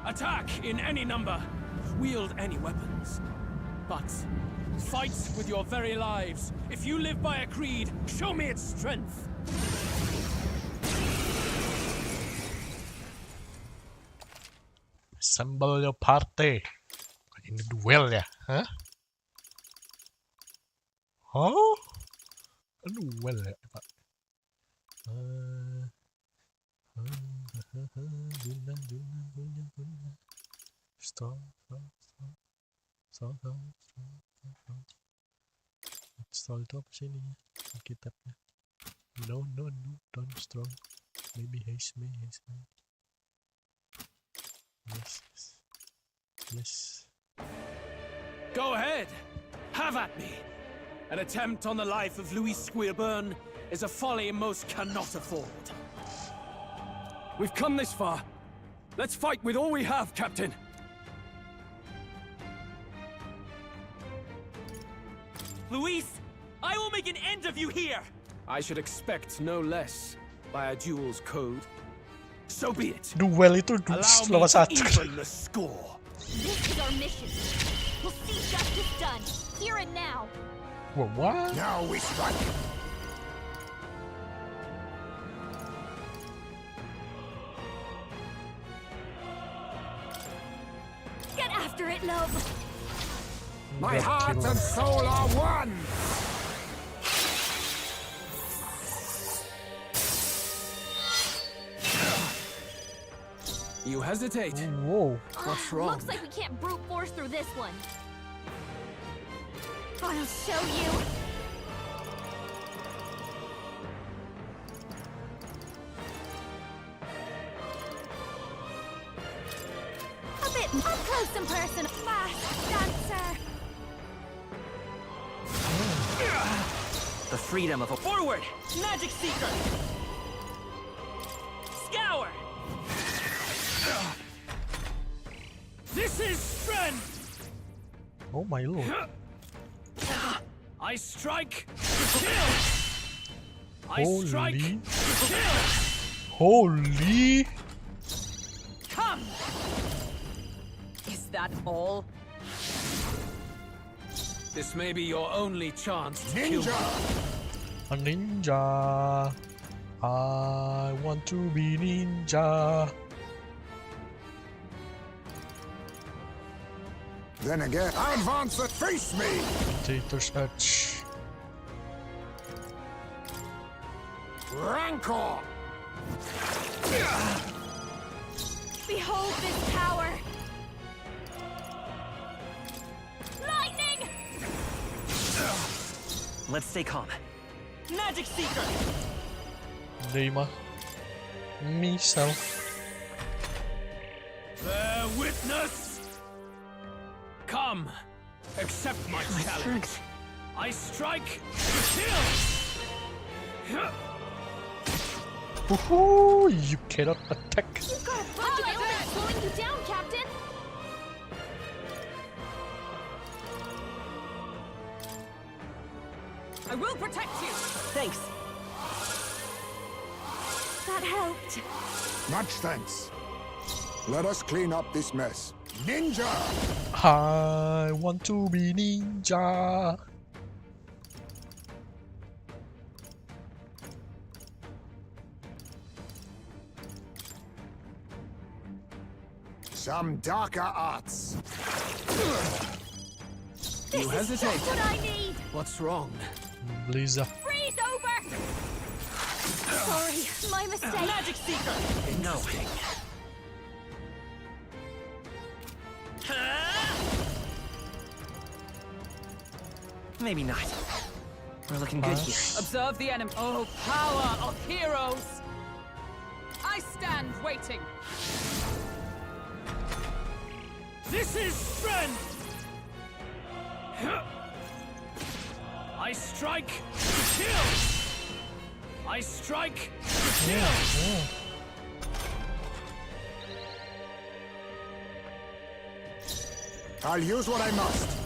Attack in any number, wield any weapons. But fight with your very lives. If you live by a creed, show me its strength. Assemble your party. Ini duel ya, hah? Hah? Duel ya, Pak. Stop. Install itu apa sih ini? Kitabnya. No, don't strong. Maybe haste me. Yes. Go ahead. Have at me. An attempt on the life of Louis Guiabern is a folly most cannot afford. We've come this far. Let's fight with all we have, Captain. Luis, I will make an end of you here. I should expect no less by a duel's code. So be it. Duel itu lawan satu. Even the score. This is our mission. We'll see justice done, here and now. What? Now we strike. Get after it, love. My heart and soul are one. You hesitate. Whoa. What's wrong? Looks like we can't brute force through this one. I'll show you. A bit up close and personal. Fast dancer. The freedom of a forward! Magic Seeker! Scour! This is strength! Oh my lord. I strike to kill! I strike to kill! Holy! Come! Is that all? This may be your only chance to kill me. A ninja. I want to be ninja. Then again, I advance and face me! Dictator's Edge. Rancor! Behold this power. Lightning! Let's stay calm. Magic Seeker! Neymar. Myself. Bear witness! Come, accept my challenge. I strike to kill! Woohoo! You cannot attack. You've got a down, Captain! I will protect you! Thanks. That helped. Much thanks. Let us clean up this mess. Ninja! I want to be ninja. Some darker arts. You hesitate. Just what I need. What's wrong? Blizzard. Freeze over! Sorry, my mistake. Magic Seeker! No. Maybe not. We're looking good here. Observe the enemy. Oh, power of heroes! I stand waiting. This is strength! I strike to kill! I strike to kill! I'll use what I must.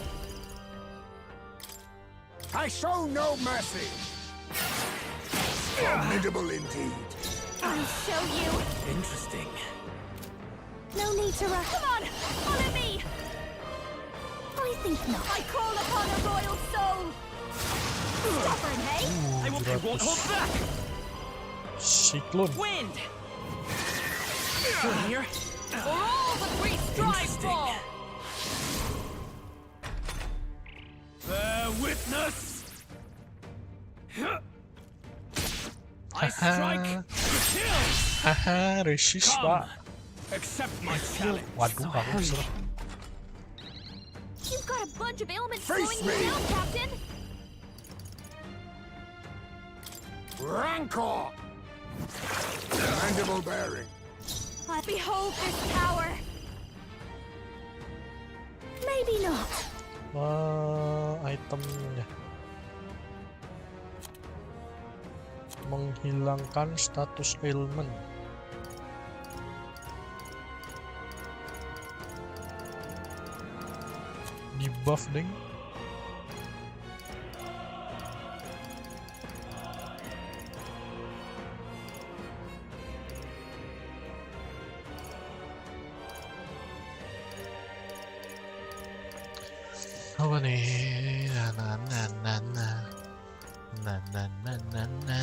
I show no mercy. Formidable indeed. I'll show you. Interesting. No need to rush. Come on, follow me. I think not. I call upon a royal soul. Stubborn, hey? I won't hold back! Cyclone. Wind! Through here? For all that we strive for! Bear witness! I strike to kill! Haha, resiswa. Accept my challenge. Waduh, bagus loh. You've got a bunch of ailments Face slowing you me. down, Captain. Rancor! Mandible bearing. I behold this power. Maybe not. Itemnya menghilangkan status ailment. Di buff ding. Apa nih? Na.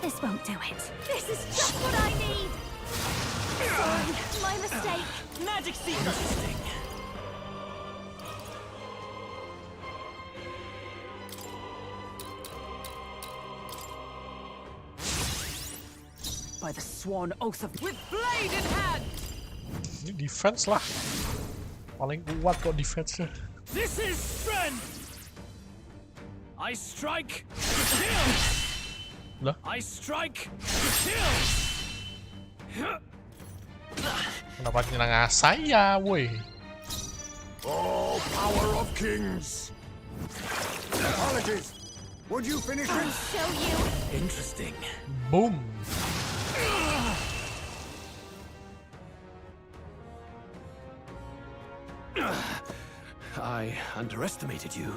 This won't do it. This is just what I need. Sorry, my mistake. Magic Seeker! Interesting. By the sworn oath of... With blade in hand! Ini defense lah. Paling kuat kok defense-nya. This is strength! I strike to kill! Lah? I strike to kill! Kenapa nyerang saya, woi? Oh, power of kings. Apologies. Would you finish it? I'll show you. Interesting. Boom. I underestimated you.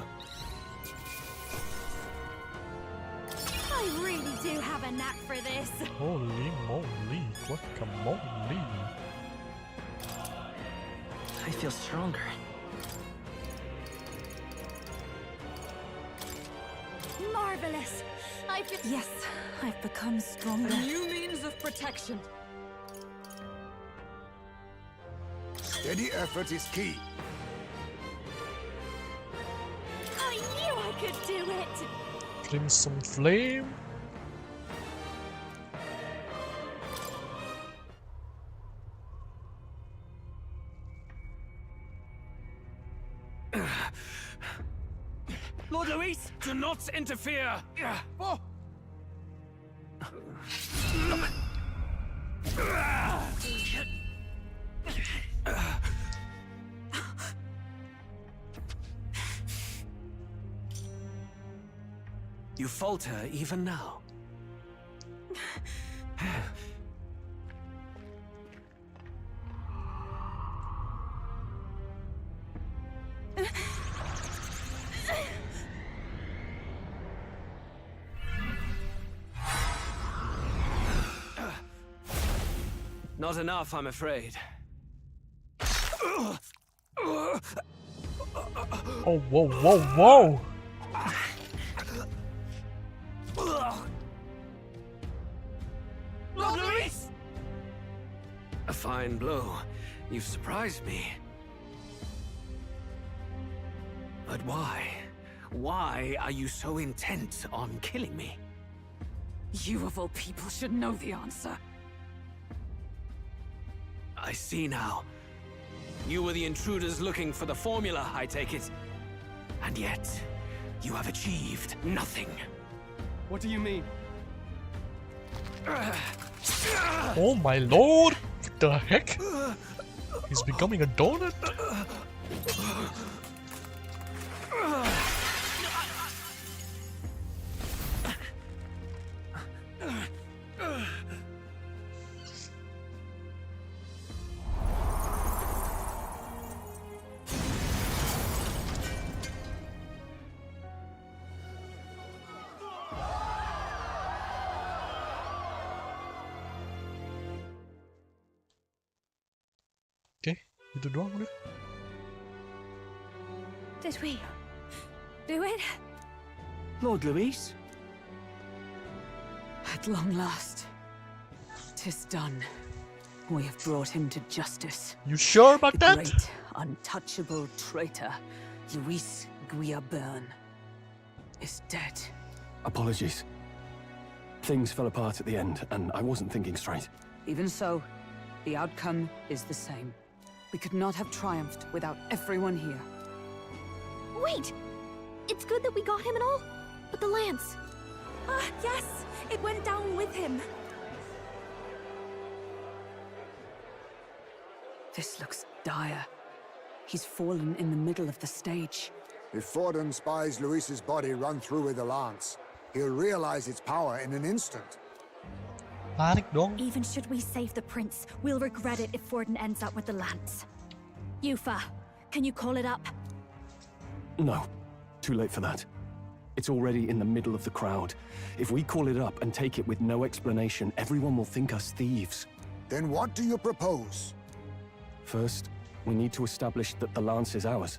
I really do have a knack for this. Holy moly, guacamole. I feel stronger. Marvelous. Yes, I've become stronger. A new means of protection. Steady effort is key. I knew I could do it. Crimson Flame. Lord Louis, do not interfere! Oh. You falter even now. Not enough, I'm afraid. Oh, whoa, whoa, whoa! Lord Louis! A fine blow. You've surprised me. But why? Why are you so intent on killing me? You of all people should know the answer. I see now. You were the intruders looking for the formula, I take it. And yet, you have achieved nothing. What do you mean? Oh my lord! What the heck? He's becoming a donut? Okay, itu doang udah. Did we do it? Lord Louis? At long last, 'tis done. We have brought him to justice. You sure about the that? Great, untouchable traitor, Louis Guiabern, is dead. Apologies. Things fell apart at the end, and I wasn't thinking straight. Even so, the outcome is the same. We could not have triumphed without everyone here. Wait! It's good that we got him and all, but the lance. Ah, yes! It went down with him. This looks dire. He's fallen in the middle of the stage. If Forden spies Louis's body run through with the lance, he'll realize its power in an instant. Even should we save the prince, we'll regret it if Forden ends up with the lance. Yufa, can you call it up? No. Too late for that. It's already in the middle of the crowd. If we call it up and take it with no explanation, everyone will think us thieves. Then what do you propose? First, we need to establish that the lance is ours.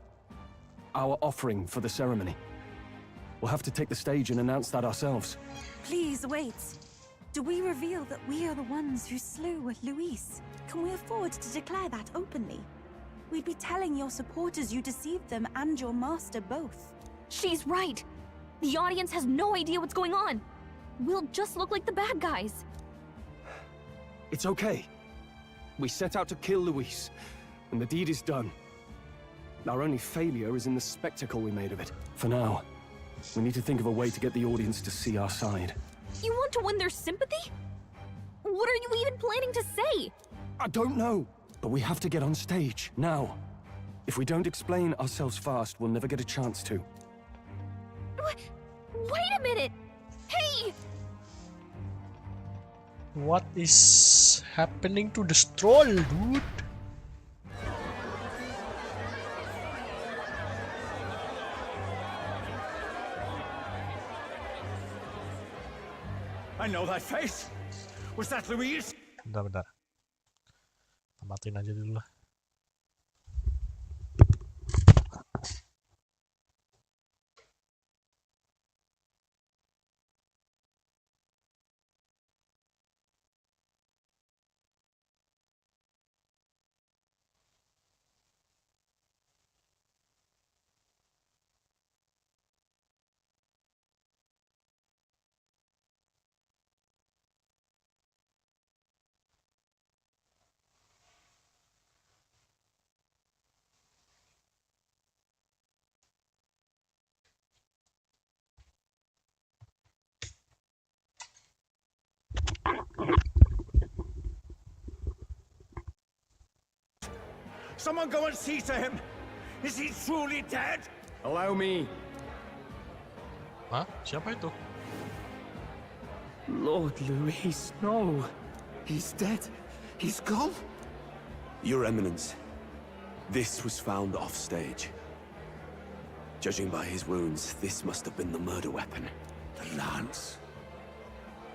Our offering for the ceremony. We'll have to take the stage and announce that ourselves. Please wait. Do we reveal that we are the ones who slew Louis? Can we afford to declare that openly? We'd be telling your supporters you deceived them and your master both. She's right. The audience has no idea what's going on. We'll just look like the bad guys. It's okay. We set out to kill Louis, and the deed is done. Our only failure is in the spectacle we made of it. For now, we need to think of a way to get the audience to see our side. You want to win their sympathy? What are you even planning to say? I don't know, but we have to get on stage, now. If we don't explain ourselves fast, we'll never get a chance to. Wait a minute! Hey! What is happening to the stroll, dude? I know that face. Was that Louise? Bentar. Tamatin aja dulu lah. Someone go and see to him. Is he truly dead? Allow me. Hah? Siapa itu? Lord Louis, no. He's dead. He's gone. Your Eminence, this was found off-stage. Judging by his wounds, this must have been the murder weapon. The lance.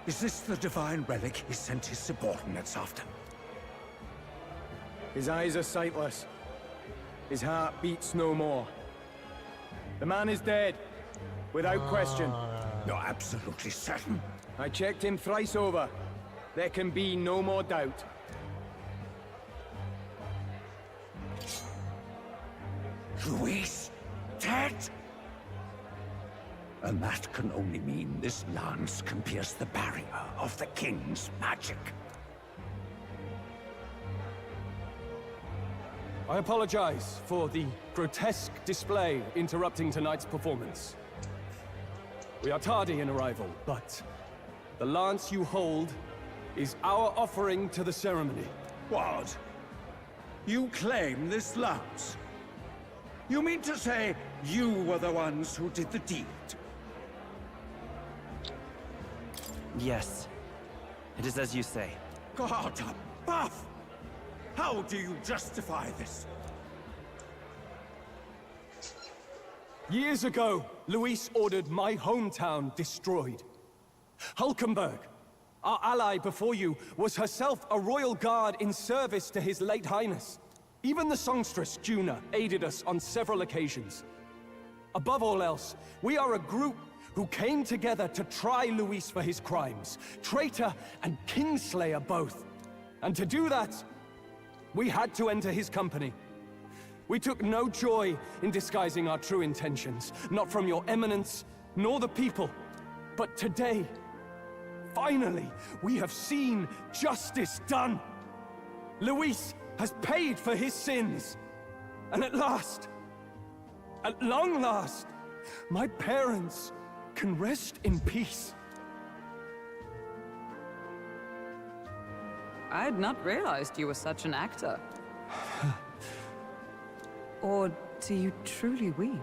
Is this the divine relic he sent his subordinates after? His eyes are sightless. His heart beats no more. The man is dead, without question. You're absolutely certain? I checked him thrice over. There can be no more doubt. Louis, dead? And that can only mean this lance can pierce the barrier of the king's magic. I apologize for the grotesque display interrupting tonight's performance. We are tardy in arrival, but the lance you hold is our offering to the ceremony. What? You claim this lance? You mean to say you were the ones who did the deed? Yes. It is as you say. God above! How do you justify this? Years ago, Louis ordered my hometown destroyed. Hulkenberg, our ally before you, was herself a royal guard in service to his late highness. Even the songstress, Juna, aided us on several occasions. Above all else, we are a group who came together to try Louis for his crimes, traitor and kingslayer both. And to do that, we had to enter his company. We took no joy in disguising our true intentions, not from your eminence, nor the people. But today, finally, we have seen justice done. Louis has paid for his sins. And at last, at long last, my parents can rest in peace. I had not realized you were such an actor. Or do you truly weep?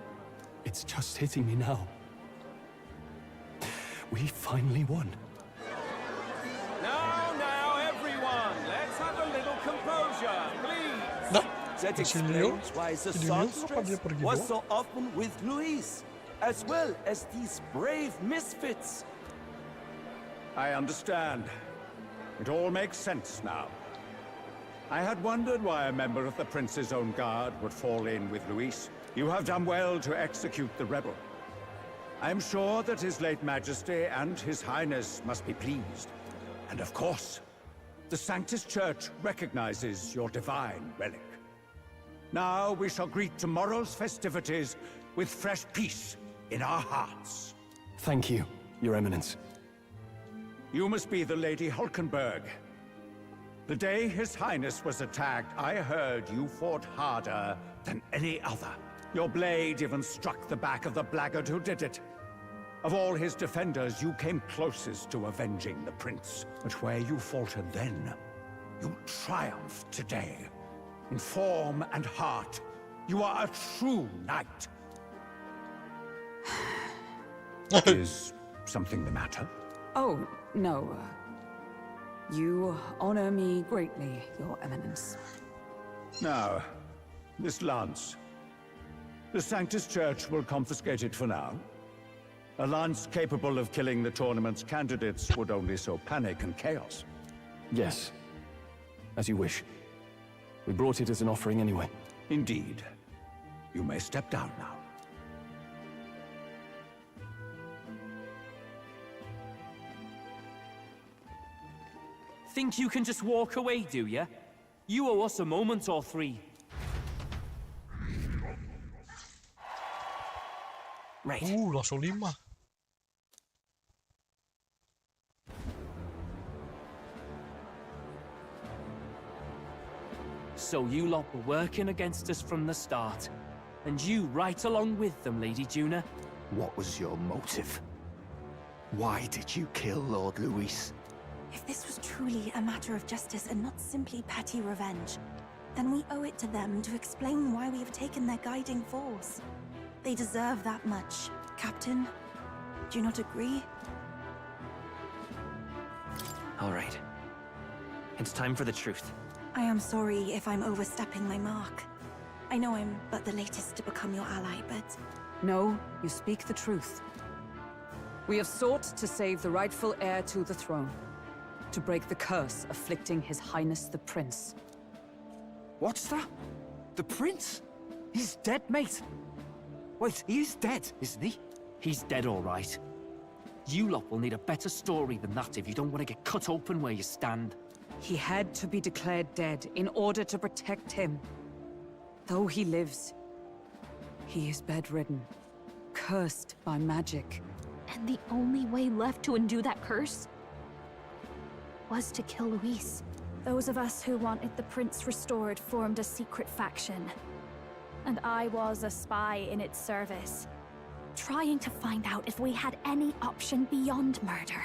It's just hitting me now. We finally won. Now, everyone, let's have a little composure, please. No. That explains why the songstress was so often with Louis, as well as these brave misfits. I understand. It all makes sense now. I had wondered why a member of the Prince's own guard would fall in with Louis. You have done well to execute the rebel. I am sure that His late Majesty and His Highness must be pleased. And of course, the Sanctus Church recognizes your divine relic. Now we shall greet tomorrow's festivities with fresh peace in our hearts. Thank you, Your Eminence. You must be the Lady Hulkenberg. The day His Highness was attacked, I heard you fought harder than any other. Your blade even struck the back of the blackguard who did it. Of all his defenders, you came closest to avenging the prince. But where you faltered then, you triumphed today. In form and heart, you are a true knight. Is something the matter? Oh, no. You honor me greatly, Your Eminence. Now, this lance. The Sanctus Church will confiscate it for now. A lance capable of killing the tournament's candidates would only sow panic and chaos. Yes. As you wish. We brought it as an offering anyway. Indeed. You may step down now. Think you can just walk away, do ya? You owe us a moment or three. Right. Langsung 5. So you lot were working against us from the start. And you right along with them, Lady Juna. What was your motive? Why did you kill Lord Louis? If this was truly a matter of justice and not simply petty revenge, then we owe it to them to explain why we have taken their guiding force. They deserve that much. Captain, do you not agree? All right. It's time for the truth. I am sorry if I'm overstepping my mark. I know I'm but the latest to become your ally, but... No, you speak the truth. We have sought to save the rightful heir to the throne. To break the curse afflicting His Highness the Prince. What's that? The prince? He's dead, mate. Wait, he is dead, isn't he? He's dead, all right. You lot will need a better story than that if you don't want to get cut open where you stand. He had to be declared dead in order to protect him. Though he lives, he is bedridden, cursed by magic. And the only way left to undo that curse was to kill Louis. Those of us who wanted the prince restored formed a secret faction. And I was a spy in its service, trying to find out if we had any option beyond murder.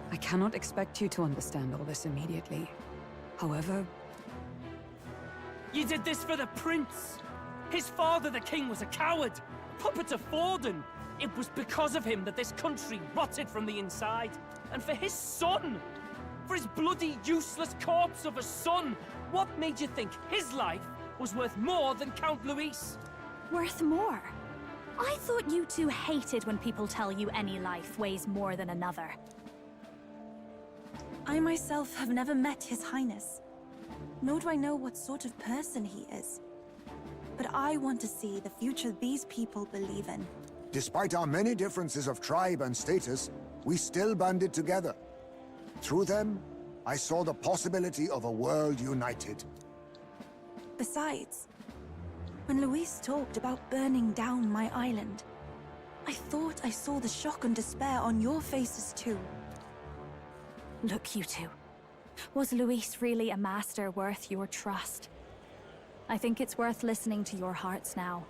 I cannot expect you to understand all this immediately. However... You did this for the prince! His father, the king, was a coward! Puppet of Forden! It was because of him that this country rotted from the inside. And for his son! For his bloody, useless corpse of a son! What made you think his life was worth more than Count Louis? Worth more? I thought you two hated when people tell you any life weighs more than another. I myself have never met His Highness, nor do I know what sort of person he is. But I want to see the future these people believe in. Despite our many differences of tribe and status, we still banded together. Through them, I saw the possibility of a world united. Besides, when Louis talked about burning down my island, I thought I saw the shock and despair on your faces too. Look, you two. Was Louis really a master worth your trust? I think it's worth listening to your hearts now.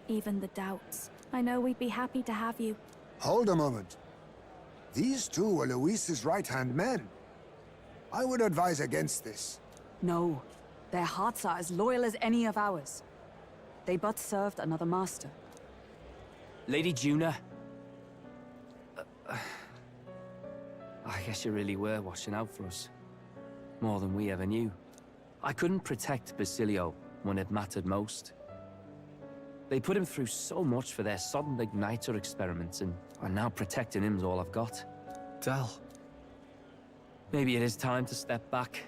Even the doubts. I know we'd be happy to have you. Hold a moment. These two were Louis's right-hand men. I would advise against this. No. Their hearts are as loyal as any of ours. They but served another master. Lady Juna. I guess you really were watching out for us. More than we ever knew. I couldn't protect Basilio when it mattered most. They put him through so much for their sudden igniter experiments, and now protecting him's all I've got. Del. Maybe it is time to step back.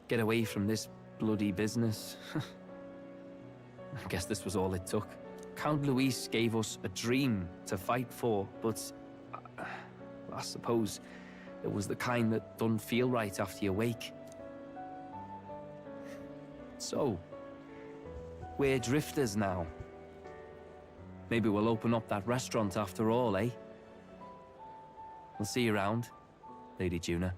Get away from this bloody business. I guess this was all it took. Count Louis gave us a dream to fight for, but I suppose it was the kind that doesn't feel right after you wake. So, we're drifters now. Maybe we'll open up that restaurant after all, eh? We'll see you around, Lady Juna.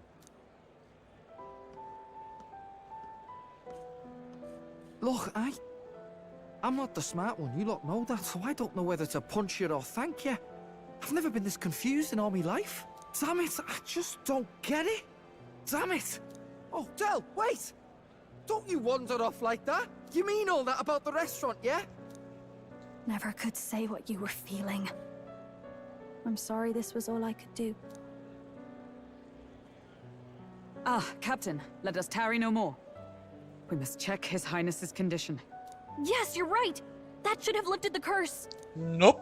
Look, I'm not the smart one, you lot know that, so I don't know whether to punch you or thank you. I've never been this confused in all my life. Damn it, I just don't get it. Damn it. Oh, Del, wait! Don't you wander off like that? You mean all that about the restaurant, yeah? Never could say what you were feeling. I'm sorry this was all I could do. Ah, Captain, let us tarry no more. We must check His Highness's condition. Yes, you're right! That should have lifted the curse! Nope,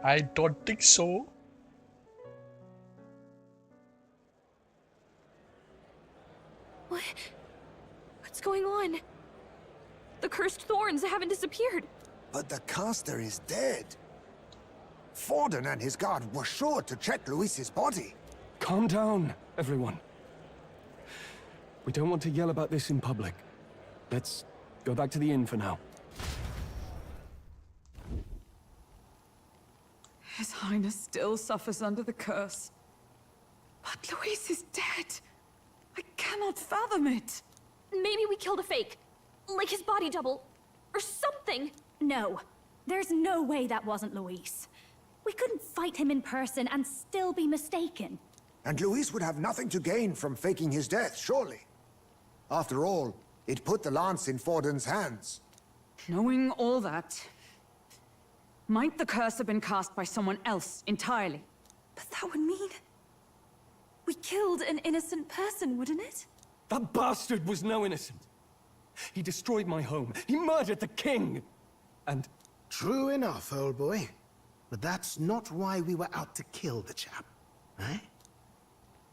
I don't think so. What's going on? The cursed thorns haven't disappeared. But the caster is dead. Forden and his guard were sure to check Louis's body. Calm down, everyone. We don't want to yell about this in public. Let's go back to the inn for now. His Highness still suffers under the curse. But Louis is dead. I cannot fathom it. Maybe we killed a fake. Like his body double. Or something. No. There's no way that wasn't Louis. We couldn't fight him in person and still be mistaken. And Louis would have nothing to gain from faking his death, surely. After all, it put the lance in Forden's hands. Knowing all that, might the curse have been cast by someone else entirely? But that would mean... We killed an innocent person, wouldn't it? That bastard was no innocent. He destroyed my home. He murdered the king. And... True enough, old boy. But that's not why we were out to kill the chap, eh?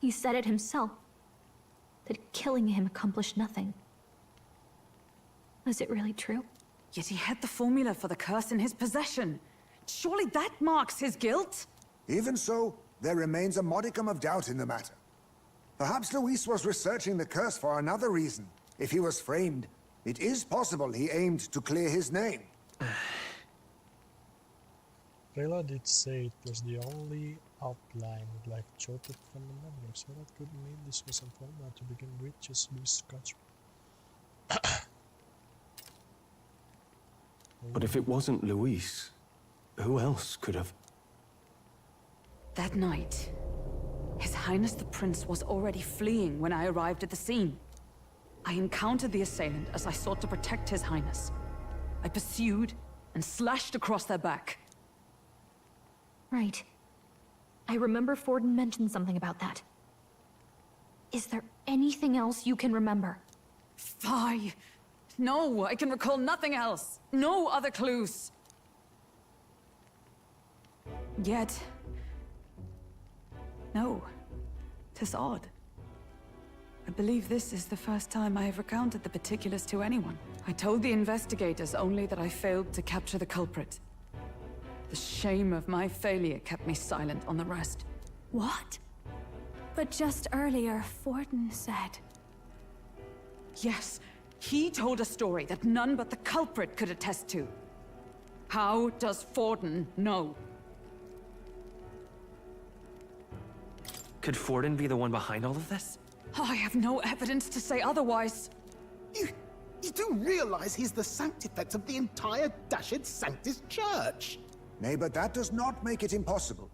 He said it himself. That killing him accomplished nothing. Was it really true? Yet he had the formula for the curse in his possession. Surely that marks his guilt? Even so, there remains a modicum of doubt in the matter. Perhaps Louis was researching the curse for another reason. If he was framed, it is possible he aimed to clear his name. Rayla did say it was the only outline like jotted from the memory, so that could mean this was a formula to begin with, just Louis' scotch. But if it wasn't Louis, who else could have... That night, His Highness the Prince was already fleeing when I arrived at the scene. I encountered the assailant as I sought to protect His Highness. I pursued and slashed across their back. Right. I remember Forden mentioned something about that. Is there anything else you can remember? Fie! No, I can recall nothing else. No other clues. Yet... no. 'Tis odd. I believe this is the first time I have recounted the particulars to anyone. I told the investigators only that I failed to capture the culprit. The shame of my failure kept me silent on the rest. What? But just earlier, Forden said... Yes, he told a story that none but the culprit could attest to. How does Forden know? Could Forden be the one behind all of this? I have no evidence to say otherwise. You do realize he's the sanctifex of the entire dashed Sanctus Church? Nay, but that does not make it impossible.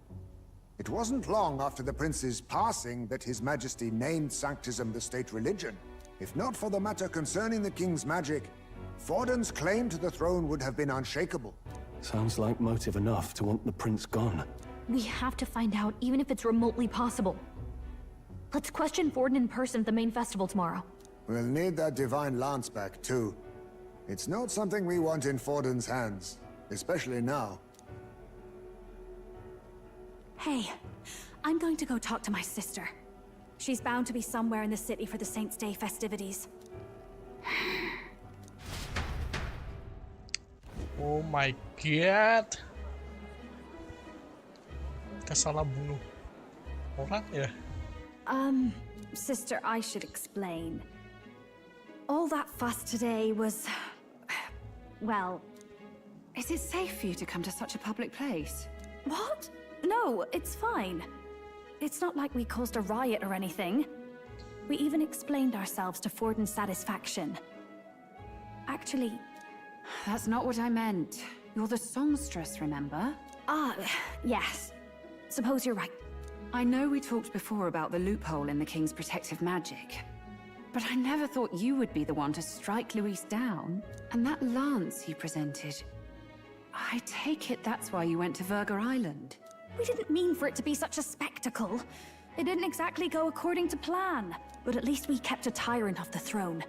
It wasn't long after the prince's passing that His Majesty named Sanctism the state religion. If not for the matter concerning the king's magic, Forden's claim to the throne would have been unshakable. Sounds like motive enough to want the prince gone. We have to find out, even if it's remotely possible. Let's question Forden in person at the main festival tomorrow. We'll need that divine lance back, too. It's not something we want in Forden's hands, especially now. Hey, I'm going to go talk to my sister. She's bound to be somewhere in the city for the Saints' Day festivities. Oh my god. Kita salah bunuh orang ya? Sister, I should explain. All that fuss today was... well... Is it safe for you to come to such a public place? What? No, it's fine. It's not like we caused a riot or anything. We even explained ourselves to Forden's satisfaction. Actually... That's not what I meant. You're the songstress, remember? Yes. Suppose you're right. I know we talked before about the loophole in the king's protective magic. But I never thought you would be the one to strike Louis down. And that lance you presented... I take it that's why you went to Verger Island. We didn't mean for it to be such a spectacle. It didn't exactly go according to plan. But at least we kept a tyrant off the throne.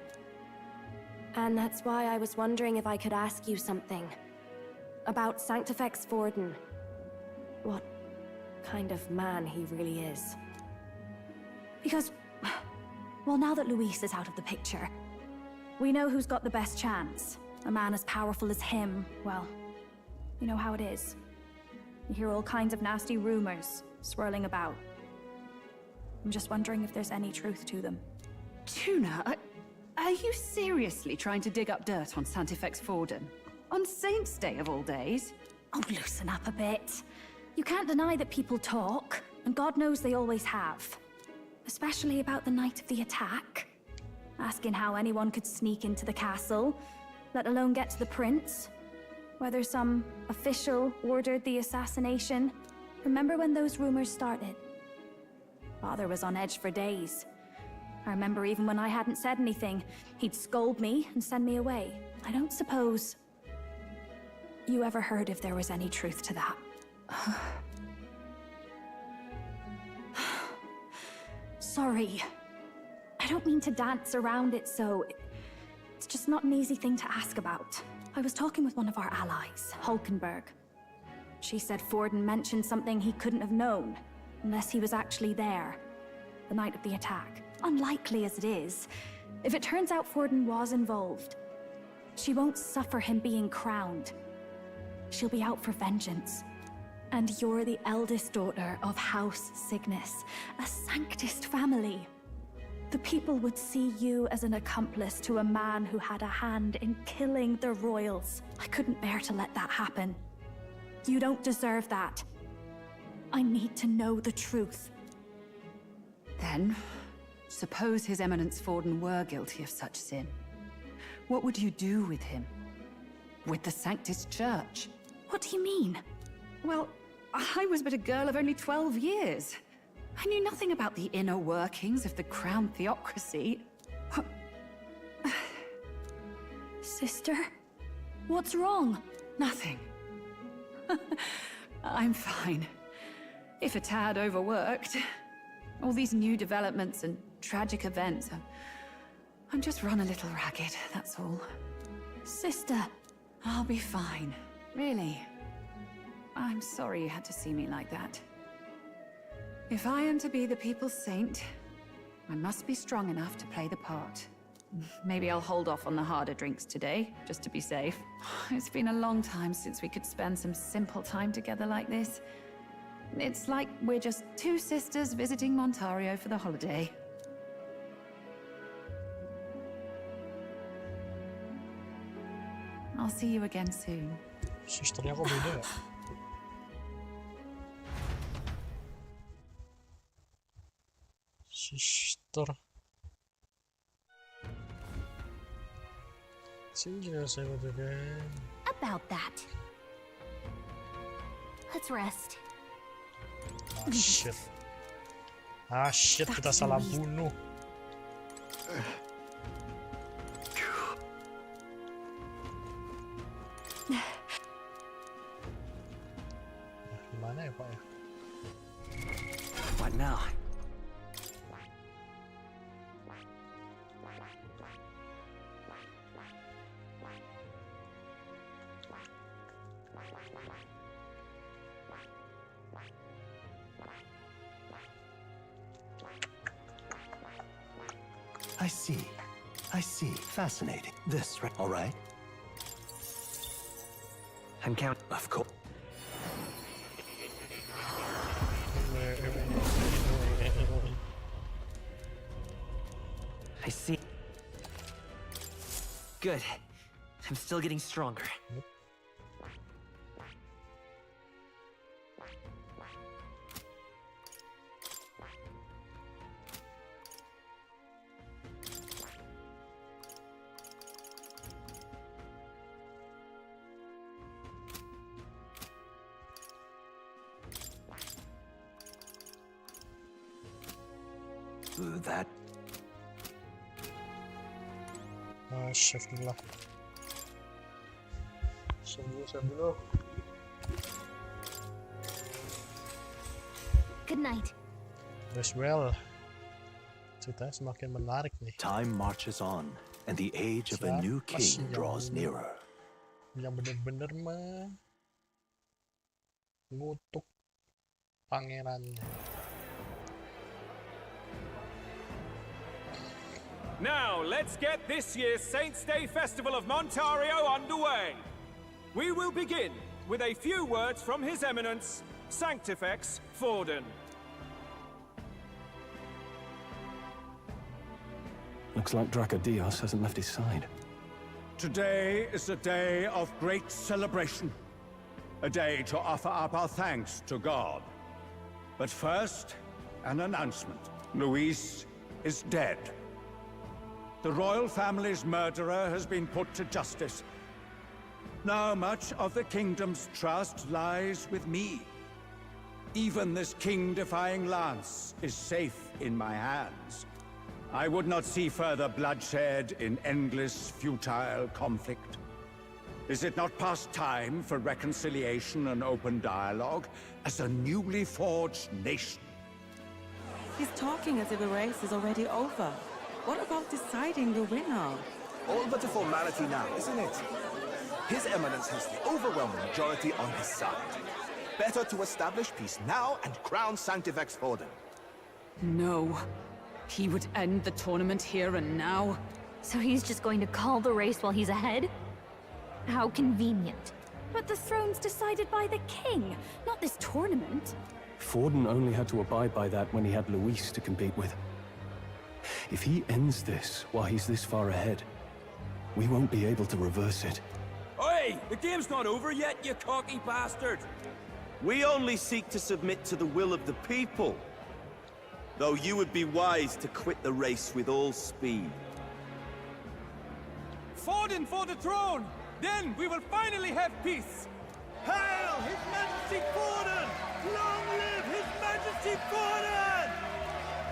And that's why I was wondering if I could ask you something. About Sanctifex Forden. What kind of man he really is. Because... well, now that Louis is out of the picture, we know who's got the best chance. A man as powerful as him, well, you know how it is. You hear all kinds of nasty rumors swirling about. I'm just wondering if there's any truth to them. Tuna, are you seriously trying to dig up dirt on Sanctifex Forden? On Saints' Day of all days? Oh, loosen up a bit. You can't deny that people talk, and God knows they always have. Especially about the night of the attack. Asking how anyone could sneak into the castle, let alone get to the prince. Whether some official ordered the assassination. Remember when those rumors started? Father was on edge for days. I remember even when I hadn't said anything, he'd scold me and send me away. I don't suppose you ever heard if there was any truth to that. sorry. I don't mean to dance around it so... It's just not an easy thing to ask about. I was talking with one of our allies, Hulkenberg. She said Forden mentioned something he couldn't have known, unless he was actually there, the night of the attack. Unlikely as it is, if it turns out Forden was involved, she won't suffer him being crowned. She'll be out for vengeance. And you're the eldest daughter of House Cygnus, a Sanctist family. The people would see you as an accomplice to a man who had a hand in killing the royals. I couldn't bear to let that happen. You don't deserve that. I need to know the truth. Then, suppose His Eminence Forden were guilty of such sin. What would you do with him? With the Sanctist Church? What do you mean? Well, I was but a girl of only 12 years. I knew nothing about the inner workings of the crown theocracy. Sister? What's wrong? Nothing. I'm fine. If a tad overworked. All these new developments and tragic events. I'm just run a little ragged, that's all. Sister! I'll be fine. Really. I'm sorry you had to see me like that. If I am to be the people's saint, I must be strong enough to play the part. Maybe I'll hold off on the harder drinks today, just to be safe. It's been a long time since we could spend some simple time together like this. It's like we're just two sisters visiting Montario for the holiday. I'll see you again soon. Sisternya kok beda ya? Sister. About that. Let's rest. Ah shit. Ah shit, kita salah bunuh. Gimana ya Pak ya? What now? I see. Fascinating. This, right? All right. I'm count. Of course. I see. Good. I'm still getting stronger. That. Chef dulu lah. Chef dulu. Good night. As well. Ceritanya semakin menarik nih. Time marches on, and the age of a new king draws nearer. Yang benar-benar mengutuk pangerannya. Now, let's get this year's Saints' Day Festival of Montario underway. We will begin with a few words from His Eminence, Sanctifex Forden. Looks like Dracodios hasn't left his side. Today is a day of great celebration. A day to offer up our thanks to God. But first, an announcement. Louis is dead. The royal family's murderer has been put to justice. Now much of the kingdom's trust lies with me. Even this king-defying lance is safe in my hands. I would not see further bloodshed in endless, futile conflict. Is it not past time for reconciliation and open dialogue as a newly forged nation? He's talking as if the race is already over. What about deciding the winner? All but a formality now, isn't it? His Eminence has the overwhelming majority on his side. Better to establish peace now and crown Sanctifex Forden. No. He would end the tournament here and now. So he's just going to call the race while he's ahead? How convenient. But the throne's decided by the king, not this tournament. Forden only had to abide by that when he had Louis to compete with. If he ends this while he's this far ahead, we won't be able to reverse it. Oi! The game's not over yet, you cocky bastard! We only seek to submit to the will of the people. Though you would be wise to quit the race with all speed. Forden for the throne! Then we will finally have peace! Hail His Majesty Forden! Long live His Majesty Forden!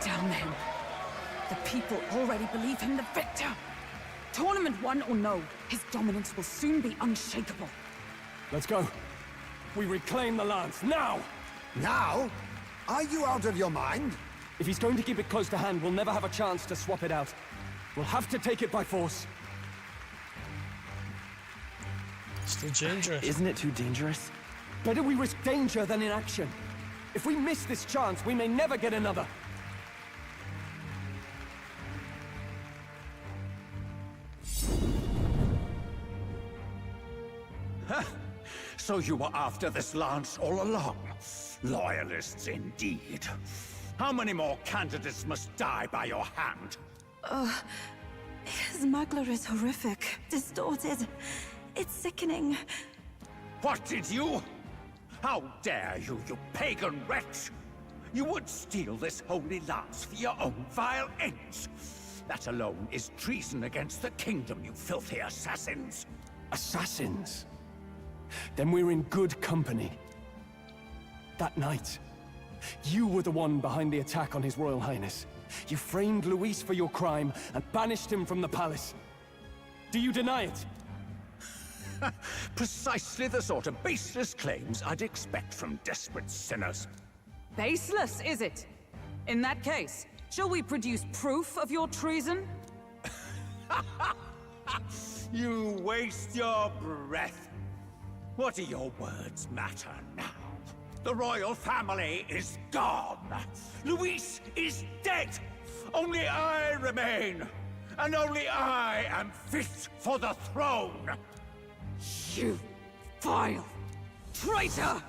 Damn him. The people already believe him the victor. Tournament won or no, his dominance will soon be unshakable. Let's go. We reclaim the lance, now! Now? Are you out of your mind? If he's going to keep it close to hand, we'll never have a chance to swap it out. We'll have to take it by force. It's too dangerous. Isn't it too dangerous? Better we risk danger than inaction. If we miss this chance, we may never get another. So you were after this lance all along? Loyalists indeed. How many more candidates must die by your hand? His muggler is horrific, distorted. It's sickening. What did you? How dare you, you pagan wretch! You would steal this holy lance for your own vile ends. That alone is treason against the kingdom, you filthy assassins. Assassins? Then we're in good company. That night, you were the one behind the attack on His Royal Highness. You framed Louis for your crime and banished him from the palace. Do you deny it? Precisely the sort of baseless claims I'd expect from desperate sinners. Baseless, is it? In that case, shall we produce proof of your treason? You waste your breath. What do your words matter now? The royal family is gone. Louis is dead. Only I remain. And only I am fit for the throne. You vile traitor!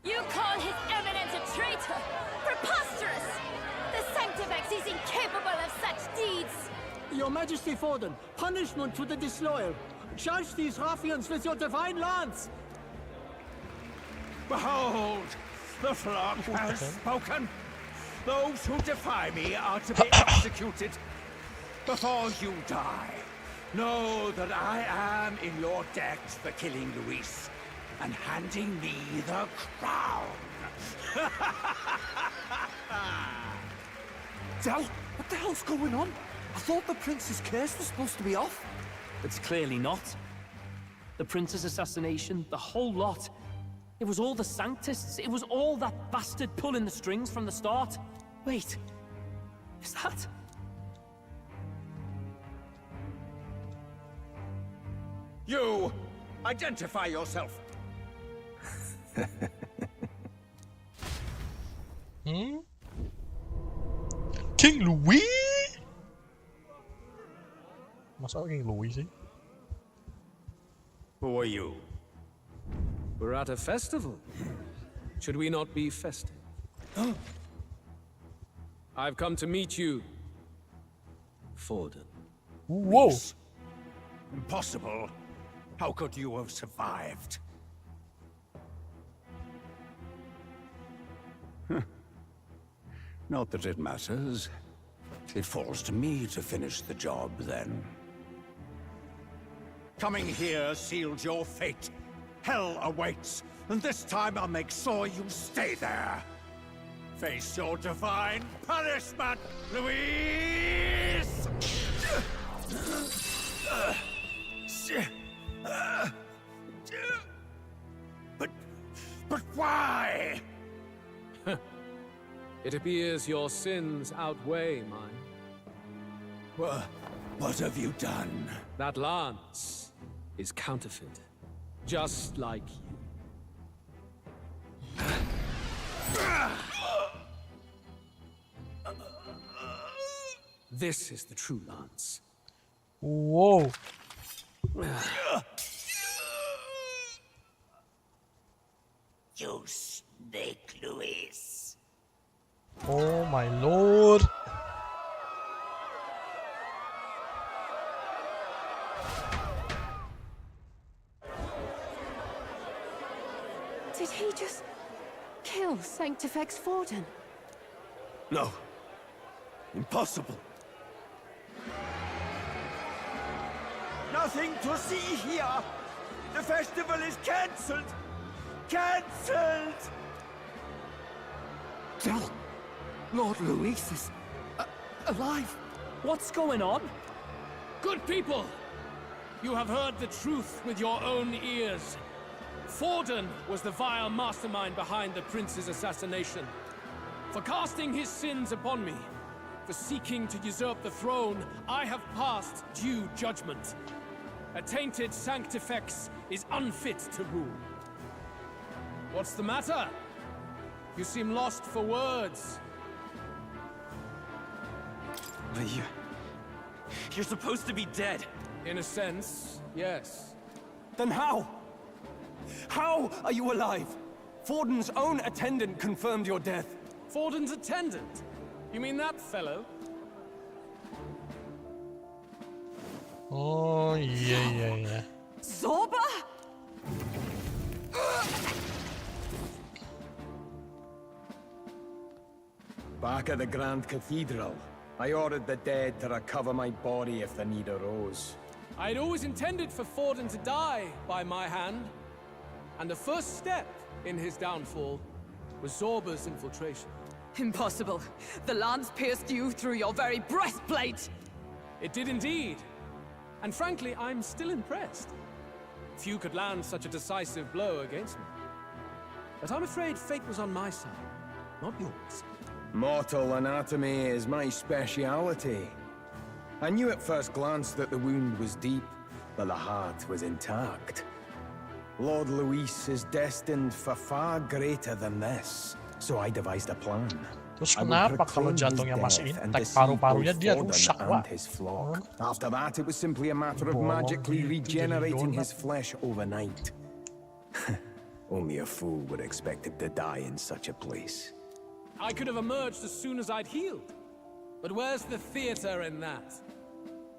You call His Eminence a traitor? Preposterous! The Sanctifex is incapable of such deeds! Your Majesty Forden, punishment to the disloyal. Charge these ruffians with your divine lance! Behold, the flock has spoken. Those who defy me are to be executed. Before you die, know that I am in your debt for killing Louis and handing me the crown. Del, what the hell's going on? I thought the prince's curse was supposed to be off. It's clearly not. The prince's assassination, the whole lot. It was all the Sanctists. It was all that bastard pulling the strings from the start. Wait, is that... You! Identify yourself! King Louis? Masa King Louis sih? Who are you? We're at a festival. Should we not be festive? I've come to meet you, Forden. Whoa! Impossible. How could you have survived? Not that it matters. It falls to me to finish the job, then. Coming here sealed your fate. Hell awaits, and this time I'll make sure you stay there. Face your divine punishment, Louise! But why? It appears your sins outweigh mine. What have you done? That lance is counterfeit, just like you. This is the true lance. Whoa. You snake, Louis. Oh my lord. Did he just kill Sanctifex Forden? No. Impossible. Nothing to see here. The festival is cancelled. Cancelled. Lord Louis is alive. What's going on? Good people! You have heard the truth with your own ears. Forden was the vile mastermind behind the prince's assassination. For casting his sins upon me, for seeking to usurp the throne, I have passed due judgment. A tainted Sanctifex is unfit to rule. What's the matter? You seem lost for words. But you're supposed to be dead. In a sense, yes. Then how? How are you alive? Forden's own attendant confirmed your death. Forden's attendant? You mean that fellow? Oh, yeah. Zorba? Back at the Grand Cathedral, I ordered the dead to recover my body if the need arose. I'd always intended for Forden to die by my hand. And the first step in his downfall was Zorba's infiltration. Impossible. The lance pierced you through your very breastplate! It did indeed. And frankly, I'm still impressed. Few could land such a decisive blow against me. But I'm afraid fate was on my side, not yours. Mortal anatomy is my speciality. I knew at first glance that the wound was deep, but the heart was intact. Lord Louis is destined for far greater than this, so I devised a plan. Terus kenapa kalau jantungnya masih intak, paru-parunya dia rusak, Wak? After that, it was simply a matter of magically regenerating his flesh overnight. Only a fool would expect him to die in such a place. I could have emerged as soon as I'd healed. But where's the theater in that?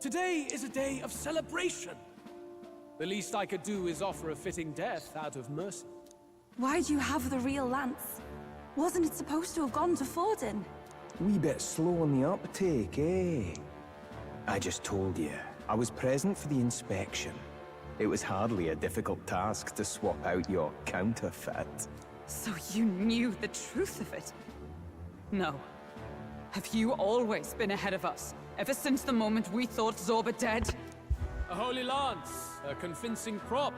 Today is a day of celebration. The least I could do is offer a fitting death out of mercy. Why do you have the real lance? Wasn't it supposed to have gone to Forden? Wee bit slow on the uptake, eh? I just told you, I was present for the inspection. It was hardly a difficult task to swap out your counterfeit. So you knew the truth of it? No. Have you always been ahead of us? Ever since the moment we thought Zorba dead? A holy lance, a convincing prop.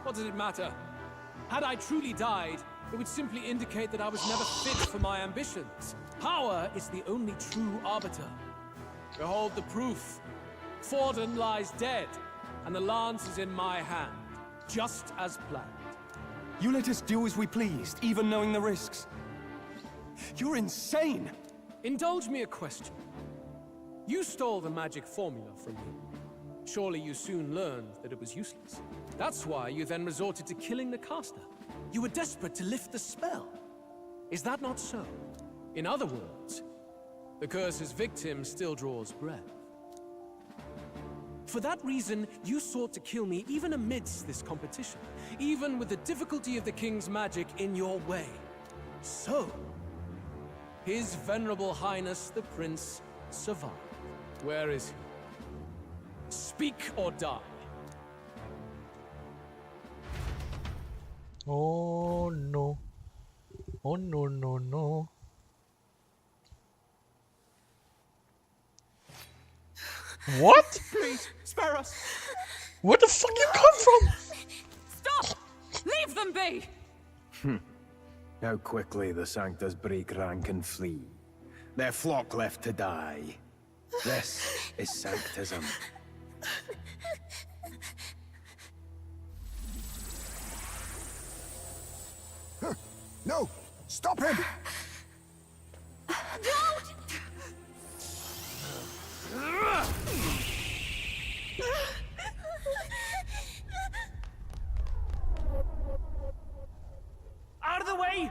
What does it matter? Had I truly died, it would simply indicate that I was never fit for my ambitions. Power is the only true arbiter. Behold the proof. Forden lies dead, and the lance is in my hand, just as planned. You let us do as we pleased, even knowing the risks. You're insane! Indulge me a question. You stole the magic formula from me. Surely you soon learned that it was useless. That's why you then resorted to killing the caster. You were desperate to lift the spell. Is that not so? In other words, the curse's victim still draws breath. For that reason, you sought to kill me even amidst this competition, even with the difficulty of the king's magic in your way. So, His Venerable Highness the Prince survived. Where is he? Speak or die. Oh no. Oh no, no, no. What? Please, spare us. Where the fuck you come from? Stop! Leave them be! How quickly the Sanctus break rank and flee. Their flock left to die. This is Sanctism. No! Stop him! Out of the way!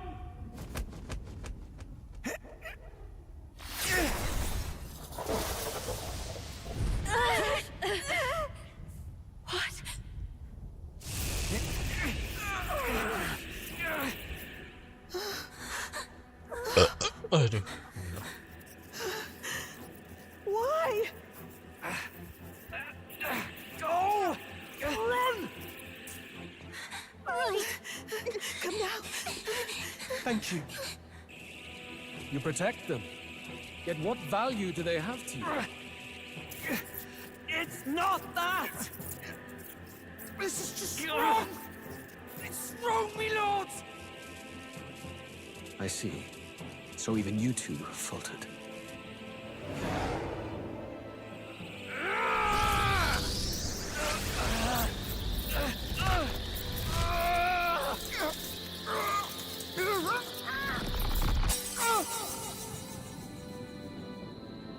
What? Aduh. Why? Go! Run! Come now. Thank you. You protect them. Yet what value do they have to you? It's not that! This is just wrong! It's wrong, me lords! I see. So even you two faltered.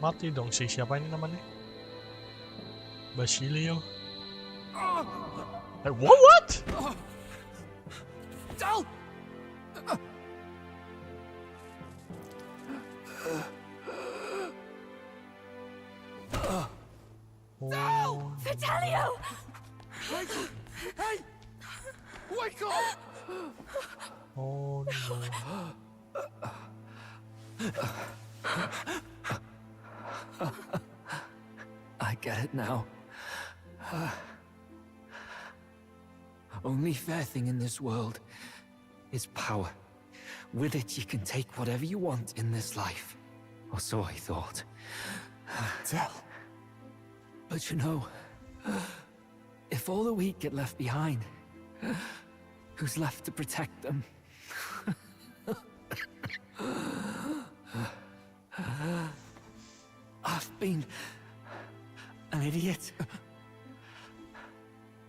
Mati dong si siapa ini namanya? Basilio. What? Dal! No! Vitelio! Hey! Wake up! Oh no. I get it now. Only fair thing in this world is power. With it, you can take whatever you want in this life. Or so I thought. Tell. But you know, if all the weak get left behind, who's left to protect them? I've been an idiot.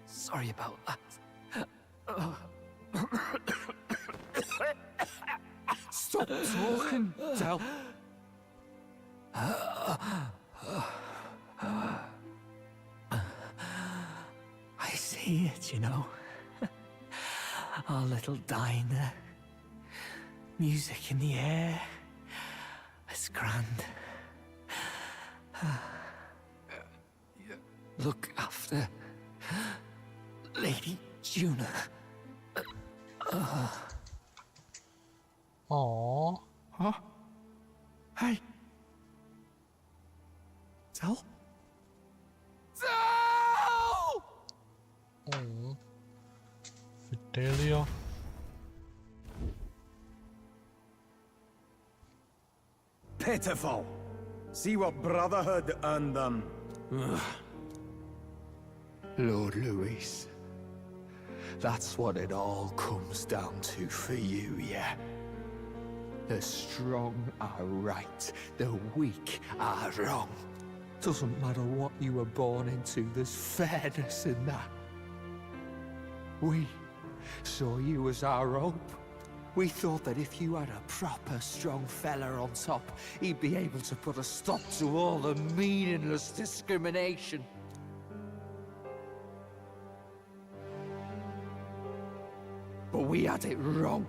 Sorry about that. Stop talking, Del. I see it, you know. Our little diner. Music in the air. It's grand. Look after Lady Juna. Aww. Huh? Hey. Del? Dal! Oh. Vitelio. Pitiful. See what brotherhood earned them. Lord Louis. That's what it all comes down to for you, yeah? The strong are right, the weak are wrong. Doesn't matter what you were born into, there's fairness in that. We saw you as our hope. We thought that if you had a proper strong fella on top, he'd be able to put a stop to all the meaningless discrimination. But we had it wrong.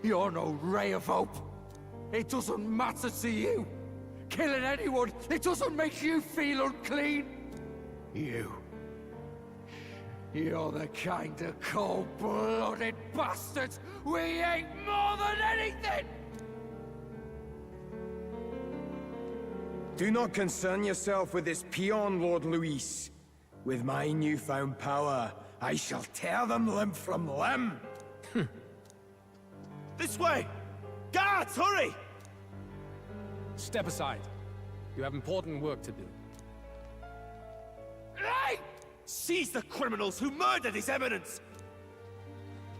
You're no ray of hope. It doesn't matter to you. Killing anyone, it doesn't make you feel unclean. You're the kind of cold-blooded bastards we hate more than anything! Do not concern yourself with this peon, Lord Louis. With my newfound power, I shall tear them limb from limb. This way! Guards, hurry! Step aside. You have important work to do. Hey! Seize the criminals who murdered His Eminence!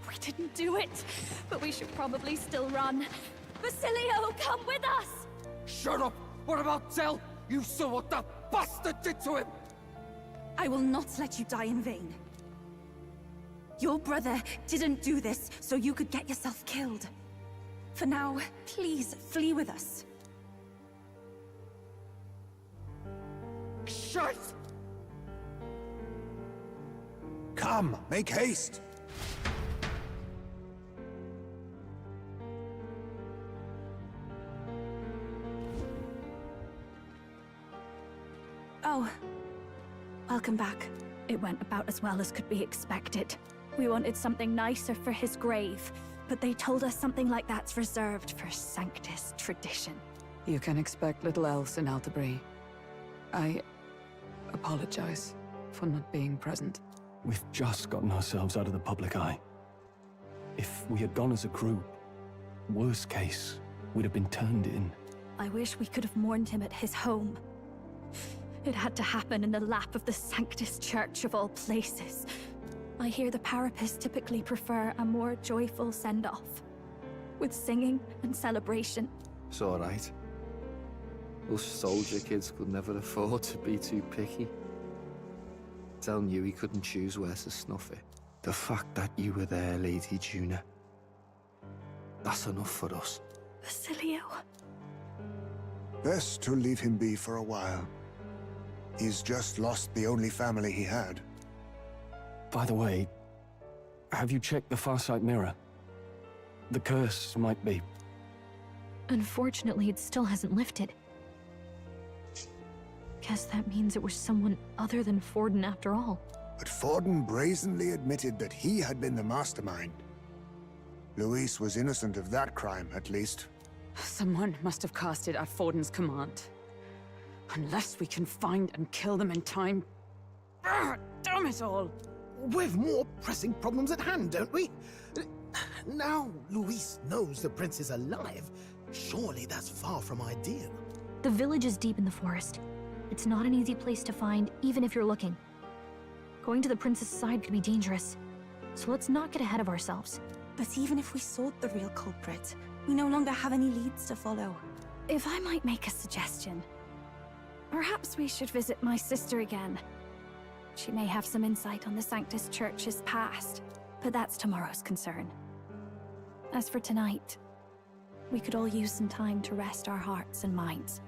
We didn't do it, but we should probably still run. Basilio, come with us! Shut up! What about Tell? You saw what that bastard did to him! I will not let you die in vain. Your brother didn't do this so you could get yourself killed. For now, please flee with us. Shit! Come, make haste! Oh, welcome back. It went about as well as could be expected. We wanted something nicer for his grave, but they told us something like that's reserved for Sanctus tradition. You can expect little else in Altabri. I apologize for not being present. We've just gotten ourselves out of the public eye. If we had gone as a group, worst case, we'd have been turned in. I wish we could have mourned him at his home. It had to happen in the lap of the Sanctus Church of all places. I hear the Paripus typically prefer a more joyful send-off, with singing and celebration. It's alright. Us soldier kids could never afford to be too picky. Tell knew he couldn't choose where to snuff it. The fact that you were there, Lady Juna, that's enough for us. Basilio. Best to leave him be for a while. He's just lost the only family he had. By the way, have you checked the Farsight mirror? The curse might be... Unfortunately, it still hasn't lifted. Guess that means it was someone other than Forden after all. But Forden brazenly admitted that he had been the mastermind. Louis was innocent of that crime, at least. Someone must have cast it at Forden's command. Unless we can find and kill them in time. Damn it all! We've more pressing problems at hand, don't we? Now Louis knows the prince is alive. Surely that's far from ideal. The village is deep in the forest. It's not an easy place to find, even if you're looking. Going to the prince's side could be dangerous. So let's not get ahead of ourselves. But even if we sought the real culprit, we no longer have any leads to follow. If I might make a suggestion, perhaps we should visit my sister again. She may have some insight on the Sanctus Church's past, but that's tomorrow's concern. As for tonight, we could all use some time to rest our hearts and minds.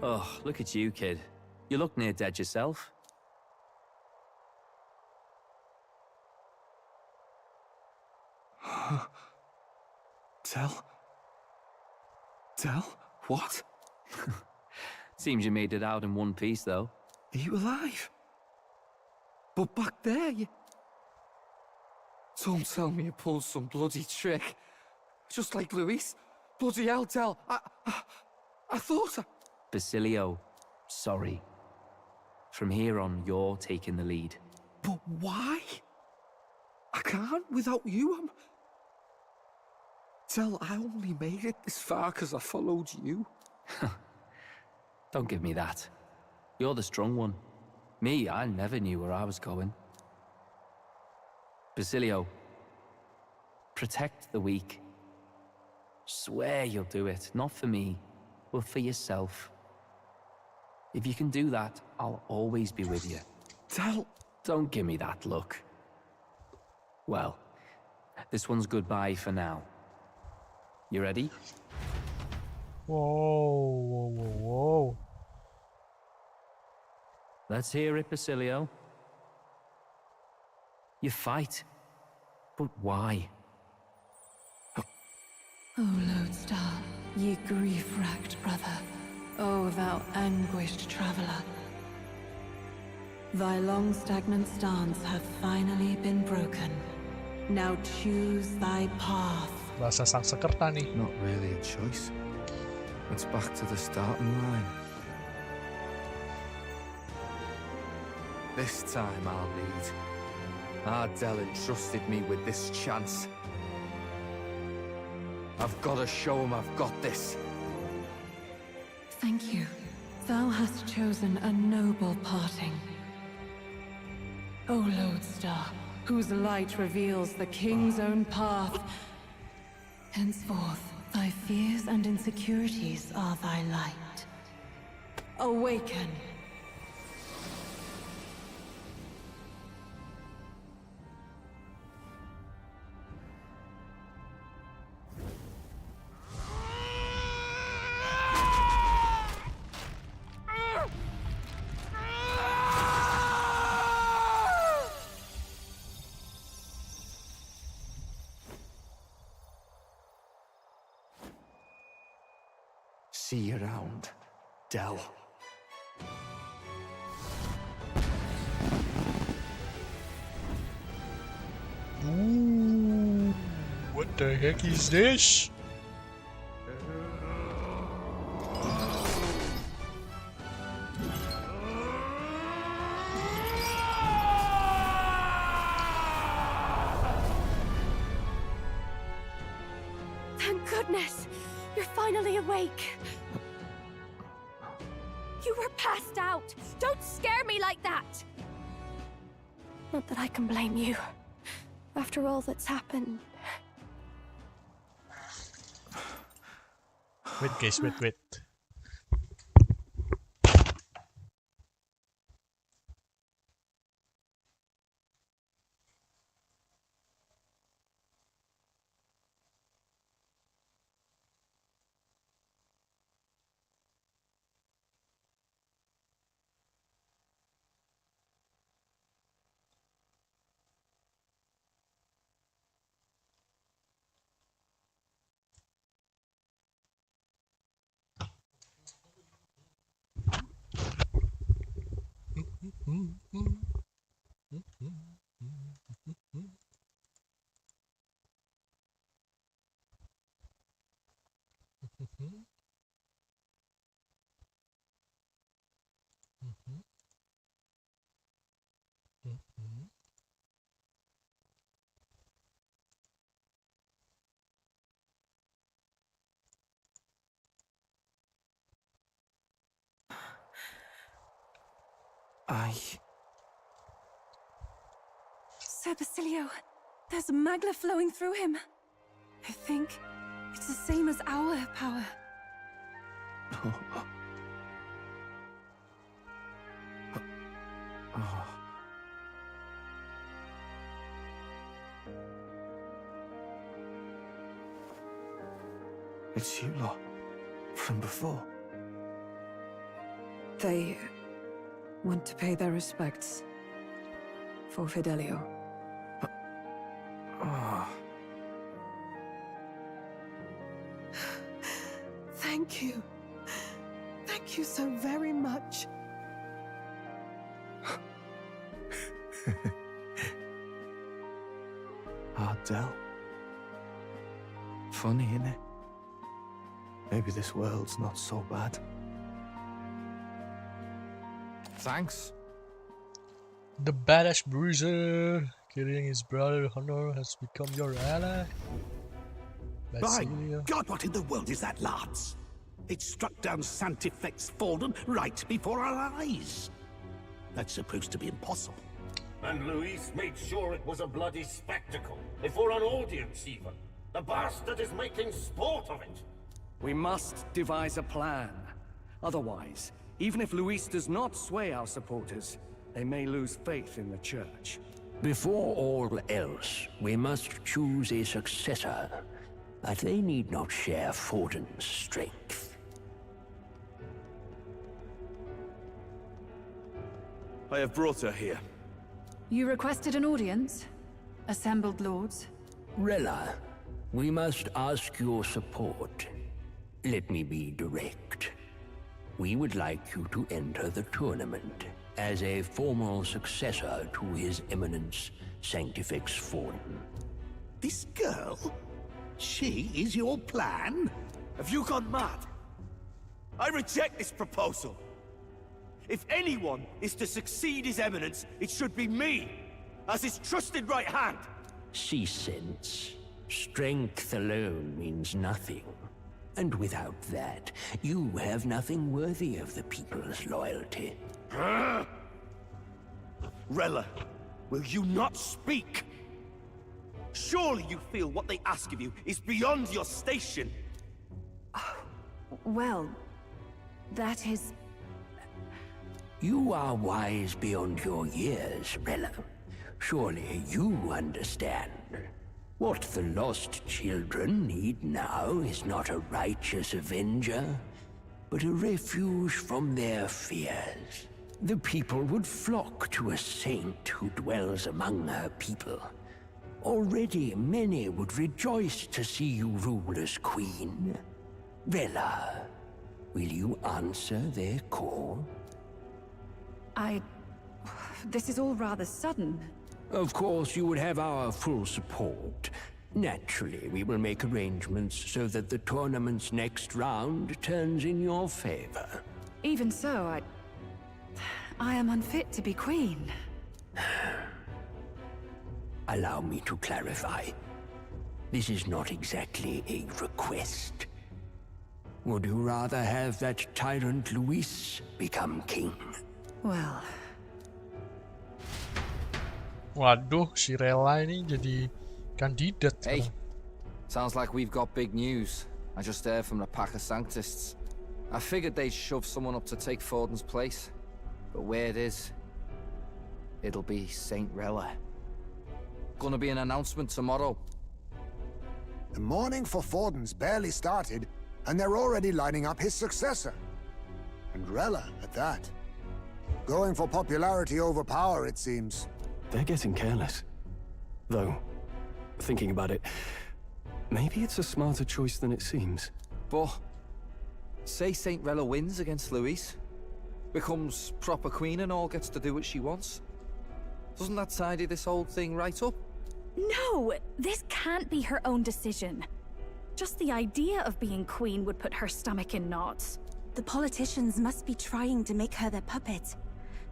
Oh, look at you, kid. You look near dead yourself. Tell? What? Seems you made it out in one piece, though. Are you alive? But back there, you... Don't tell me you pulled some bloody trick. Just like Louis. Bloody hell, Tell. I thought I... Basilio, sorry. From here on, you're taking the lead. But why? I can't without you. Tell, I only made it this far because I followed you. Don't give me that. You're the strong one. Me, I never knew where I was going. Basilio, protect the weak. Swear you'll do it, not for me, but for yourself. If you can do that, I'll always be with you. Tell... Don't give me that look. Well, this one's goodbye for now. You ready? Whoa. Let's hear it, Basilio. You fight. But why? O lodestar, ye grief-racked brother, O thou anguished traveler. Thy long stagnant stance hath finally been broken. Now choose thy path. Bahasa Sanskerta nih. Not really a choice. It's back to the starting line. This time I'll lead. Ardell entrusted me with this chance. I've got to show him I've got this. Thank you. Thou hast chosen a noble parting. O lodestar, whose light reveals the king's own path. Henceforth, thy fears and insecurities are thy light. Awaken. See you around, Del. Ooh, what the heck is this? Thank goodness! You're finally awake! You were passed out! Don't scare me like that! Not that I can blame you. After all that's happened. Wait guys, wait. Sir Basilio, there's magla flowing through him. I think it's the same as our power. It's you lot, from before. They want to pay their respects for Fidelio. Thank you. Thank you so very much. Del. Funny, innit? Maybe this world's not so bad. Thanks. The badass bruiser killing his brother Honor has become your ally. By Basilio. God, what in the world is that, lads? It struck down Sanctifex Fallen right before our eyes. That's supposed to be impossible. And Luis made sure it was a bloody spectacle, before an audience even. The bastard is making sport of it. We must devise a plan. Otherwise, even if Luis does not sway our supporters, they may lose faith in the church. Before all else, we must choose a successor. But they need not share Forden's strength. I have brought her here. You requested an audience? Assembled lords? Rella, we must ask your support. Let me be direct. We would like you to enter the tournament as a formal successor to His Eminence Sanctifex Fallen. This girl? She is your plan? Have you gone mad? I reject this proposal. If anyone is to succeed His Eminence, it should be me, as his trusted right hand. See sense. Strength alone means nothing. And without that, you have nothing worthy of the people's loyalty. Rella, will you not speak? Surely you feel what they ask of you is beyond your station. Well, that is... You are wise beyond your years, Rella. Surely you understand. What the lost children need now is not a righteous avenger, but a refuge from their fears. The people would flock to a saint who dwells among her people. Already many would rejoice to see you rule as queen. Rella, will you answer their call? This is all rather sudden. Of course, you would have our full support. Naturally, we will make arrangements so that the tournament's next round turns in your favor. Even so, I am unfit to be queen. Allow me to clarify. This is not exactly a request. Would you rather have that tyrant Louis become king? Well... Waduh, si Rella ini jadi kandidat. Hey, sounds like we've got big news. I just heard from the pack of Sanctists. I figured they'd shove someone up to take Forden's place. But where it is, it'll be Saint Rella. Gonna be an announcement tomorrow. The mourning for Forden's barely started, and they're already lining up his successor. And Rella, at that. Going for popularity over power, it seems. They're getting careless. Though, thinking about it, maybe it's a smarter choice than it seems. But, say Saint Rella wins against Louis, becomes proper queen and all gets to do what she wants. Doesn't that tidy this whole thing right up? No! This can't be her own decision. Just the idea of being queen would put her stomach in knots. The politicians must be trying to make her their puppet.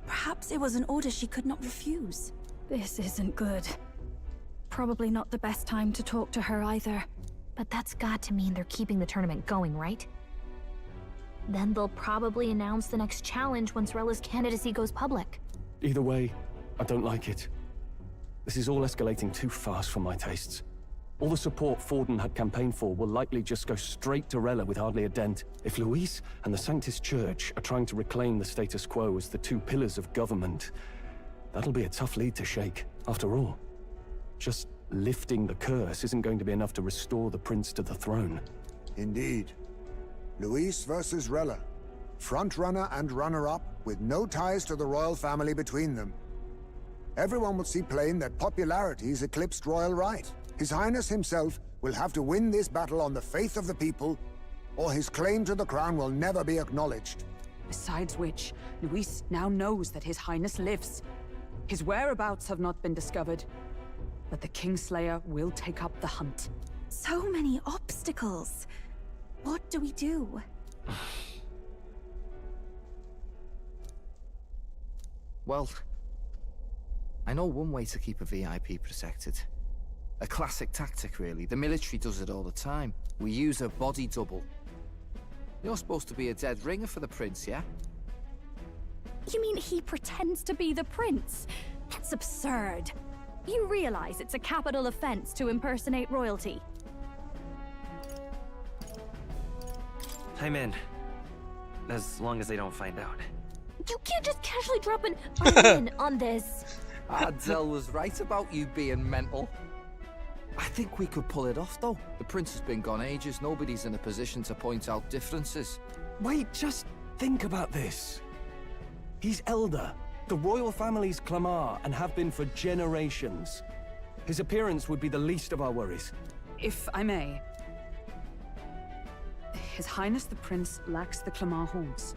Perhaps it was an order she could not refuse. This isn't good. Probably not the best time to talk to her either. But that's got to mean they're keeping the tournament going, right? Then they'll probably announce the next challenge once Rella's candidacy goes public. Either way, I don't like it. This is all escalating too fast for my tastes. All the support Forden had campaigned for will likely just go straight to Rella with hardly a dent. If Louis and the Sanctist Church are trying to reclaim the status quo as the two pillars of government, that'll be a tough lead to shake. After all, just lifting the curse isn't going to be enough to restore the prince to the throne. Indeed. Louis versus Rella. Front-runner and runner-up, with no ties to the royal family between them. Everyone will see plain that popularity's eclipsed royal right. His Highness himself will have to win this battle on the faith of the people, or his claim to the crown will never be acknowledged. Besides which, Louis now knows that His Highness lives. His whereabouts have not been discovered, but the Kingslayer will take up the hunt. So many obstacles. What do we do? Well, I know one way to keep a VIP protected. A classic tactic, really. The military does it all the time. We use a body double. You're supposed to be a dead ringer for the prince, yeah? You mean he pretends to be the prince? That's absurd. You realize it's a capital offense to impersonate royalty? I'm in. As long as they don't find out. You can't just casually drop an I'm in on this. Adzel was right about you being mental. I think we could pull it off, though. The prince has been gone ages. Nobody's in a position to point out differences. Wait, just think about this. He's Elda, the royal family's Clemar, and have been for generations. His appearance would be the least of our worries. If I may. His Highness the Prince lacks the Clemar horns.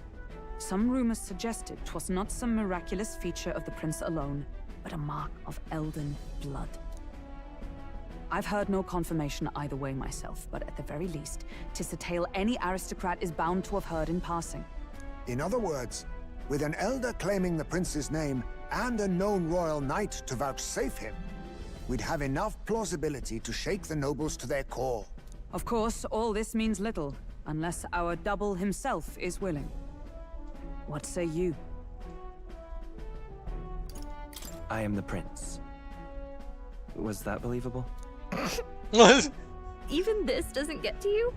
Some rumors suggested 'twas not some miraculous feature of the prince alone, but a mark of Elden blood. I've heard no confirmation either way myself, but at the very least, 'tis a tale any aristocrat is bound to have heard in passing. In other words, with an elder claiming the prince's name and a known royal knight to vouchsafe him, we'd have enough plausibility to shake the nobles to their core. Of course, all this means little. unless our double himself is willing. What say you? I am the prince. Was that believable? Even this doesn't get to you?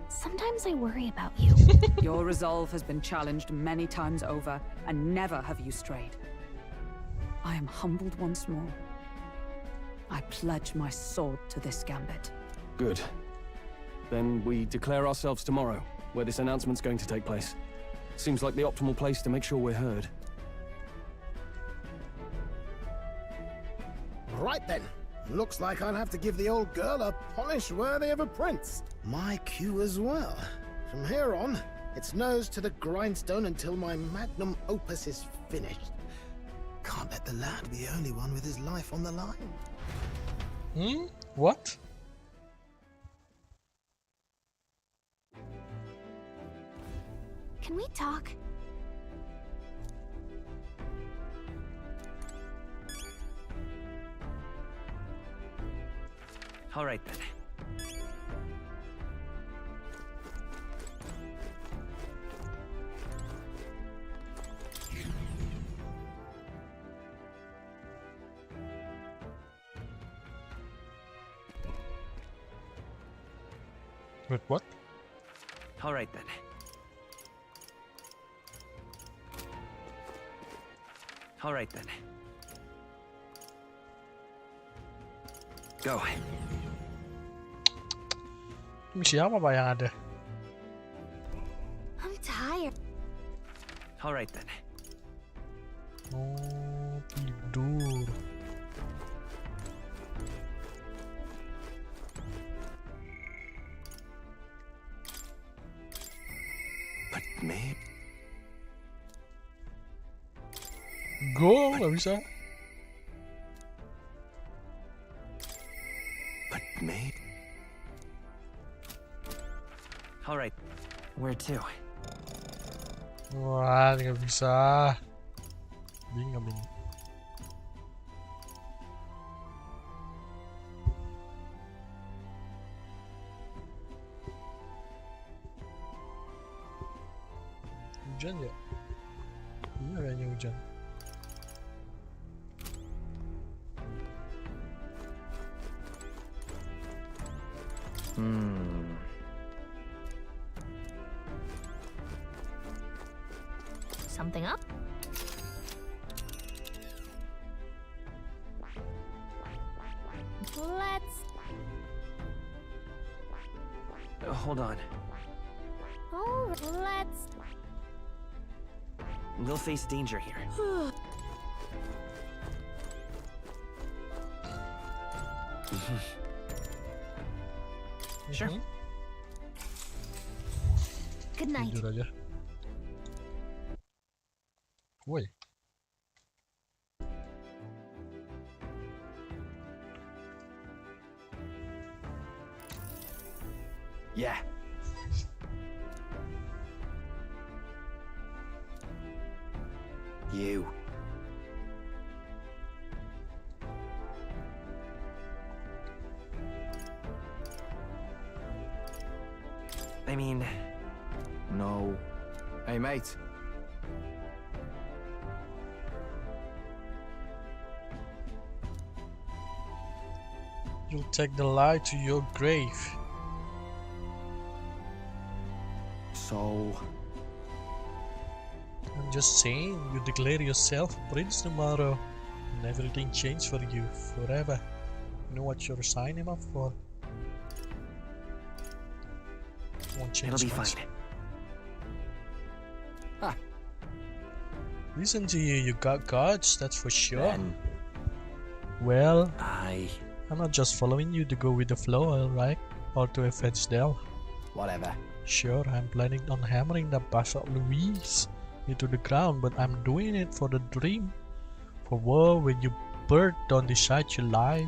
Sometimes I worry about you. Your resolve has been challenged many times over, and never have you strayed. I am humbled once more. I pledge my sword to this gambit. Good. Then we declare ourselves tomorrow, where this announcement's going to take place. Seems like the optimal place to make sure we're heard. Right then. Looks like I'll have to give the old girl a polish worthy of a prince. My cue as well. From here on, it's nose to the grindstone until my magnum opus is finished. Can't let the lad be the only one with his life on the line. What? Can we talk? All right then. Wait, what? All right then. All right then. Go. Misi apa Pak yang ada? I'm tired. All right then. Oh, tidur. But maybe... Go, nggak bisa. But maybe... All right. Where to? Wah, nggak bisa. Bingung. Hujan ya? Iya kayaknya hujan. Something up? Let's... Hold on. Oh, let's... We'll face danger here. Sure. Good night. Tidur aja. Woi. Yeah. You. I mean... No. Hey, mate. You'll take the lie to your grave. So... I'm just saying, you declare yourself prince tomorrow, and everything changes for you forever. You know what you're signing up for? Won't change It'll be much. fine. Ah. Listen to you, you got gods, that's for sure. Then Well, I'm not just following you to go with the flow, alright? Or to avenge Del. Whatever. Sure, I'm planning on hammering the Bastard Louis into the ground, but I'm doing it for the dream. For war, when you bird don't decide your life.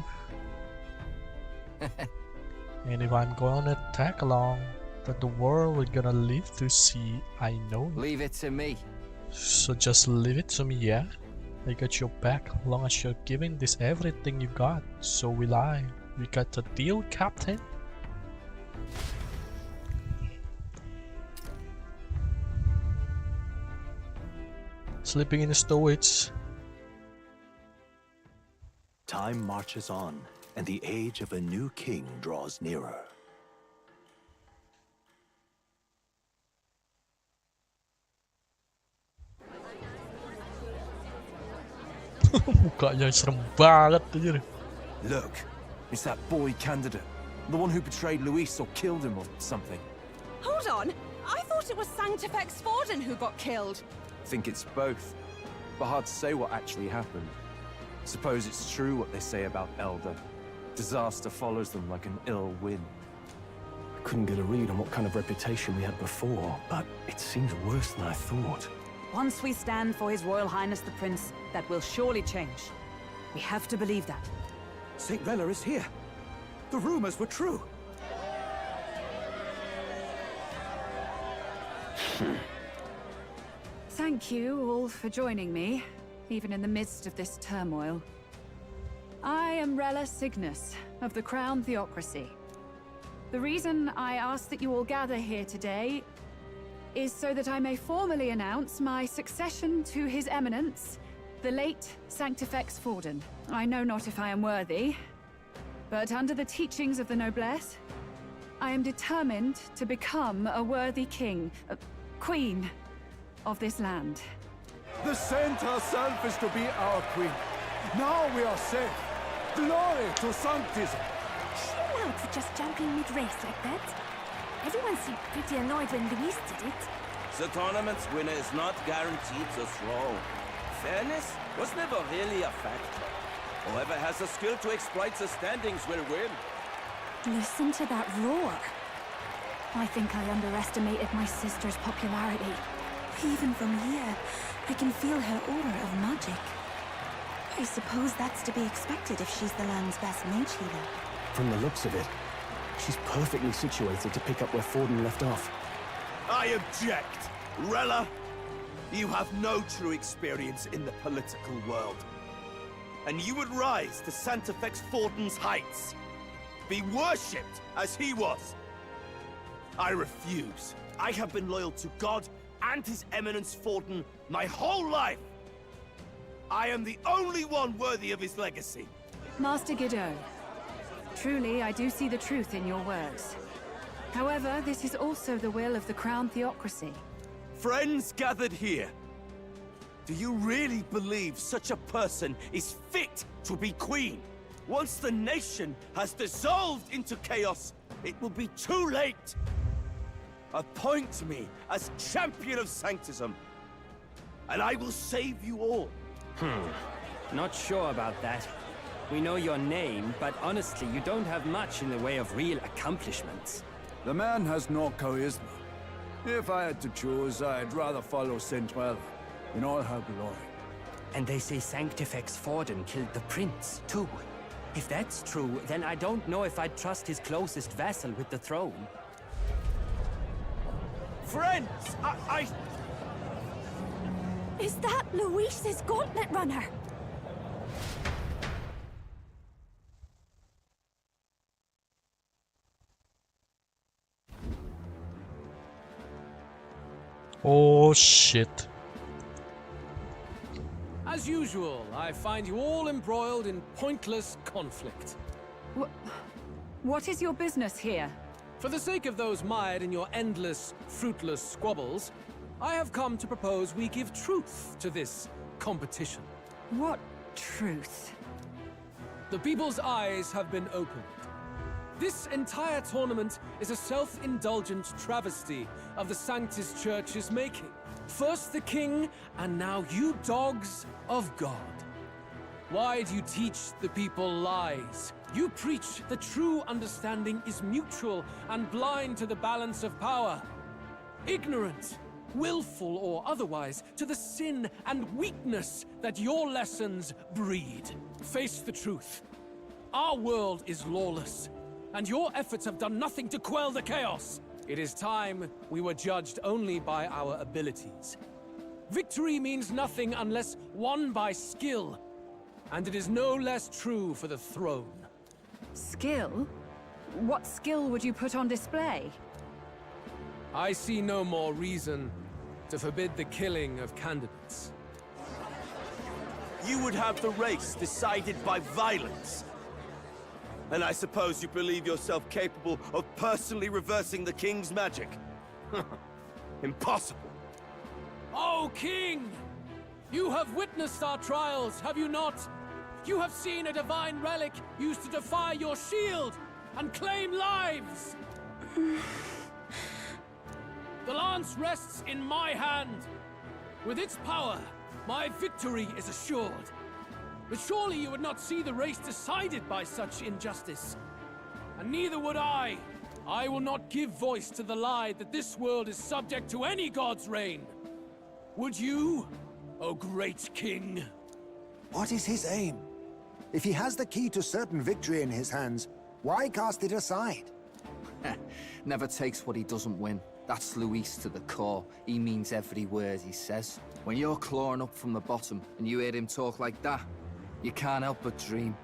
And if I'm gonna tag along, that the world we're gonna live to see, I know. Leave it to me. So just leave it to me, yeah? I got your back, long as you're giving this everything you got. So will I. We got the deal, Captain? Sleeping in storage. Time marches on, and the age of a new king draws nearer. Mukanya serem banget anjir. Look, it's that boy candidate. The one who betrayed Louis or killed him or something. Hold on! I thought it was Sanctifex Forden who got killed. Think it's both. But hard to say what actually happened. Suppose it's true what they say about Elda. Disaster follows them like an ill wind. I couldn't get a read on what kind of reputation we had before, but it seems worse than I thought. Once we stand for His Royal Highness the Prince, that will surely change. We have to believe that. St. Rella is here. The rumors were true. Thank you all for joining me, even in the midst of this turmoil. I am Rella Cygnus, of the Crown Theocracy. The reason I ask that you all gather here today is so that I may formally announce my succession to His Eminence, the late Sanctifex Forden. I know not if I am worthy, but under the teachings of the noblesse, I am determined to become a worthy king, queen of this land. The saint herself is to be our queen. Now we are safe. Glory to Sanctism. Is she allowed for just jumping mid-race like that? Everyone seemed pretty annoyed when Louis did it. The tournament's winner is not guaranteed the throne. Fairness was never really a factor. Whoever has the skill to exploit the standings will win. Listen to that roar. I think I underestimated my sister's popularity. Even from here, I can feel her aura of magic. I suppose that's to be expected if she's the land's best mage healer. From the looks of it, she's perfectly situated to pick up where Forden left off. I object! Rella, you have no true experience in the political world. And you would rise to Sanctifex Forden's heights. Be worshipped as he was. I refuse. I have been loyal to God and His Eminence Forden my whole life. I am the only one worthy of his legacy. Master Guido, truly I do see the truth in your words. However, this is also the will of the Crown Theocracy. Friends gathered here, do you really believe such a person is fit to be queen? Once the nation has dissolved into chaos, it will be too late. Appoint me as champion of Sanctism, and I will save you all. Not sure about that. We know your name, but honestly, you don't have much in the way of real accomplishments. The man has no charisma. If I had to choose, I'd rather follow St. Rella in all her glory. And they say Sanctifex Forden killed the prince, too. If that's true, then I don't know if I'd trust his closest vassal with the throne. Friends, I... Is that Louis's gauntlet runner? Oh shit. As usual, I find you all embroiled in pointless conflict. What is your business here? For the sake of those mired in your endless, fruitless squabbles, I have come to propose we give truth to this competition. What truth? The people's eyes have been opened. This entire tournament is a self-indulgent travesty of the Sanctis Church's making. First the king, and now you dogs of God. Why do you teach the people lies? You preach that true understanding is mutual and blind to the balance of power. Ignorant, willful or otherwise, to the sin and weakness that your lessons breed. Face the truth. Our world is lawless, and your efforts have done nothing to quell the chaos. It is time we were judged only by our abilities. Victory means nothing unless won by skill, and it is no less true for the throne. Skill? What skill would you put on display? I see no more reason to forbid the killing of candidates. you would have the race decided by violence. And I suppose you believe yourself capable of personally reversing the king's magic? Impossible. Oh, King! You have witnessed our trials, have you not? You have seen a divine relic used to defy your shield and claim lives! The lance rests in my hand. With its power, my victory is assured. But surely you would not see the race decided by such injustice. And neither would I. I will not give voice to the lie that this world is subject to any god's reign. Would you, O great king? What is his aim? If he has the key to certain victory in his hands, why cast it aside? Never takes what he doesn't win. That's Louis to the core. He means every word he says. When you're clawing up from the bottom and you hear him talk like that, you can't help but dream.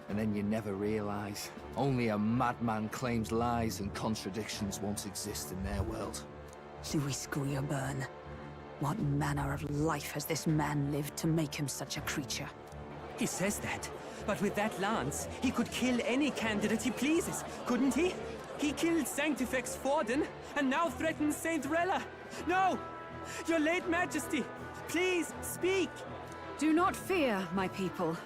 And then you never realize. Only a madman claims lies and contradictions won't exist in their world. Louis Guiabern. What manner of life has this man lived to make him such a creature? He says that, but with that lance, he could kill any candidate he pleases, couldn't he? He killed Sanctifex Forden, and now threatens Saint Rella. No! Your late Majesty, please, speak! Do not fear, my people.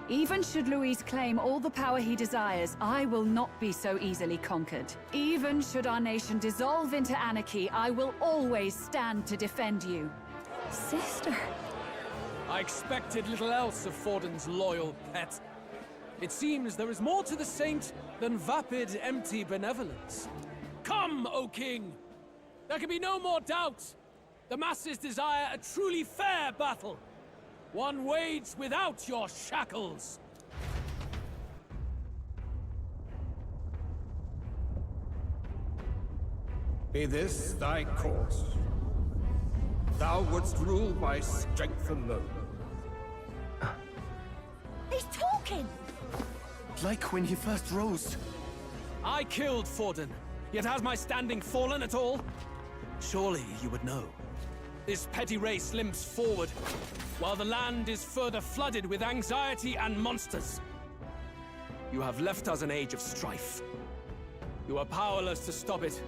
Even should Louis claim all the power he desires, I will not be so easily conquered. Even should our nation dissolve into anarchy, I will always stand to defend you. Sister. I expected little else of Forden's loyal pet. It seems there is more to the saint than vapid, empty benevolence. Come, O king! There can be no more doubt. The masses desire a truly fair battle. One waged without your shackles. Be this thy course. Thou wouldst rule by strength alone. He's talking! Like when he first rose. I killed Forden, yet has my standing fallen at all? Surely you would know. This petty race limps forward, while the land is further flooded with anxiety and monsters. You have left us an age of strife. You are powerless to stop it.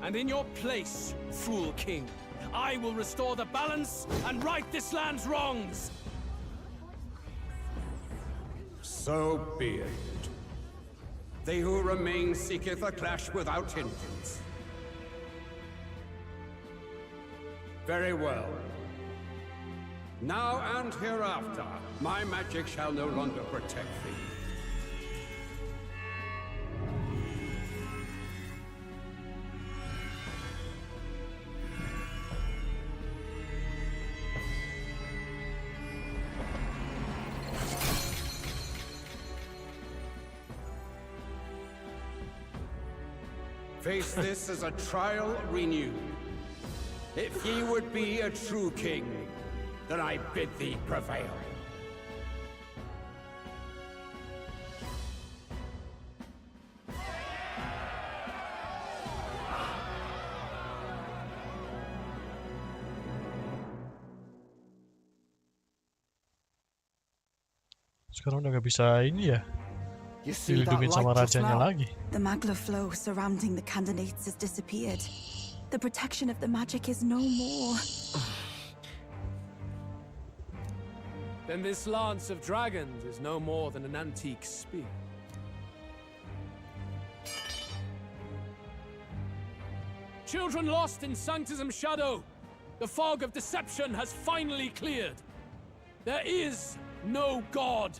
And in your place, fool king, I will restore the balance and right this land's wrongs! So be it. They who remain seeketh a clash without hindrance. Very well. Now and hereafter, my magic shall no longer protect thee. Face this as a trial renewed. If ye would be a true king, then I bid thee prevail. Sekarang udah gak bisa ini ya. Dihidupin sama rajanya lagi. The magla flow surrounding the candidates has disappeared. The protection of the magic is no more. Then this lance of dragons is no more than an antique spear. Children lost in Sanctism's shadow! The fog of deception has finally cleared. There is no God.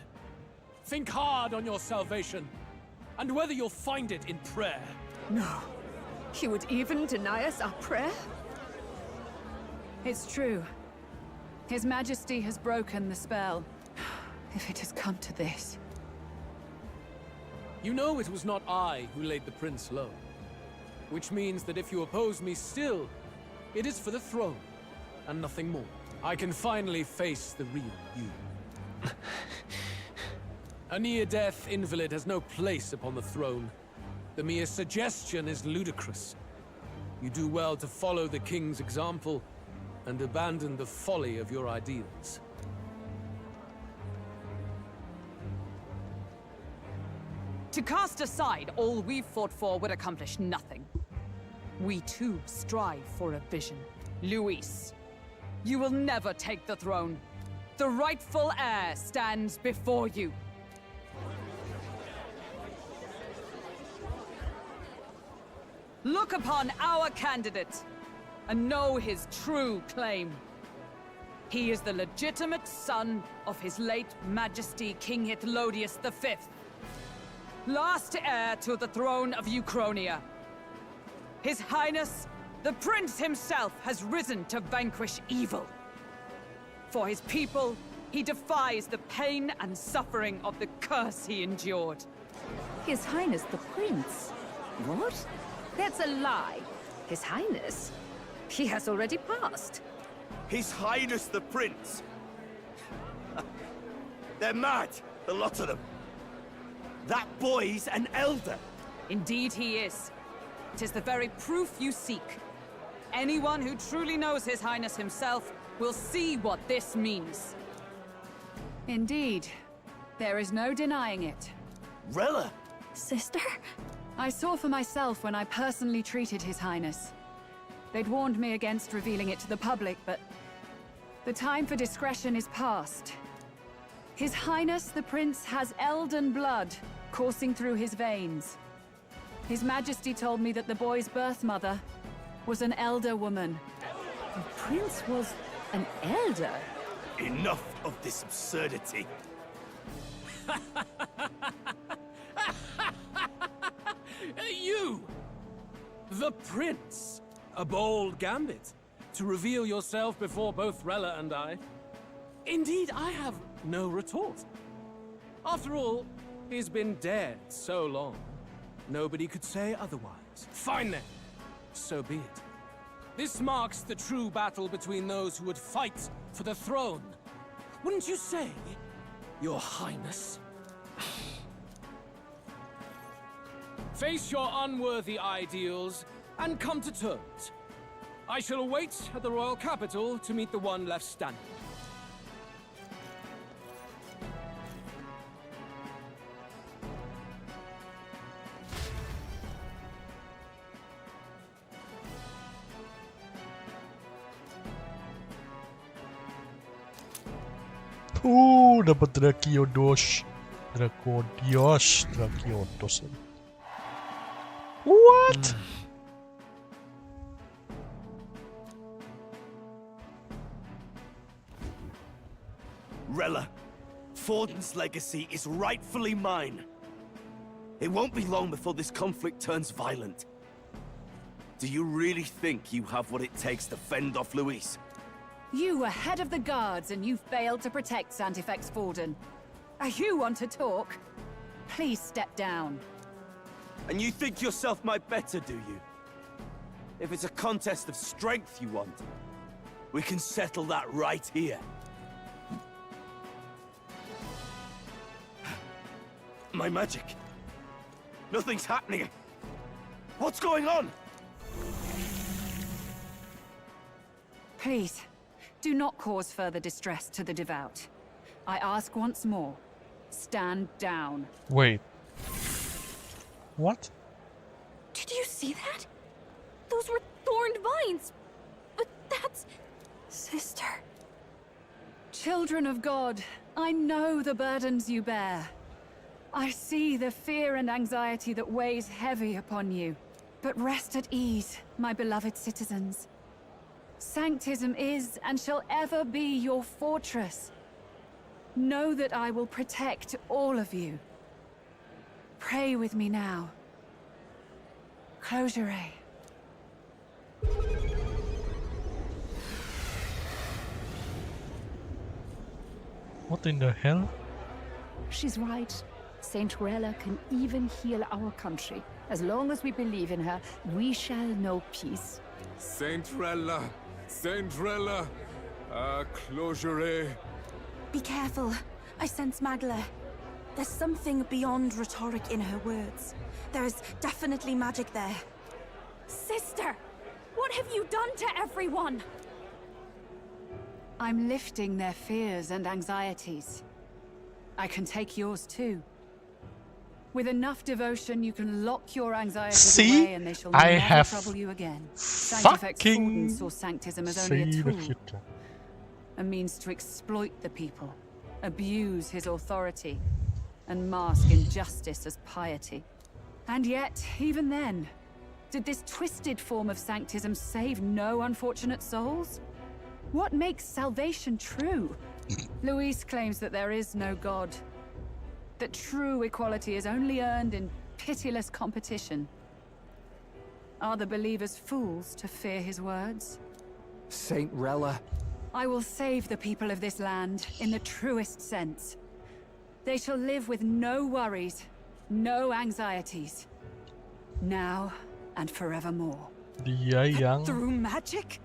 Think hard on your salvation, and whether you'll find it in prayer. No. He would even deny us our prayer? It's true. His Majesty has broken the spell. If it has come to this. You know it was not I who laid the prince low. Which means that if you oppose me still, it is for the throne, and nothing more. I can finally face the real you. A near-death invalid has no place upon the throne. The mere suggestion is ludicrous. You do well to follow the king's example, and abandon the folly of your ideals. To cast aside all we've fought for would accomplish nothing. We too strive for a vision. Louis, you will never take the throne. The rightful heir stands before you. Look upon our candidate and know his true claim. He is the legitimate son of his late Majesty King Hythlodaeus V, last heir to the throne of Euchronia. His Highness, the Prince himself, has risen to vanquish evil. For his people, he defies the pain and suffering of the curse he endured. His Highness the Prince? What? That's a lie. His Highness? He has already passed. His Highness the Prince! They're mad, the lot of them. That boy's an elder. Indeed he is. It is the very proof you seek. Anyone who truly knows His Highness himself will see what this means. Indeed, there is no denying it. Rella! Sister? I saw for myself when I personally treated His Highness. They'd warned me against revealing it to the public, but the time for discretion is past. His Highness the Prince has Elden blood coursing through his veins. His Majesty told me that the boy's birth mother was an elder woman. The Prince was an elder? Enough of this absurdity. You! The Prince! A bold gambit, to reveal yourself before both Rella and I. Indeed, I have no retort. After all, he's been dead so long. Nobody could say otherwise. Fine then. So be it. This marks the true battle between those who would fight for the throne. Wouldn't you say, Your Highness? Face your unworthy ideals and come to terms. I shall await at the royal capital to meet the one left standing. Dapat Draciodos. Draciodos. What? Rella, Forden's legacy is rightfully mine. It won't be long before this conflict turns violent. Do you really think you have what it takes to fend off Louis? You were head of the guards and you failed to protect Santifex Forden. You want to talk? Please step down. And you think yourself my better, do you? If it's a contest of strength you want, we can settle that right here. My magic. Nothing's happening. What's going on? Please, do not cause further distress to the devout. I ask once more, stand down. Wait. What? Did you see that? Those were thorned vines. But that's... Sister. Children of God, I know the burdens you bear. I see the fear and anxiety that weighs heavy upon you. But rest at ease, my beloved citizens. Sanctism is and shall ever be your fortress. Know that I will protect all of you. Pray with me now. Closure. What in the hell? She's right. Saint Rella can even heal our country. As long as we believe in her, we shall know peace. Saint Rella! Saint Rella! Closure. Be careful. I sense Magla. There's something beyond rhetoric in her words. There is definitely magic there. Sister! What have you done to everyone? I'm lifting their fears and anxieties. I can take yours too. With enough devotion, you can lock your anxieties away and they shall never trouble you again. Sanctifex Forden saw sanctism as only a tool. A means to exploit the people, abuse his authority, and mask injustice as piety. And yet, even then, did this twisted form of sanctism save no unfortunate souls? What makes salvation true? Louis claims that there is no God, that true equality is only earned in pitiless competition. Are the believers fools to fear his words? Saint Rella. I will save the people of this land in the truest sense. They shall live with no worries, no anxieties. Now and forevermore. Through magic?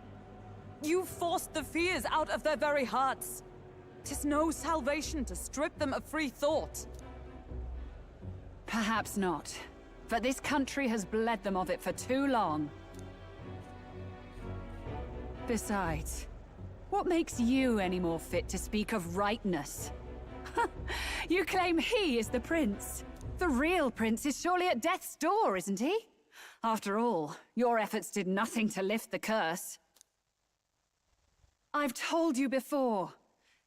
You forced the fears out of their very hearts. 'Tis no salvation to strip them of free thought. Perhaps not. But this country has bled them of it for too long. Besides, what makes you any more fit to speak of rightness? You claim he is the prince. The real prince is surely at death's door, isn't he? After all, your efforts did nothing to lift the curse. I've told you before.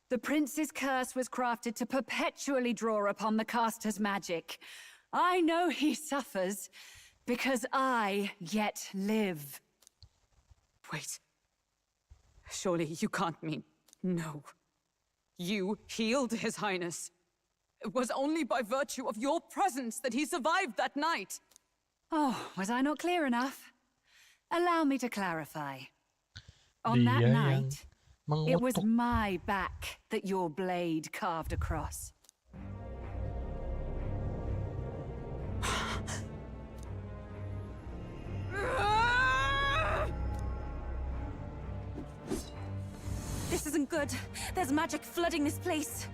The prince's curse was crafted to perpetually draw upon the caster's magic. I know he suffers, because I yet live. Wait. Surely you can't mean... No. You healed His Highness. It was only by virtue of your presence that he survived that night. Oh, was I not clear enough? Allow me to clarify. On that night, it was my back that your blade carved across. This isn't good. There's magic flooding this place.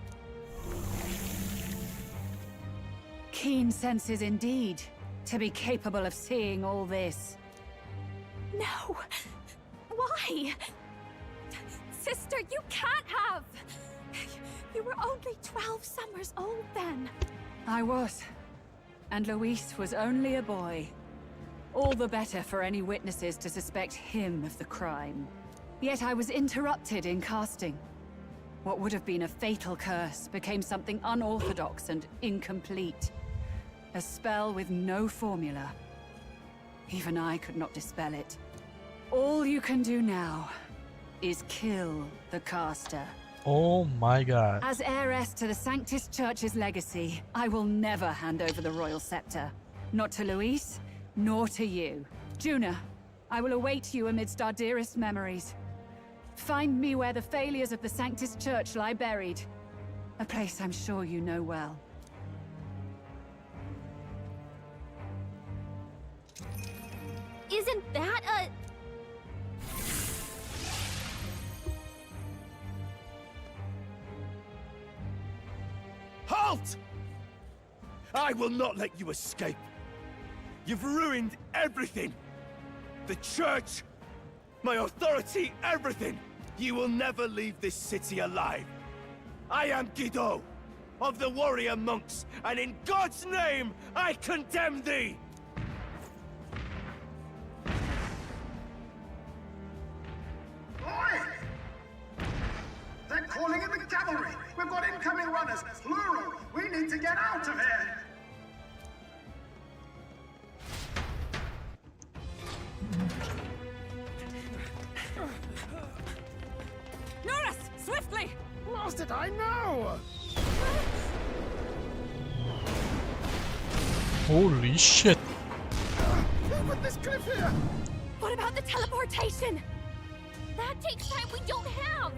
Keen senses indeed, to be capable of seeing all this. No! Why? Sister, you can't have! You were only 12 summers old then. I was. And Louis was only a boy. All the better for any witnesses to suspect him of the crime. Yet I was interrupted in casting. What would have been a fatal curse became something unorthodox and incomplete. A spell with no formula. Even I could not dispel it. All you can do now is kill the caster. Oh my god. As heiress to the Sanctus Church's legacy, I will never hand over the royal scepter. Not to Louis, nor to you. Juna, I will await you amidst our dearest memories. Find me where the failures of the Sanctus Church lie buried. A place I'm sure you know well. Isn't that a... Halt! I will not let you escape. You've ruined everything. The church, my authority, everything. You will never leave this city alive. I am Guido, of the warrior monks, and in God's name, I condemn thee! Oi! They're calling in the cavalry! We've got incoming runners, plural! We need to get out of here! Norris! Swiftly! Lost it, I know! Holy shit. Who put this cliff here? What about the teleportation? That takes time we don't have!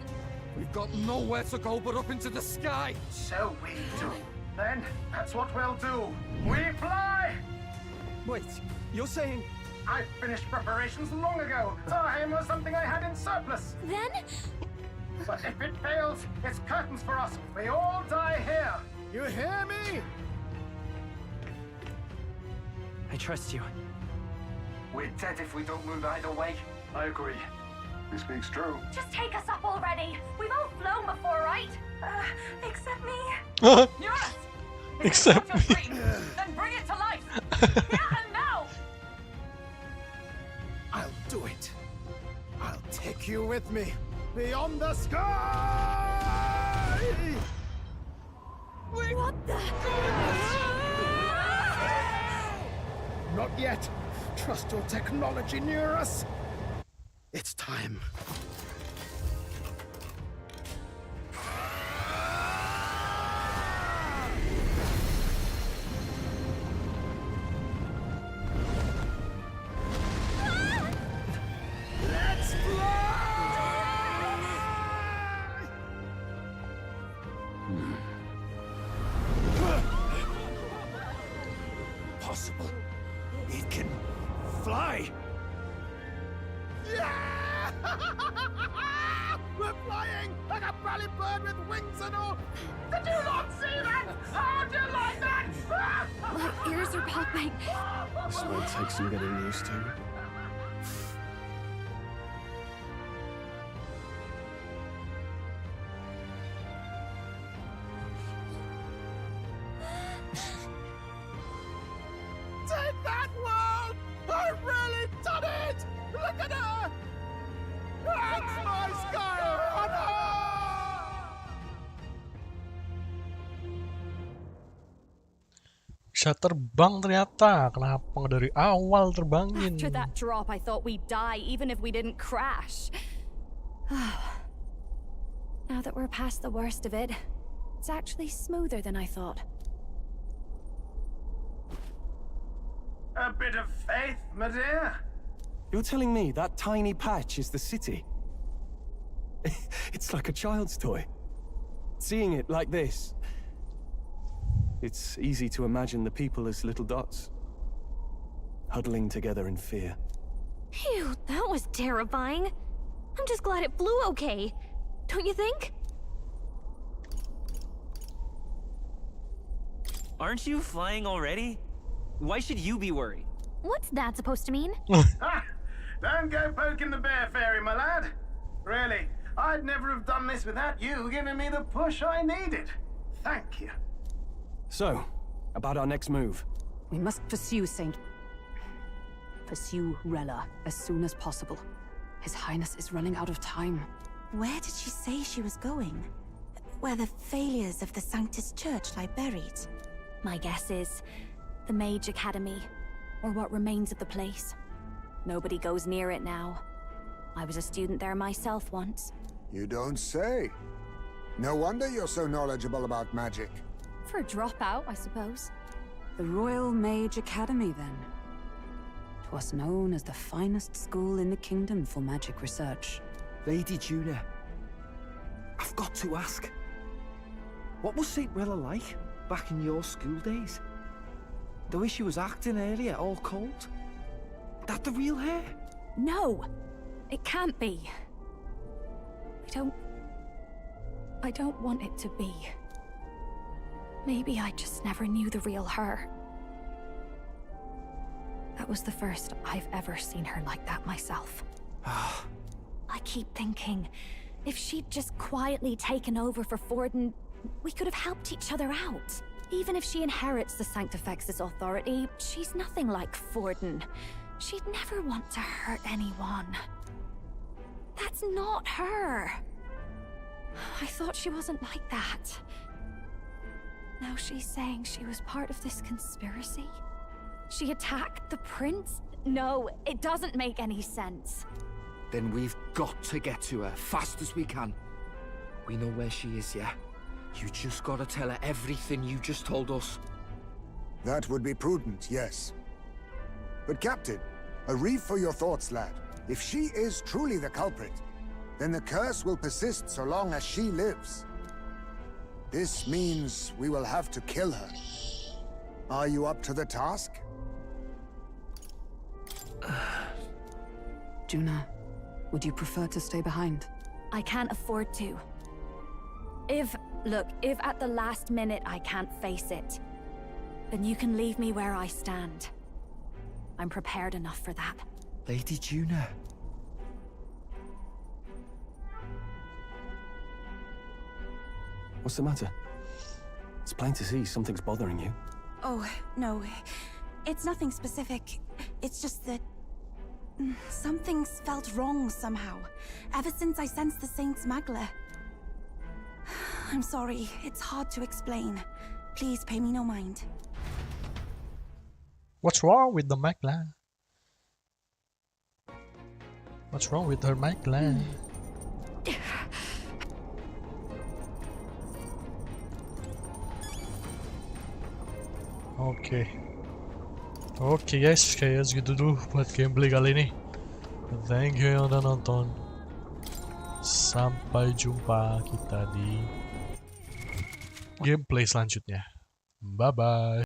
We've got nowhere to go but up into the sky. So we do. Then, that's what we'll do. We fly! Wait, you're saying... I finished preparations long ago. Time was something I had in surplus. Then? But if it fails, it's curtains for us. We all die here. You hear me? I trust you. We're dead if we don't move either way. I agree. He speaks true. Just take us up already. We've all flown before, right? Except me. Yes! Except me. Then bring it to life. Yeah, and now! I'll do it. I'll take you with me beyond the sky! What the? Not yet. Trust your technology near us. It's time. Let's Possible. It can fly. Yeah! We're flying like a bally bird with wings and all. Did you not see that? How'd you like that? My ears are popping. This might take some getting used to. Take that, world! I've really done it! Look at her! That's my sky runner! Bisa terbang ternyata. Kenapa nggak dari awal terbangin? After that drop, I thought we'd die, even if we didn't crash. Now that we're past the worst of it, it's actually smoother than I thought. A bit of faith, my dear. You're telling me that tiny patch is the city? It's like a child's toy. Seeing it like this, it's easy to imagine the people as little dots, huddling together in fear. Phew, that was terrifying. I'm just glad it flew okay. Don't you think? Aren't you flying already? Why should you be worried? What's that supposed to mean? Don't go poking the bear fairy, my lad. Really, I'd never have done this without you giving me the push I needed. Thank you. So, about our next move. We must pursue Rella as soon as possible. His Highness is running out of time. Where did she say she was going? Where the failures of the Sanctus Church lie buried? My guess is the Mage Academy, or what remains of the place. Nobody goes near it now. I was a student there myself once. You don't say. No wonder you're so knowledgeable about magic. For a dropout, I suppose. The Royal Mage Academy, then. 'Twas known as the finest school in the kingdom for magic research. Lady Juna, I've got to ask. What was St. Rella like back in your school days? The way she was acting earlier, all cold? That the real hair? No! It can't be. I don't want it to be. Maybe I just never knew the real her. That was the first I've ever seen her like that myself. I keep thinking, if she'd just quietly taken over for Forden, we could have helped each other out. Even if she inherits the Sanctifex's authority, she's nothing like Forden. She'd never want to hurt anyone. That's not her. I thought she wasn't like that. Now she's saying she was part of this conspiracy? She attacked the prince? No, it doesn't make any sense. Then we've got to get to her fast as we can. We know where she is, yeah? You just gotta tell her everything you just told us. That would be prudent, yes. But Captain, a reef for your thoughts, lad. If she is truly the culprit, then the curse will persist so long as she lives. This means we will have to kill her. Are you up to the task? Juna, would you prefer to stay behind? I can't afford to. If at the last minute I can't face it, then you can leave me where I stand. I'm prepared enough for that. Lady Juna. What's the matter? It's plain to see something's bothering you. Oh, no. It's nothing specific. It's just that something's felt wrong somehow, ever since I sensed the Saint's Magla. I'm sorry, it's hard to explain. Please pay me no mind. What's wrong with the Magla? What's wrong with her Magla? Oke guys, kayak segitu dulu buat gameplay kali ini. Thank you yang udah nonton. Sampai jumpa kita di gameplay selanjutnya. Bye bye.